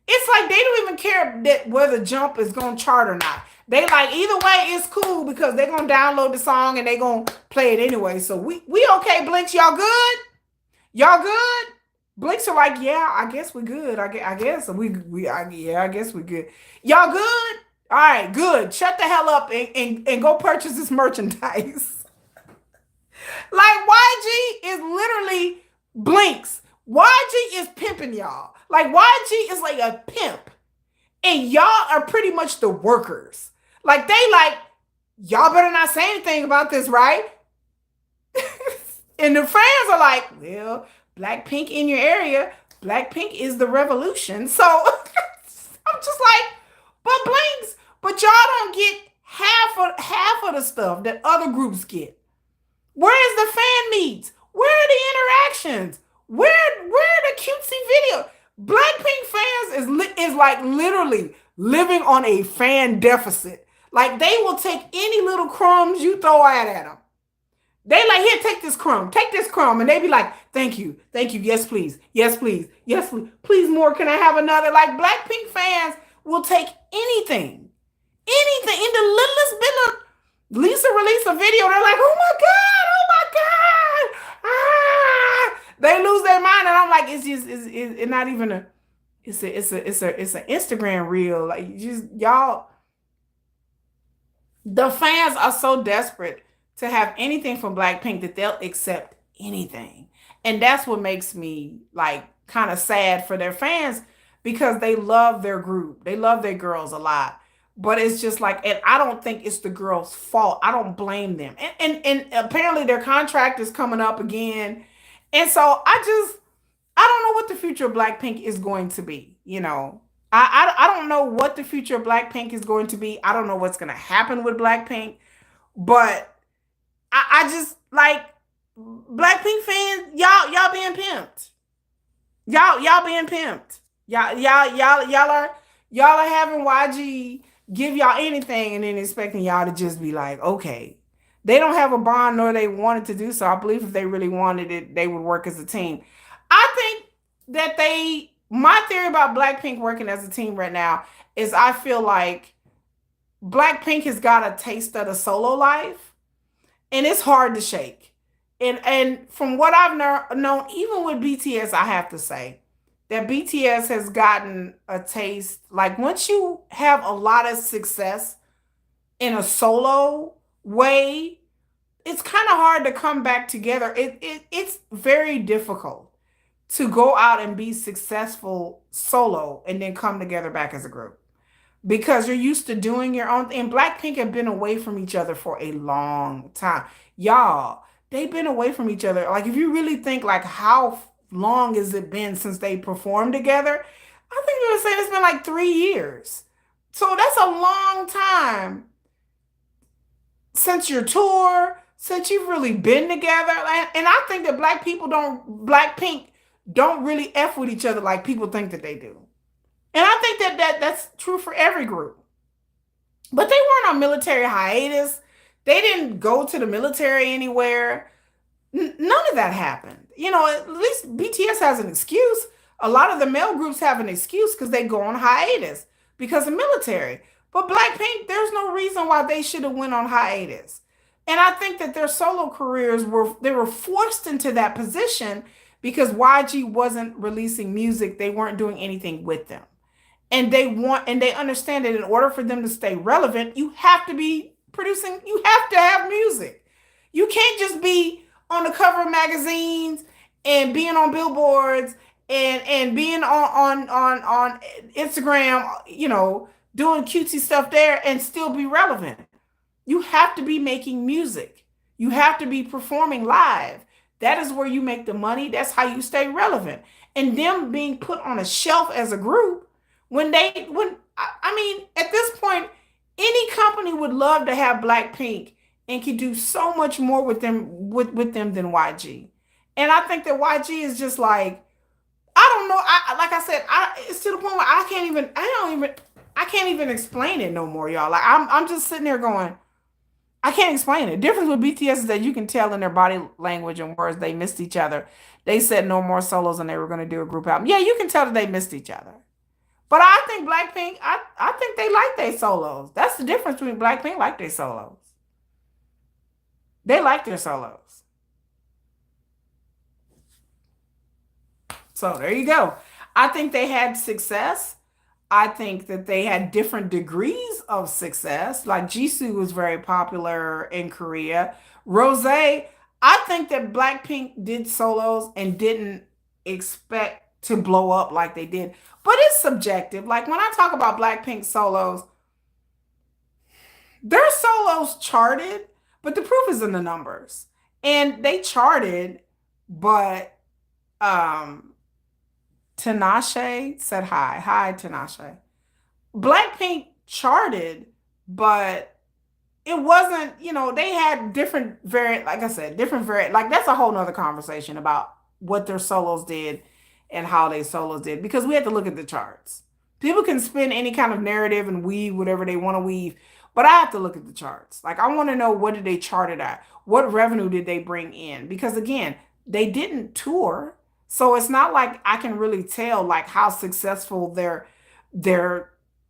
it's like they don't even care that whether Jump is going to chart or not. They like, either way, it's cool because they're going to download the song and they're going to play it anyway. So we okay, Blinks, y'all good? Y'all good? Blinks are like, yeah, I guess we're good. I guess I guess we're good. Y'all good? All right, good. Shut the hell up and go purchase this merchandise. Like YG is literally Blinks. YG is pimping y'all. Like YG is like a pimp. And y'all are pretty much the workers. Like y'all better not say anything about this, right? And the fans are like, well, Blackpink in your area. Blackpink is the revolution. So I'm just like, but Blinks, but y'all don't get half of the stuff that other groups get. Where is the fan meets? Where are the interactions? Where are the cutesy video? Blackpink fans is like literally living on a fan deficit. Like they will take any little crumbs you throw at them. They like, here, take this crumb, and they be like, thank you, yes please, please more. Can I have another? Like Blackpink fans will take anything, in the littlest bit of. Lisa released a video. They're like, oh my god, ah! They lose their mind, and I'm like, it's not even a. It's an Instagram reel. Like y'all, the fans are so desperate to have anything from Blackpink that they'll accept anything, and that's what makes me like kind of sad for their fans because they love their group. They love their girls a lot. But it's just like, and I don't think it's the girls' fault. I don't blame them. And apparently their contract is coming up again. And so I don't know what the future of Blackpink is going to be. I don't know what the future of Blackpink is going to be. I don't know what's going to happen with Blackpink, but I just like Blackpink fans, y'all being pimped. Y'all being pimped. Y'all are having YG give y'all anything and then expecting y'all to just be like, okay. They don't have a bond nor they wanted to do so. I believe if they really wanted it, they would work as a team. I think that my theory about Blackpink working as a team right now is I feel like Blackpink has got a taste of the solo life and it's hard to shake. And from what I've known, even with BTS, I have to say that BTS has gotten a taste. Like once you have a lot of success in a solo way, it's kind of hard to come back together. It's very difficult to go out and be successful solo and then come together back as a group because you're used to doing your own thing. And Blackpink have been away from each other for a long time. Y'all, they've been away from each other. Like if you really think like how long has it been since they performed together? I think you were saying it's been like 3 years. So that's a long time since your tour, since you've really been together. And I think that Blackpink don't really F with each other like people think that they do. And I think that's true for every group. But they weren't on military hiatus. They didn't go to the military anywhere. None of that happened. At least BTS has an excuse. A lot of the male groups have an excuse because they go on hiatus because of military. But Blackpink, there's no reason why they should have went on hiatus. And I think that their solo careers were forced into that position because YG wasn't releasing music. They weren't doing anything with them. And they understand that in order for them to stay relevant, you have to be producing, you have to have music. You can't just be on the cover of magazines and being on billboards and being on Instagram, doing cutesy stuff there and still be relevant. You have to be making music. You have to be performing live. That is where you make the money. That's how you stay relevant. And them being put on a shelf as a group, at this point, any company would love to have Blackpink and could do so much more with them than YG. And I think that YG is just like, I don't know. Like I said, it's to the point where I can't even explain it no more, y'all. Like I'm just sitting there going, I can't explain it. The difference with BTS is that you can tell in their body language and words they missed each other. They said no more solos and they were going to do a group album. Yeah, you can tell that they missed each other. But I think Blackpink, I think they like their solos. That's the difference between Blackpink like their solos. They like their solos. So there you go. I think they had success. I think that they had different degrees of success. Like Jisoo was very popular in Korea. Rose, I think that Blackpink did solos and didn't expect to blow up like they did. But it's subjective. Like when I talk about Blackpink solos, their solos charted, but the proof is in the numbers. And they charted, but Tinashe said hi. Hi, Tinashe. Blackpink charted, but it wasn't, they had different like I said, like that's a whole nother conversation about what their solos did and how they solos did, because we have to look at the charts. People can spin any kind of narrative and weave whatever they want to weave, but I have to look at the charts. Like I want to know, what did they chart it at? What revenue did they bring in? Because again, they didn't tour. So it's not like I can really tell like how successful their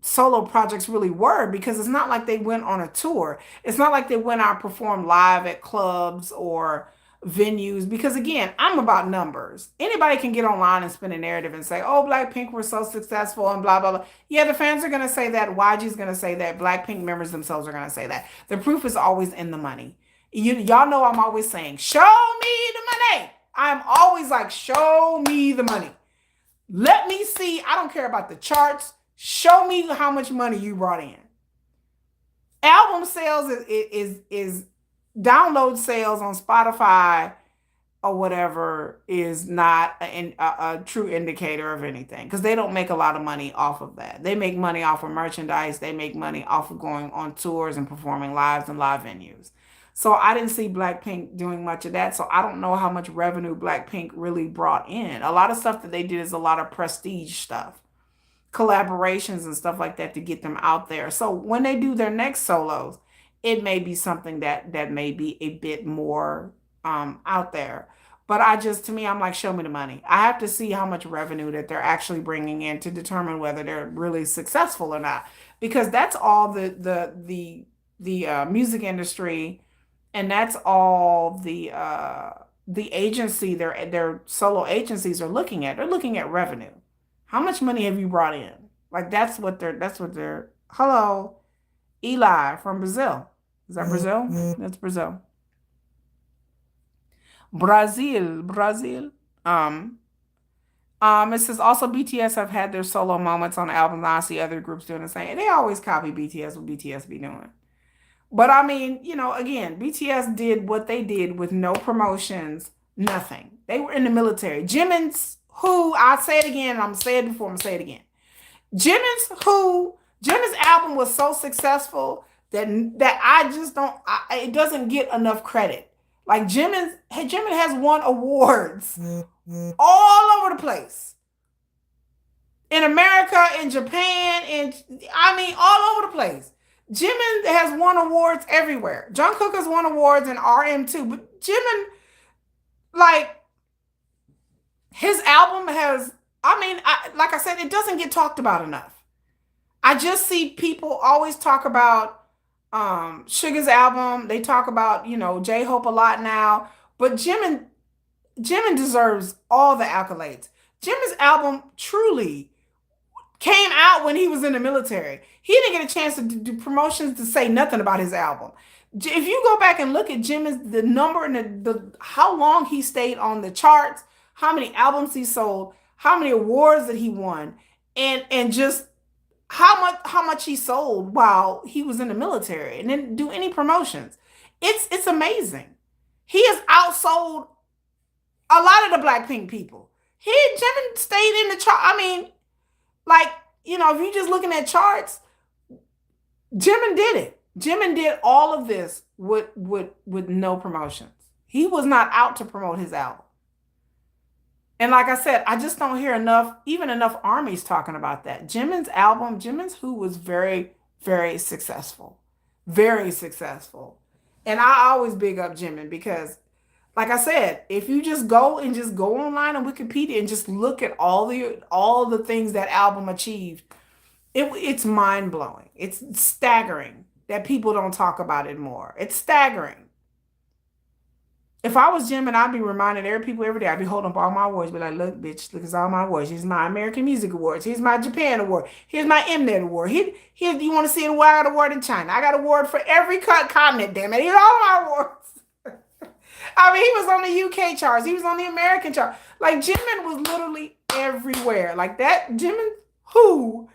solo projects really were, because it's not like they went on a tour. It's not like they went out and performed live at clubs or venues, because again, I'm about numbers. Anybody can get online and spin a narrative and say, oh, Blackpink were so successful and blah, blah, blah. Yeah, the fans are going to say that. YG's going to say that. Blackpink members themselves are going to say that. The proof is always in the money. Y'all know I'm always saying, show me the money. I'm always like, show me the money. Let me see. I don't care about the charts. Show me how much money you brought in. Album sales is download sales on Spotify or whatever is not a true indicator of anything because they don't make a lot of money off of that. They make money off of merchandise. They make money off of going on tours and performing lives and live venues. So I didn't see Blackpink doing much of that. So I don't know how much revenue Blackpink really brought in. A lot of stuff that they did is a lot of prestige stuff, collaborations and stuff like that to get them out there. So when they do their next solos, it may be something that may be a bit more out there. But to me, I'm like, show me the money. I have to see how much revenue that they're actually bringing in to determine whether they're really successful or not. Because that's all the music industry, and that's all the agency, their solo agencies are looking at. They're looking at revenue. How much money have you brought in? Like that's what they're. Hello, Eli from Brazil. Is that Brazil? That's Brazil. Brazil. Um, it says also BTS have had their solo moments on albums. I see other groups doing the same. And they always copy BTS what BTS be doing. But I mean, again, BTS did what they did with no promotions, nothing. They were in the military. Jimin's who I say it again, I'm gonna say it before I'm gonna say it again. Jimin's album was so successful that I just don't. It doesn't get enough credit. Like Jimin has won awards all over the place in America, in Japan, and I mean all over the place. Jimin has won awards everywhere. Jungkook has won awards in RM too, but Jimin, like his album has. I mean, like I said, it doesn't get talked about enough. I just see people always talk about Suga's album. They talk about, J-Hope a lot now. But Jimin deserves all the accolades. Jimin's album truly came out when he was in the military. He didn't get a chance to do promotions to say nothing about his album. If you go back and look at Jimin's the number and the how long he stayed on the charts, how many albums he sold, how many awards that he won, and just how much he sold while he was in the military and didn't do any promotions. It's amazing. He has outsold a lot of the Blackpink people. Jimin stayed in the chart. I mean, like, if you're just looking at charts, Jimin did it. Jimin did all of this with no promotions. He was not out to promote his album. And like I said, I just don't hear enough armies talking about that. Jimin's album, Jimin's Who was very, very successful. Very successful. And I always big up Jimin because, like I said, if you just go online on Wikipedia and just look at all the things that album achieved, it's mind-blowing. It's staggering that people don't talk about it more. It's staggering. If I was Jimin, I'd be reminding people every day. I'd be holding up all my awards. Be like, look, bitch, look at all my awards. Here's my American Music Awards. Here's my Japan Award. Here's my Mnet Award. Here, you want to see an award? I got an award in China. I got an award for every continent, damn it. Here's all my awards. I mean, he was on the UK charts. He was on the American chart. Like, Jimin was literally everywhere. Like, that Jimin Who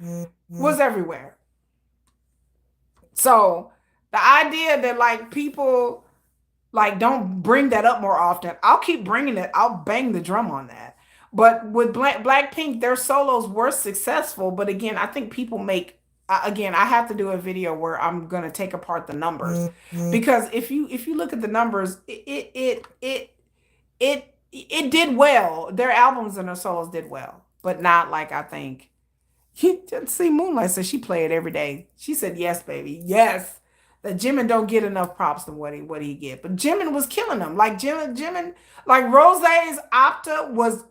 was everywhere. So, the idea that, like, people like don't bring that up more often. I'll keep bringing it. I'll bang the drum on that. But with Blackpink, their solos were successful. But again, I think people make again. I have to do a video where I'm gonna take apart the numbers because if you look at the numbers, it did well. Their albums and their solos did well, but not like I think. You see, Moonlight said she played every day. She said, "Yes, baby, yes." That Jimin don't get enough props than what he get. But Jimin was killing them. Like Jimin, like Rosé's Opta was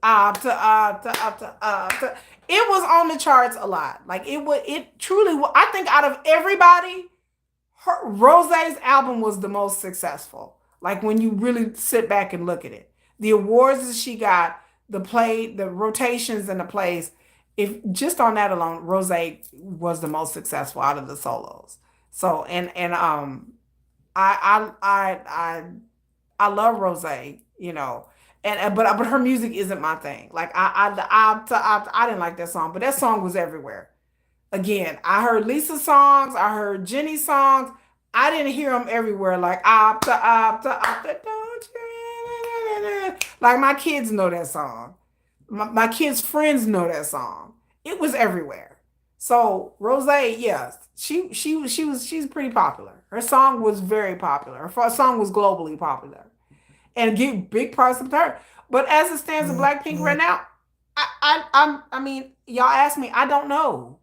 Opta. It was on the charts a lot. Like it truly I think out of everybody, Rosé's album was the most successful. Like when you really sit back and look at it. The awards that she got, the rotations and the plays, if just on that alone, Rosé was the most successful out of the solos. So I love Rosé, And but her music isn't my thing. Like I didn't like that song, but that song was everywhere. Again, I heard Lisa's songs, I heard Jenny's songs. I didn't hear them everywhere. Like don't you, like my kids know that song. My kids' friends know that song. It was everywhere. So Rose, yes, she's pretty popular. Her song was very popular. Her song was globally popular and give big props to her. But as it stands in Blackpink right now, I mean, y'all ask me, I don't know.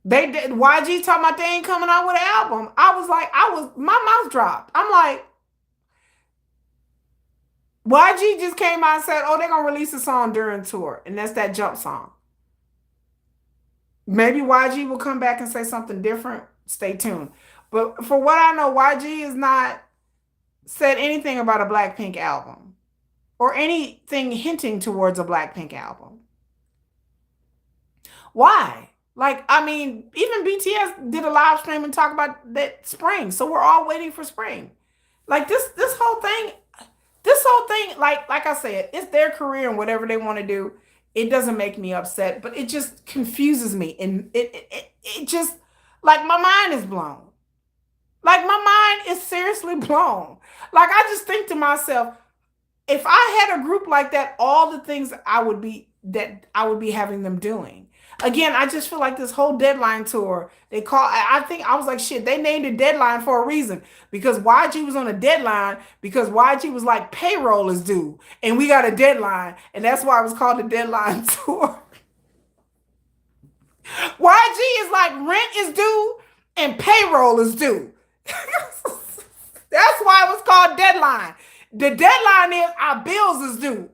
They did YG talking about they ain't coming out with an album. My mouth dropped. I'm like, YG just came out and said, oh, they're gonna release a song during tour, and that's that jump song. Maybe YG will come back and say something different. Stay tuned. But for what I know, YG has not said anything about a Blackpink album or anything hinting towards a Blackpink album. Why? Like, I mean, even BTS did a live stream and talk about that spring. So we're all waiting for spring. Like this whole thing, like I said, it's their career and whatever they want to do. It doesn't make me upset, but it just confuses me. And it just, like, my mind is blown. Like, my mind is seriously blown. Like, I just think to myself, if I had a group like that, all the things I would be having them doing. Again, I just feel like this whole deadline tour, I think I was like, shit, they named it deadline for a reason because YG was on a deadline because YG was like, payroll is due and we got a deadline. And that's why it was called the deadline tour. YG is like, rent is due and payroll is due. That's why it was called deadline. The deadline is our bills is due.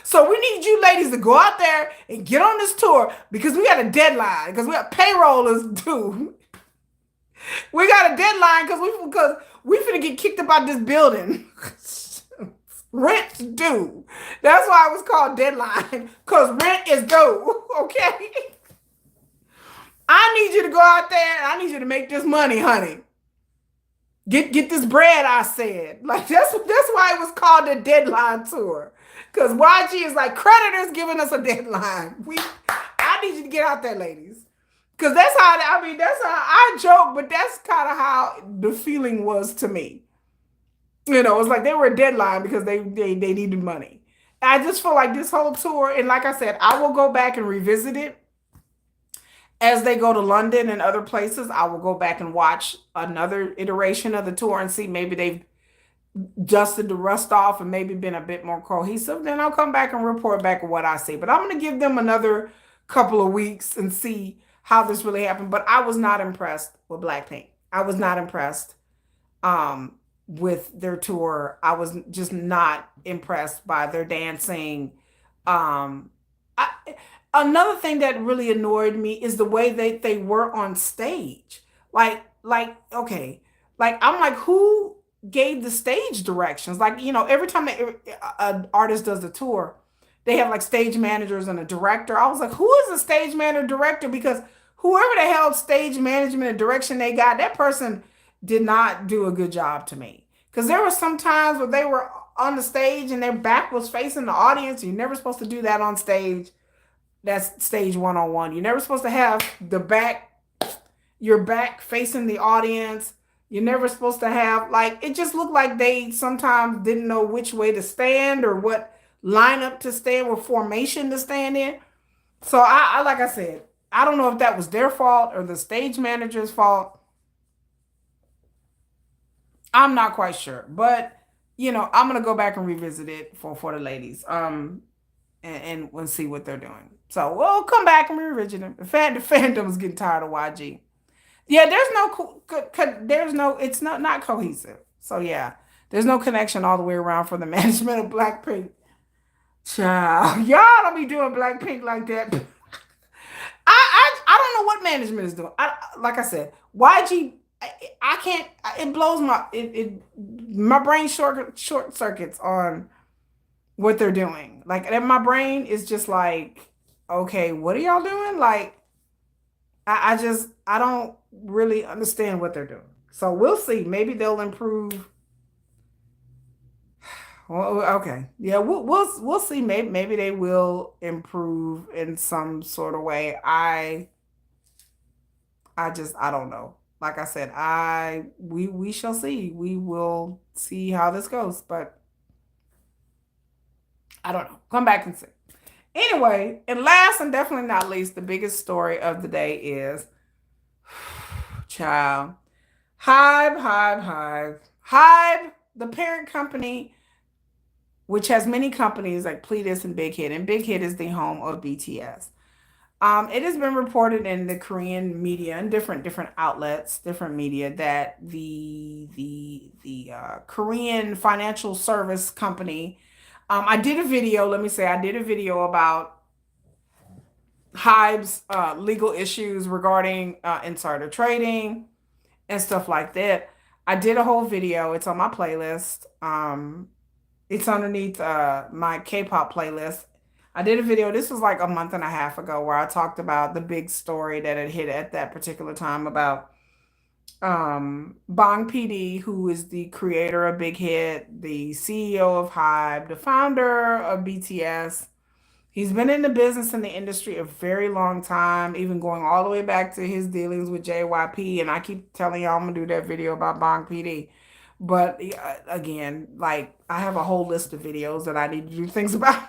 So we need you ladies to go out there and get on this tour because we got a deadline, because we got payroll is due. We got a deadline because we finna get kicked about this building. Rent's due. That's why it was called deadline, because rent is due. Okay? I need you to go out there and I need you to make this money, honey. Get this bread, I said. Like, that's why it was called the deadline tour. Because YG is like, creditors giving us a deadline. I need you to get out there, ladies. Because that's how I joke, but that's kind of how the feeling was to me. You know, it's like they were a deadline because they needed money. I just feel like this whole tour, and like I said, I will go back and revisit it. As they go to London and other places, I will go back and watch another iteration of the tour and see maybe they've dusted the rust off and maybe been a bit more cohesive. Then I'll come back and report back on what I see. But I'm going to give them another couple of weeks and see how this really happened. But I was not impressed with Blackpink. I was not impressed with their tour. I was just not impressed by their dancing. Another thing that really annoyed me is the way they were on stage. Okay. Like, I'm like, who gave the stage directions? Like, you know, every time an artist does a tour, they have like stage managers and a director. I was like, who is the stage manager director? Because whoever the hell stage management and direction they got, that person did not do a good job to me. Because there were some times where they were on the stage and their back was facing the audience. You're never supposed to do that on stage. That's stage 101. You're never supposed to have your back facing the audience. You're never supposed to have, like, it just looked like they sometimes didn't know which way to stand or what lineup to stand, what formation to stand in. So I like I said, I don't know if that was their fault or the stage manager's fault. I'm not quite sure, but you know, I'm gonna go back and revisit it for the ladies. And we'll see what they're doing. So we'll come back and revisit it. The fandom is getting tired of YG. Yeah, it's not cohesive. So yeah, there's no connection all the way around for the management of Blackpink. Child, y'all don't be doing Blackpink like that. I don't know what management is doing. Like I said, YG. I can't. It blows my brain short circuits on what they're doing. Like, and my brain is just like, okay, what are y'all doing? Like, I don't really understand what they're doing. So we'll see. Maybe they'll improve. Well, okay. Yeah, we'll see. Maybe they will improve in some sort of way. I don't know. Like I said, we shall see. We will see how this goes, but I don't know. Come back and see. Anyway, and last and definitely not least, the biggest story of the day is child. Hive, the parent company, which has many companies like Pledis and Big Hit, and Big Hit is the home of BTS. It has been reported in the Korean media and different outlets, different media, that the Korean financial service company. I did a video. Let me say, I did a video about Hybe's legal issues regarding insider trading and stuff like that. I did a whole video. It's on my playlist. It's underneath my Kpop playlist. I did a video. This was like a month and a half ago where I talked about the big story that had hit at that particular time about Bang PD, who is the creator of Big Hit, the CEO of HYBE, the founder of BTS. He's been in the business in the industry a very long time, even going all the way back to his dealings with JYP. And I keep telling y'all I'm gonna do that video about Bang PD. But again, like I have a whole list of videos that I need to do things about.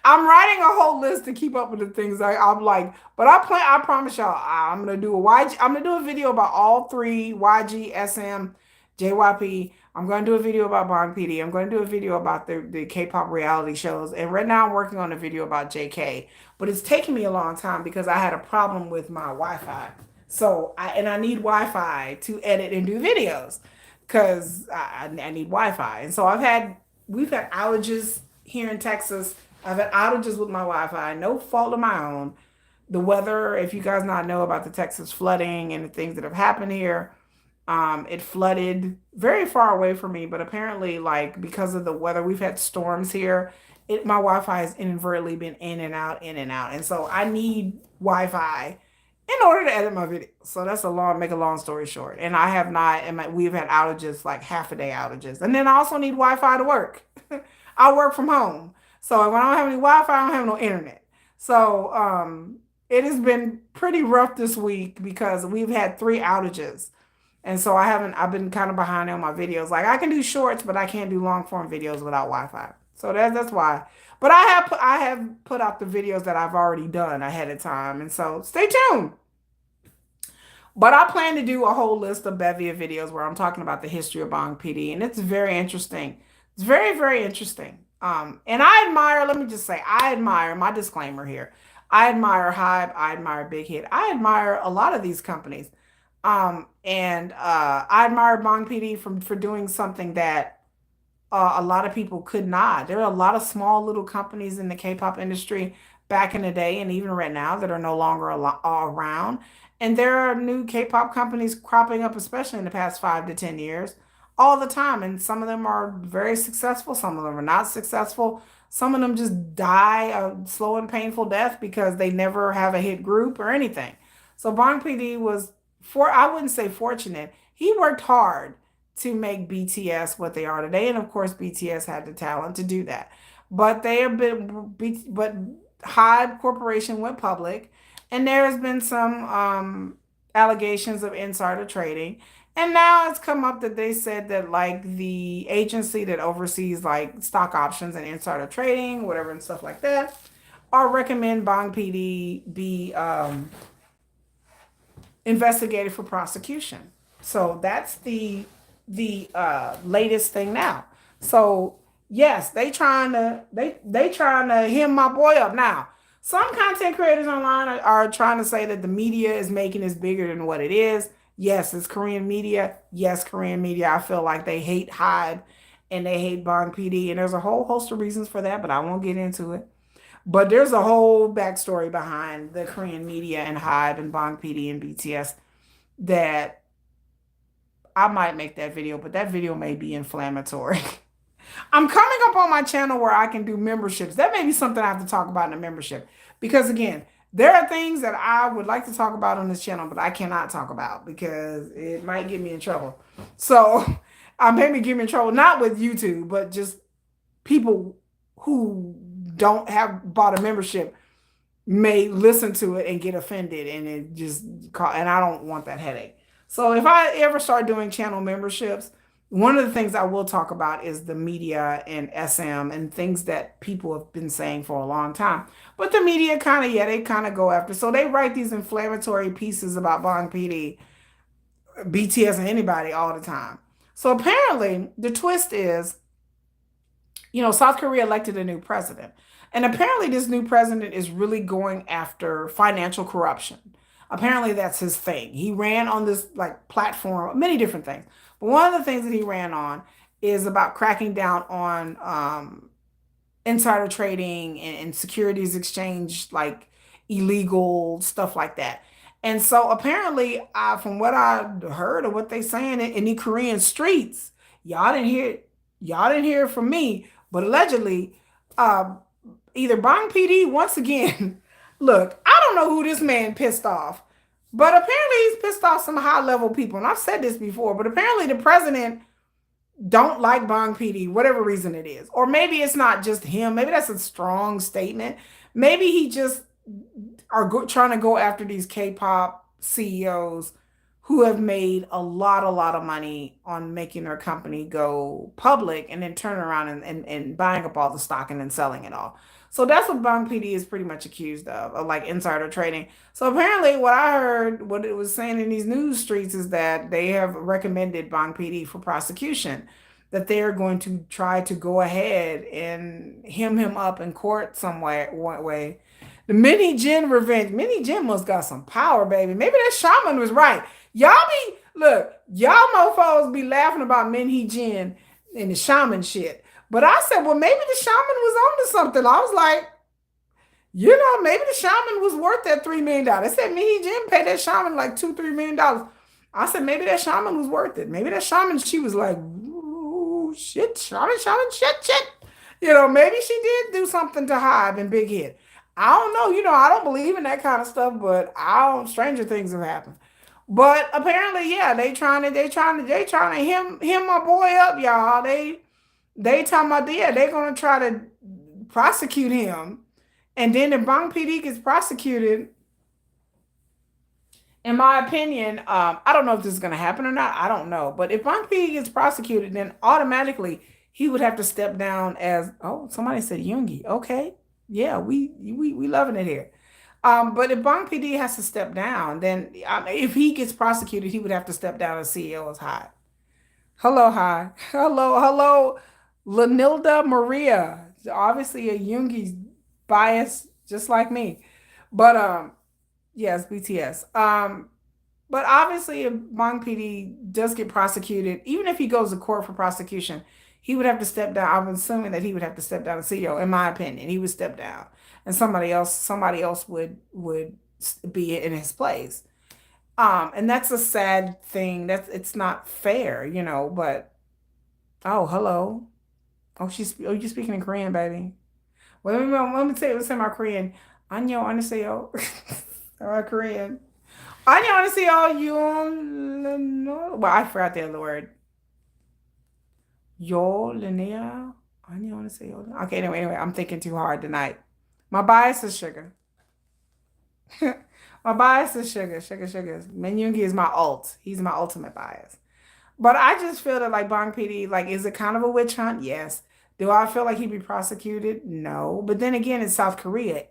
I'm writing a whole list to keep up with the things I'm like, but I promise y'all, I'm gonna do a YG, I'm gonna do a video about all three YG, SM, JYP. I'm gonna do a video about Bang PD. I'm gonna do a video about the K-pop reality shows. And right now I'm working on a video about JK. But it's taking me a long time because I had a problem with my Wi-Fi. So I need Wi-Fi to edit and do videos because I need Wi-Fi. And so we've had outages here in Texas. I've had outages with my Wi-Fi, no fault of my own. The weather, if you guys not know about the Texas flooding and the things that have happened here, it flooded very far away from me, but apparently, like because of the weather, we've had storms here. My Wi-Fi has inadvertently been in and out, in and out, and so I need Wi-Fi in order to edit my video. So that's make a long story short. And I have not, and we've had outages, like half a day outages, and then I also need Wi-Fi to work. I work from home. So when I don't have any Wi-Fi, I don't have no internet. So it has been pretty rough this week because we've had 3 outages. And so I've been kind of behind on my videos. Like I can do shorts, but I can't do long form videos without Wi-Fi. So that's why. But I have put out the videos that I've already done ahead of time. And so stay tuned. But I plan to do a whole list of bevy of videos where I'm talking about the history of Bang PD. And it's very interesting. It's very, very interesting. And I admire, let me just say, I admire, my disclaimer here. I admire HYBE, I admire Big Hit. I admire a lot of these companies. And I admire Bang PD for doing something that a lot of people could not. There are a lot of small little companies in the K-pop industry back in the day and even right now that are no longer around. And there are new K-pop companies cropping up, especially in the past 5 to 10 years, all the time. And some of them are very successful. Some of them are not successful. Some of them just die a slow and painful death because they never have a hit group or anything. So Bang PD was, I wouldn't say fortunate. He worked hard to make BTS what they are today. And of course, BTS had the talent to do that. But but HYBE Corporation went public, and there has been some allegations of insider trading. And now it's come up that they said that like the agency that oversees like stock options and insider trading, whatever and stuff like that, or recommend Bang PD be investigated for prosecution. So that's the latest thing now. So yes, they trying to hem my boy up now. Some content creators online are trying to say that the media is making this bigger than what it is. Yes, it's Korean media. Yes, Korean media. I feel like they hate HYBE and they hate Bang PD, and there's a whole host of reasons for that, but I won't get into it. But there's a whole backstory behind the Korean media and HYBE and Bang PD and BTS that I might make that video, but that video may be inflammatory. I'm coming up on my channel where I can do memberships. That may be something I have to talk about in a membership. Because again, there are things that I would like to talk about on this channel, but I cannot talk about because it might get me in trouble. So maybe get me in trouble, not with YouTube, but just people who don't have bought a membership may listen to it and get offended, and it just and I don't want that headache. So if I ever start doing channel memberships, one of the things I will talk about is the media and SM and things that people have been saying for a long time. But the media kind of, yeah, they kind of go after. So they write these inflammatory pieces about Bang PD, BTS, and anybody all the time. So apparently the twist is, South Korea elected a new president. And apparently, this new president is really going after financial corruption. Apparently, that's his thing. He ran on this like platform, many different things. But one of the things that he ran on is about cracking down on insider trading and securities exchange, like illegal stuff like that. And so apparently, from what I heard or what they saying in the Korean streets, y'all didn't hear, y'all didn't hear it from me, but allegedly, uh, either Bang PD once again. Look, I don't know who this man pissed off, but apparently he's pissed off some high level people. And I've said this before, but apparently the president don't like Bang PD, whatever reason it is. Or maybe it's not just him. Maybe that's a strong statement. Maybe he just trying to go after these K-pop CEOs who have made a lot of money on making their company go public and then turn around and buying up all the stock and then selling it all. So that's what Bang PD is pretty much accused of like insider trading. So apparently, what I heard, what it was saying in these news streets is that they have recommended Bang PD for prosecution, that they are going to try to go ahead and him up in court some way, one way. The Mini Jin revenge. Mini Jin must got some power, baby. Maybe that shaman was right. Y'all be, look, y'all mofos be laughing about Min Hee Jin and the shaman shit. But I said, well, maybe the shaman was onto something. I was like, maybe the shaman was worth that $3 million. They said Min Hee Jin paid that shaman like $2-3 million. I said, maybe that shaman was worth it. Maybe that shaman, she was like, ooh, shit, shaman, shit. Maybe she did do something to HYBE and Big Hit. I don't know. I don't believe in that kind of stuff, but stranger things have happened. But apparently, yeah, they trying to him my boy up, y'all. They talking about, yeah, they're gonna try to prosecute him. And then if Bang PD gets prosecuted, in my opinion, I don't know if this is gonna happen or not. I don't know. But if Bang PD gets prosecuted, then automatically he would have to step down as, oh, somebody said Yoongi. Okay. Yeah, we loving it here. But if Bang PD has to step down, then if he gets prosecuted, he would have to step down as CEO as HYBE. Hello, hi. Hello, Lanilda Maria. Obviously a Yoongi bias, just like me. But yes, BTS. But obviously if Bang PD does get prosecuted, even if he goes to court for prosecution, he would have to step down. I'm assuming that he would have to step down as CEO, in my opinion. He would step down. And somebody else would be in his place. And that's a sad thing. It's not fair, but oh, hello. Oh, you speaking in Korean, baby. Well, let me say my Korean. Annyeong 안녕하세요. All right, Korean. Annyeong 안녕하세요. You well, I forgot the other word. Yo Linnea. Annyeong 안녕하세요. Okay, anyway, I'm thinking too hard tonight. My bias is sugar. My bias is sugar. Min Yoongi is my ult. He's my ultimate bias. But I just feel that like Bang PD, like, is it kind of a witch hunt? Yes. Do I feel like he'd be prosecuted? No. But then again, in South Korea,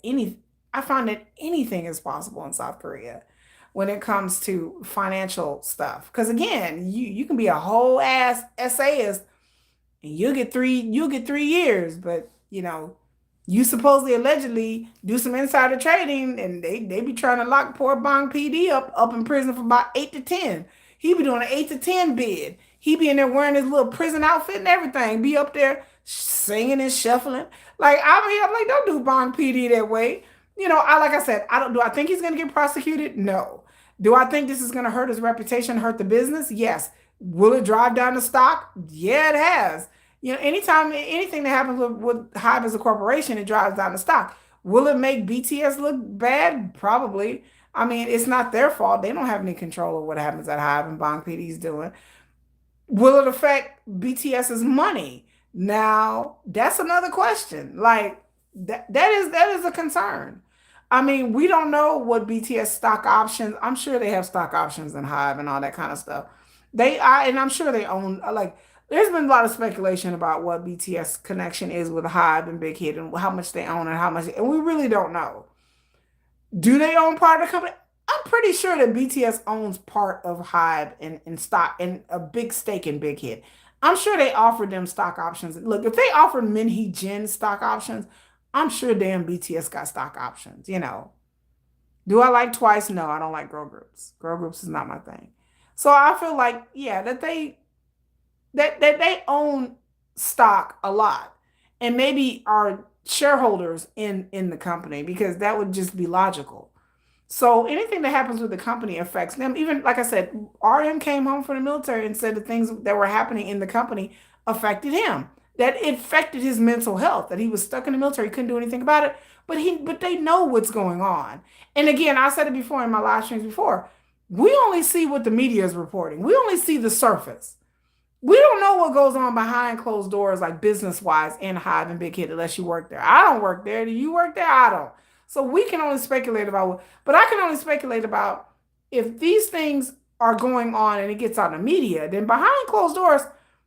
I find that anything is possible in South Korea when it comes to financial stuff. Because again, you can be a whole ass essayist and you'll get 3 years, but you supposedly allegedly do some insider trading, and they be trying to lock poor Bang PD up in prison for about 8 to 10. He be doing an 8 to 10 bid. He be in there wearing his little prison outfit and everything. Be up there singing and shuffling. Like I'm like, don't do Bang PD that way. Like I said, do I think he's gonna get prosecuted? No. Do I think this is gonna hurt his reputation, hurt the business? Yes. Will it drive down the stock? Yeah, it has. Anytime anything that happens with HYBE as a corporation, it drives down the stock. Will it make BTS look bad? Probably. I mean, it's not their fault. They don't have any control of what happens at HYBE and Bang PD's doing. Will it affect BTS's money? Now, that's another question. Like that is a concern. I mean, we don't know what BTS stock options. I'm sure they have stock options in Hive and all that kind of stuff. And I'm sure they own like there's been a lot of speculation about what BTS connection is with Hive and Big Hit and how much they own and how much, and we really don't know. Do they own part of the company? I'm pretty sure that BTS owns part of Hive and stock and a big stake in Big Hit. I'm sure they offered them stock options. Look, if they offered Min Hee-jin stock options, I'm sure damn BTS got stock options. Do I like Twice? No, I don't like girl groups. Girl groups is not my thing. So I feel like, yeah, that they own stock a lot and maybe are shareholders in the company because that would just be logical. So anything that happens with the company affects them. Even like I said, RM came home from the military and said the things that were happening in the company affected him. That it affected his mental health. That he was stuck in the military, couldn't do anything about it. But they know what's going on. And again, I said it before in my live streams before. We only see what the media is reporting. We only see the surface. We don't know what goes on behind closed doors, like business wise in Hive and Big Hit, unless you work there. I don't work there. Do you work there? I don't. So we can only speculate about but I can only speculate about if these things are going on and it gets out in the media, then behind closed doors,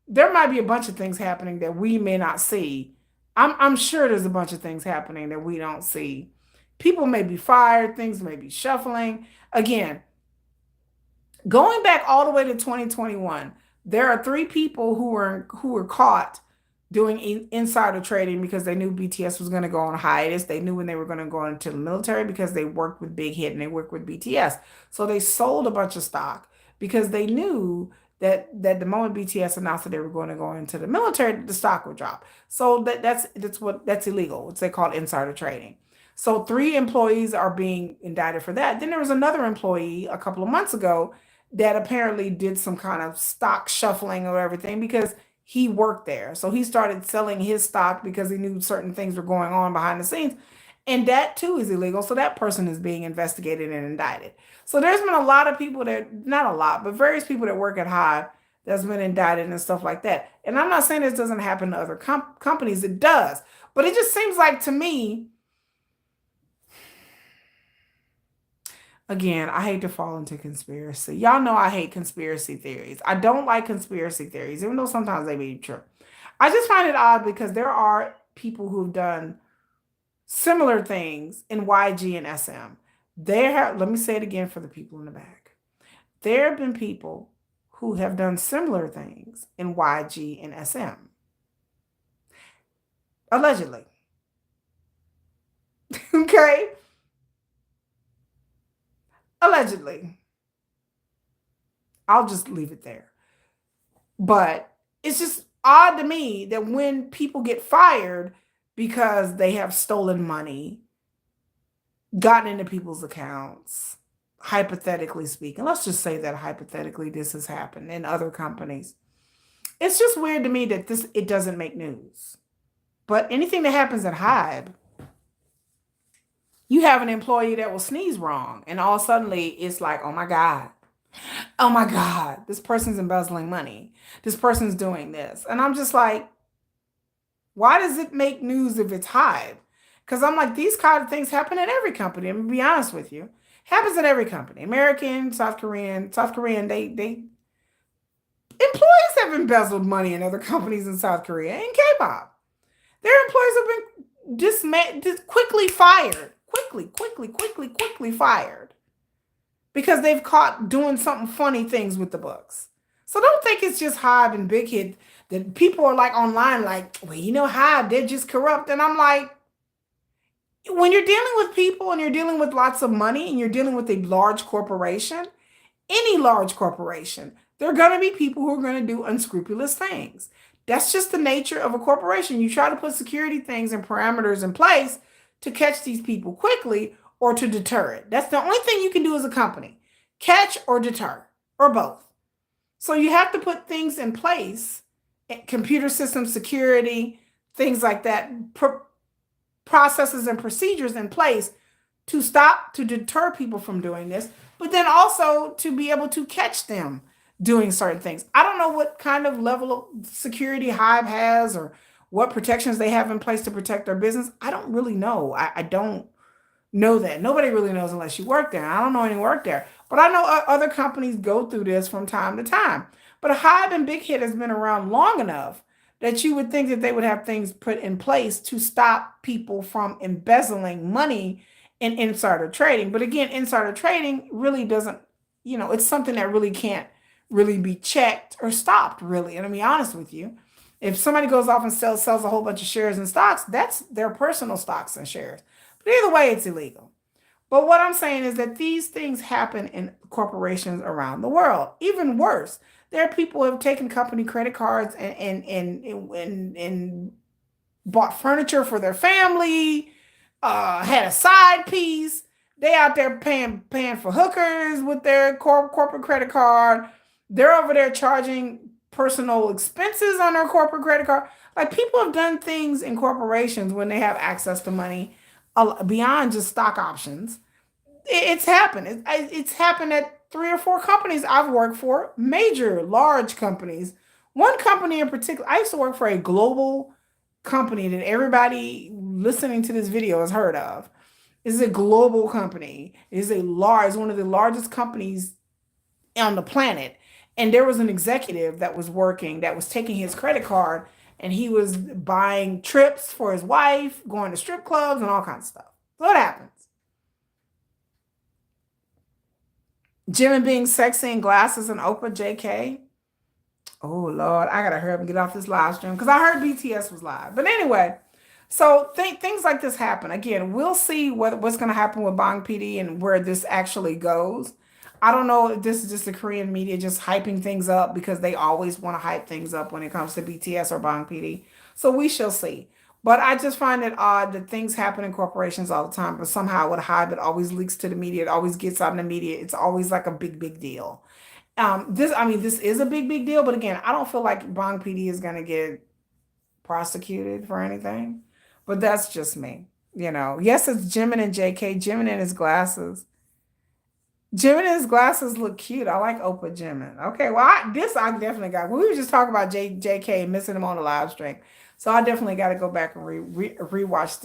there might be a bunch of things happening that we may not see. I'm sure there's a bunch of things happening that we don't see. People may be fired, things may be shuffling. Again, going back all the way to 2021, there are three people who were caught doing insider trading because they knew BTS was going to go on hiatus. They knew when they were going to go into the military because they worked with Big Hit and they worked with BTS. So they sold a bunch of stock because they knew that the moment BTS announced that they were going to go into the military, the stock would drop. So that's illegal. It's they call insider trading. So three employees are being indicted for that. Then there was another employee a couple of months ago that apparently did some kind of stock shuffling or everything because he worked there. So he started selling his stock because he knew certain things were going on behind the scenes. And that too is illegal. So that person is being investigated and indicted. So there's been a lot of people that, not a lot, but various people that work at Hive that's been indicted and stuff like that. And I'm not saying this doesn't happen to other companies, it does. But it just seems like to me, again, I hate to fall into conspiracy. Y'all know I hate conspiracy theories. I don't like conspiracy theories, even though sometimes they may be true. I just find it odd because there are people who've done similar things in YG and SM. Let me say it again for the people in the back. There have been people who have done similar things in YG and SM. Allegedly. Okay? Allegedly. I'll just leave it there. But it's just odd to me that when people get fired because they have stolen money, gotten into people's accounts, hypothetically speaking, let's just say that hypothetically this has happened in other companies. It's just weird to me that it doesn't make news. But anything that happens at Hive, you have an employee that will sneeze wrong, and all suddenly it's like, oh my God, this person's embezzling money. This person's doing this. And I'm just like, why does it make news if it's Hive? Because I'm like, these kind of things happen at every company. I'm gonna be honest with you. Happens at every company. American, South Korean, they employees have embezzled money in other companies in South Korea and K-pop. Their employees have been just quickly fired. Quickly fired. Because they've caught doing something funny things with the books. So don't think it's just Hive and Big Hit that people are like online like, well, Hive, they're just corrupt. And I'm like, when you're dealing with people and you're dealing with lots of money and you're dealing with a large corporation, any large corporation, there are going to be people who are going to do unscrupulous things. That's just the nature of a corporation. You try to put security things and parameters in place to catch these people quickly or to deter it. That's the only thing you can do as a company. Catch or deter, or both. So you have to put things in place, computer system security, things like that, processes and procedures in place to deter people from doing this, but then also to be able to catch them doing certain things. I don't don't know what kind of level of security HYBE has or what protections they have in place to protect their business. I don't really know. I don't know that. Nobody really knows unless you work there. I don't know any work there. But I know other companies go through this from time to time. But HYBE and Big Hit has been around long enough that you would think that they would have things put in place to stop people from embezzling money in insider trading. But again, insider trading really doesn't, it's something that really can't really be checked or stopped, really. And to be honest with you, if somebody goes off and sells a whole bunch of shares and stocks, that's their personal stocks and shares. But either way, it's illegal. But what I'm saying is that these things happen in corporations around the world. Even worse, there are people who have taken company credit cards and bought furniture for their family, had a side piece. They out there paying for hookers with their corporate credit card. They're over there charging personal expenses on their corporate credit card. Like, people have done things in corporations when they have access to money beyond just stock options. It's happened. It's happened at 3 or 4 companies I've worked for, major, large companies. One company in particular, I used to work for a global company that everybody listening to this video has heard of. It's a global company. It's one of the largest companies on the planet. And there was an executive that was taking his credit card, and he was buying trips for his wife, going to strip clubs and all kinds of stuff. So what happens? Jimin being sexy in glasses and Oprah JK. Oh Lord, I gotta hurry up and get off this live stream because I heard BTS was live. But anyway, so things like this happen. Again, we'll see what's going to happen with Bang PD and where this actually goes. I don't know if this is just the Korean media just hyping things up because they always want to hype things up when it comes to BTS or Bang PD. So we shall see. But I just find it odd that things happen in corporations all the time, but somehow with HYBE, it always leaks to the media. It always gets out in the media. It's always like a big deal. This is a big deal. But again, I don't feel like Bang PD is going to get prosecuted for anything. But that's just me. Yes, it's Jimin and JK. Jimin and his glasses. Jimin and his glasses look cute. I like Oprah Jimin. Okay, well, I definitely got. We were just talking about JK and missing him on the live stream. So I definitely got to go back and rewatch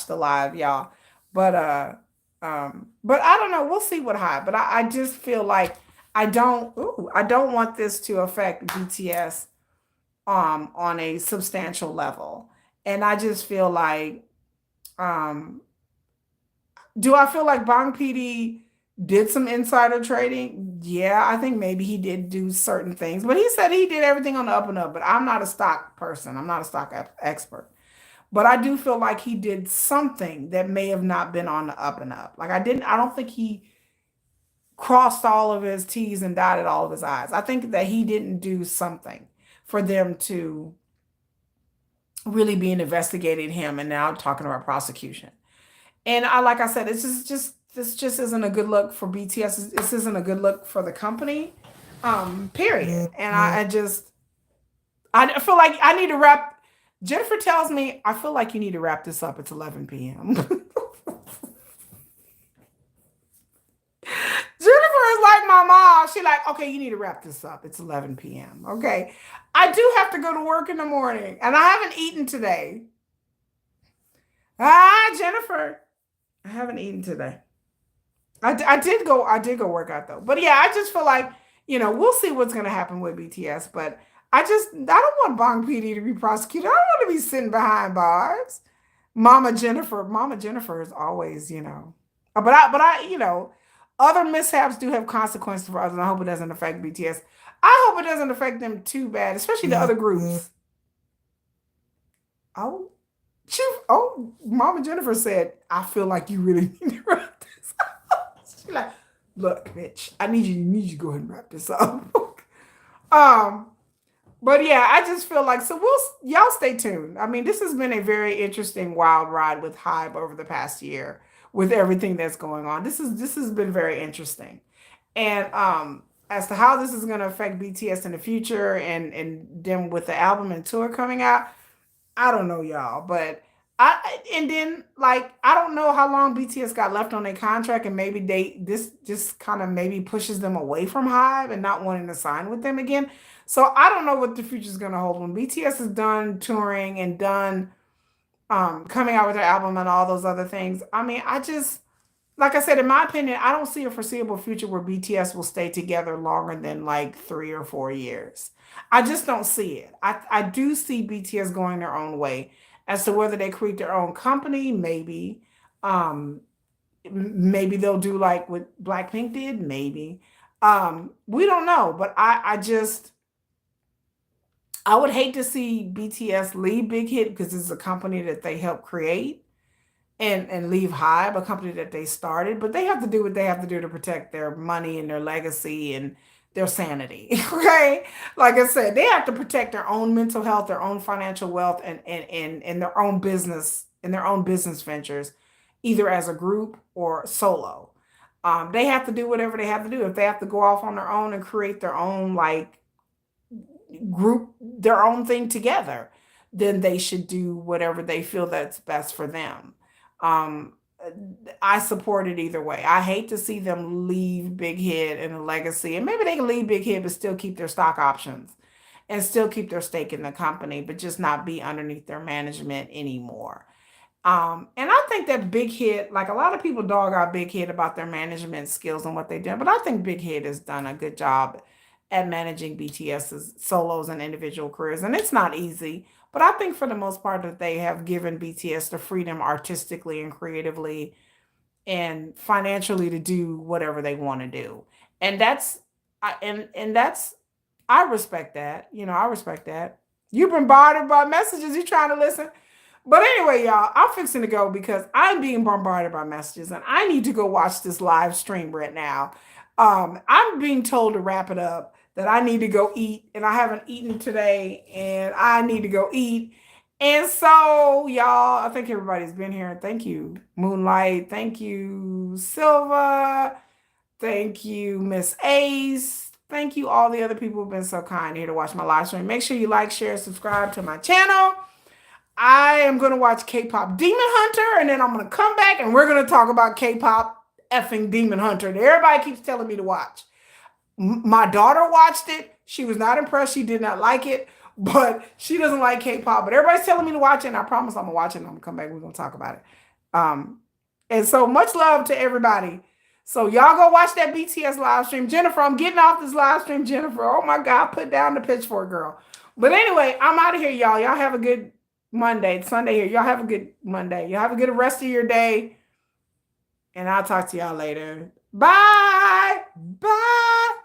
the live, y'all. But I don't know. We'll see what happens. But I just feel like I don't want this to affect BTS on a substantial level. And I just feel like, do I feel like Bang PD did some insider trading? Yeah, I think maybe he did do certain things, but he said he did everything on the up and up. But I'm not a stock person. I'm not a stock expert. But I do feel like he did something that may have not been on the up and up. Like, I don't think he crossed all of his T's and dotted all of his I's. I think that he didn't do something for them to really being investigating him and now talking about prosecution. And like I said, this just isn't a good look for BTS. This isn't a good look for the company. Period. And I feel like I need to wrap. Jennifer tells me I feel like you need to wrap this up. It's 11 p.m. Jennifer is like my mom. She like, okay, you need to wrap this up. It's 11 p.m. Okay. I do have to go to work in the morning, and I haven't eaten today. Jennifer, I haven't eaten today. I did go work out though. But yeah, I just feel like, we'll see what's going to happen with BTS, but I don't want Bang PD to be prosecuted. I don't want to be sitting behind bars. Mama Jennifer is always, other mishaps do have consequences for others. I hope it doesn't affect BTS. I hope it doesn't affect them too bad, especially the other groups. Oh, Mama Jennifer said, I feel like you really need to wrap this up. She's like, look, bitch, I need you to go ahead and wrap this up. But yeah, I just feel like, so y'all stay tuned. I mean, this has been a very interesting, wild ride with HYBE over the past year with everything that's going on. This has been very interesting. And as to how this is going to affect BTS in the future and them with the album and tour coming out, I don't know, y'all, but And then like I don't know how long BTS got left on their contract, and maybe this just kind of maybe pushes them away from Hive and not wanting to sign with them again. So I don't know what the future is going to hold when BTS is done touring and done coming out with their album and all those other things. I mean, I just like I said, in my opinion, I don't see a foreseeable future where BTS will stay together longer than like 3 or 4 years. I just don't see it. I do see BTS going their own way. As to whether they create their own company, maybe. Um, Maybe they'll do like what Blackpink did, maybe. We don't know, but I would hate to see BTS leave Big Hit because it's a company that they helped create and leave Hive, a company that they started, but they have to do what they have to do to protect their money and their legacy and their sanity. Okay. Like I said, they have to protect their own mental health, their own financial wealth, and their own business and their own business ventures, either as a group or solo. They have to do whatever they have to do. If they have to go off on their own and create their own like group, their own thing together, then they should do whatever they feel that's best for them. Um, I support it either way. I hate to see them leave Big Hit and a legacy, and maybe they can leave Big Hit but still keep their stock options and still keep their stake in the company, but just not be underneath their management anymore. And I think that Big Hit, like a lot of people dog out Big Hit about their management skills and what they did, but I think Big Hit has done a good job at managing BTS's solos and individual careers. And it's not easy, but I think for the most part that they have given BTS the freedom artistically and creatively and financially to do whatever they want to do. And that's I respect that. You know, I respect that. You've been bombarded by messages, you trying to listen. But anyway, y'all, I'm fixing to go because I'm being bombarded by messages and I need to go watch this live stream right now. I'm being told to wrap it up, that I need to go eat, and I haven't eaten today, and I need to go eat. And so, y'all, I think everybody's been here. Thank you, Moonlight. Thank you, Silva. Thank you, Miss Ace. Thank you, all the other people who've been so kind here to watch my live stream. Make sure you like, share, subscribe to my channel. I am going to watch K-pop Demon Hunter, and then I'm going to come back and we're going to talk about K-pop effing Demon Hunter that everybody keeps telling me to watch. My daughter watched it. She was not impressed. She did not like it, but she doesn't like K-pop. But everybody's telling me to watch it, and I promise I'm going to watch it, and I'm going to come back and we're going to talk about it. And so much love to everybody. So y'all go watch that BTS live stream. Jennifer, I'm getting off this live stream, Jennifer. Oh, my God. Put down the pitchfork, girl. But anyway, I'm out of here, y'all. Y'all have a good Monday. It's Sunday here. Y'all have a good Monday. Y'all have a good rest of your day. And I'll talk to y'all later. Bye. Bye.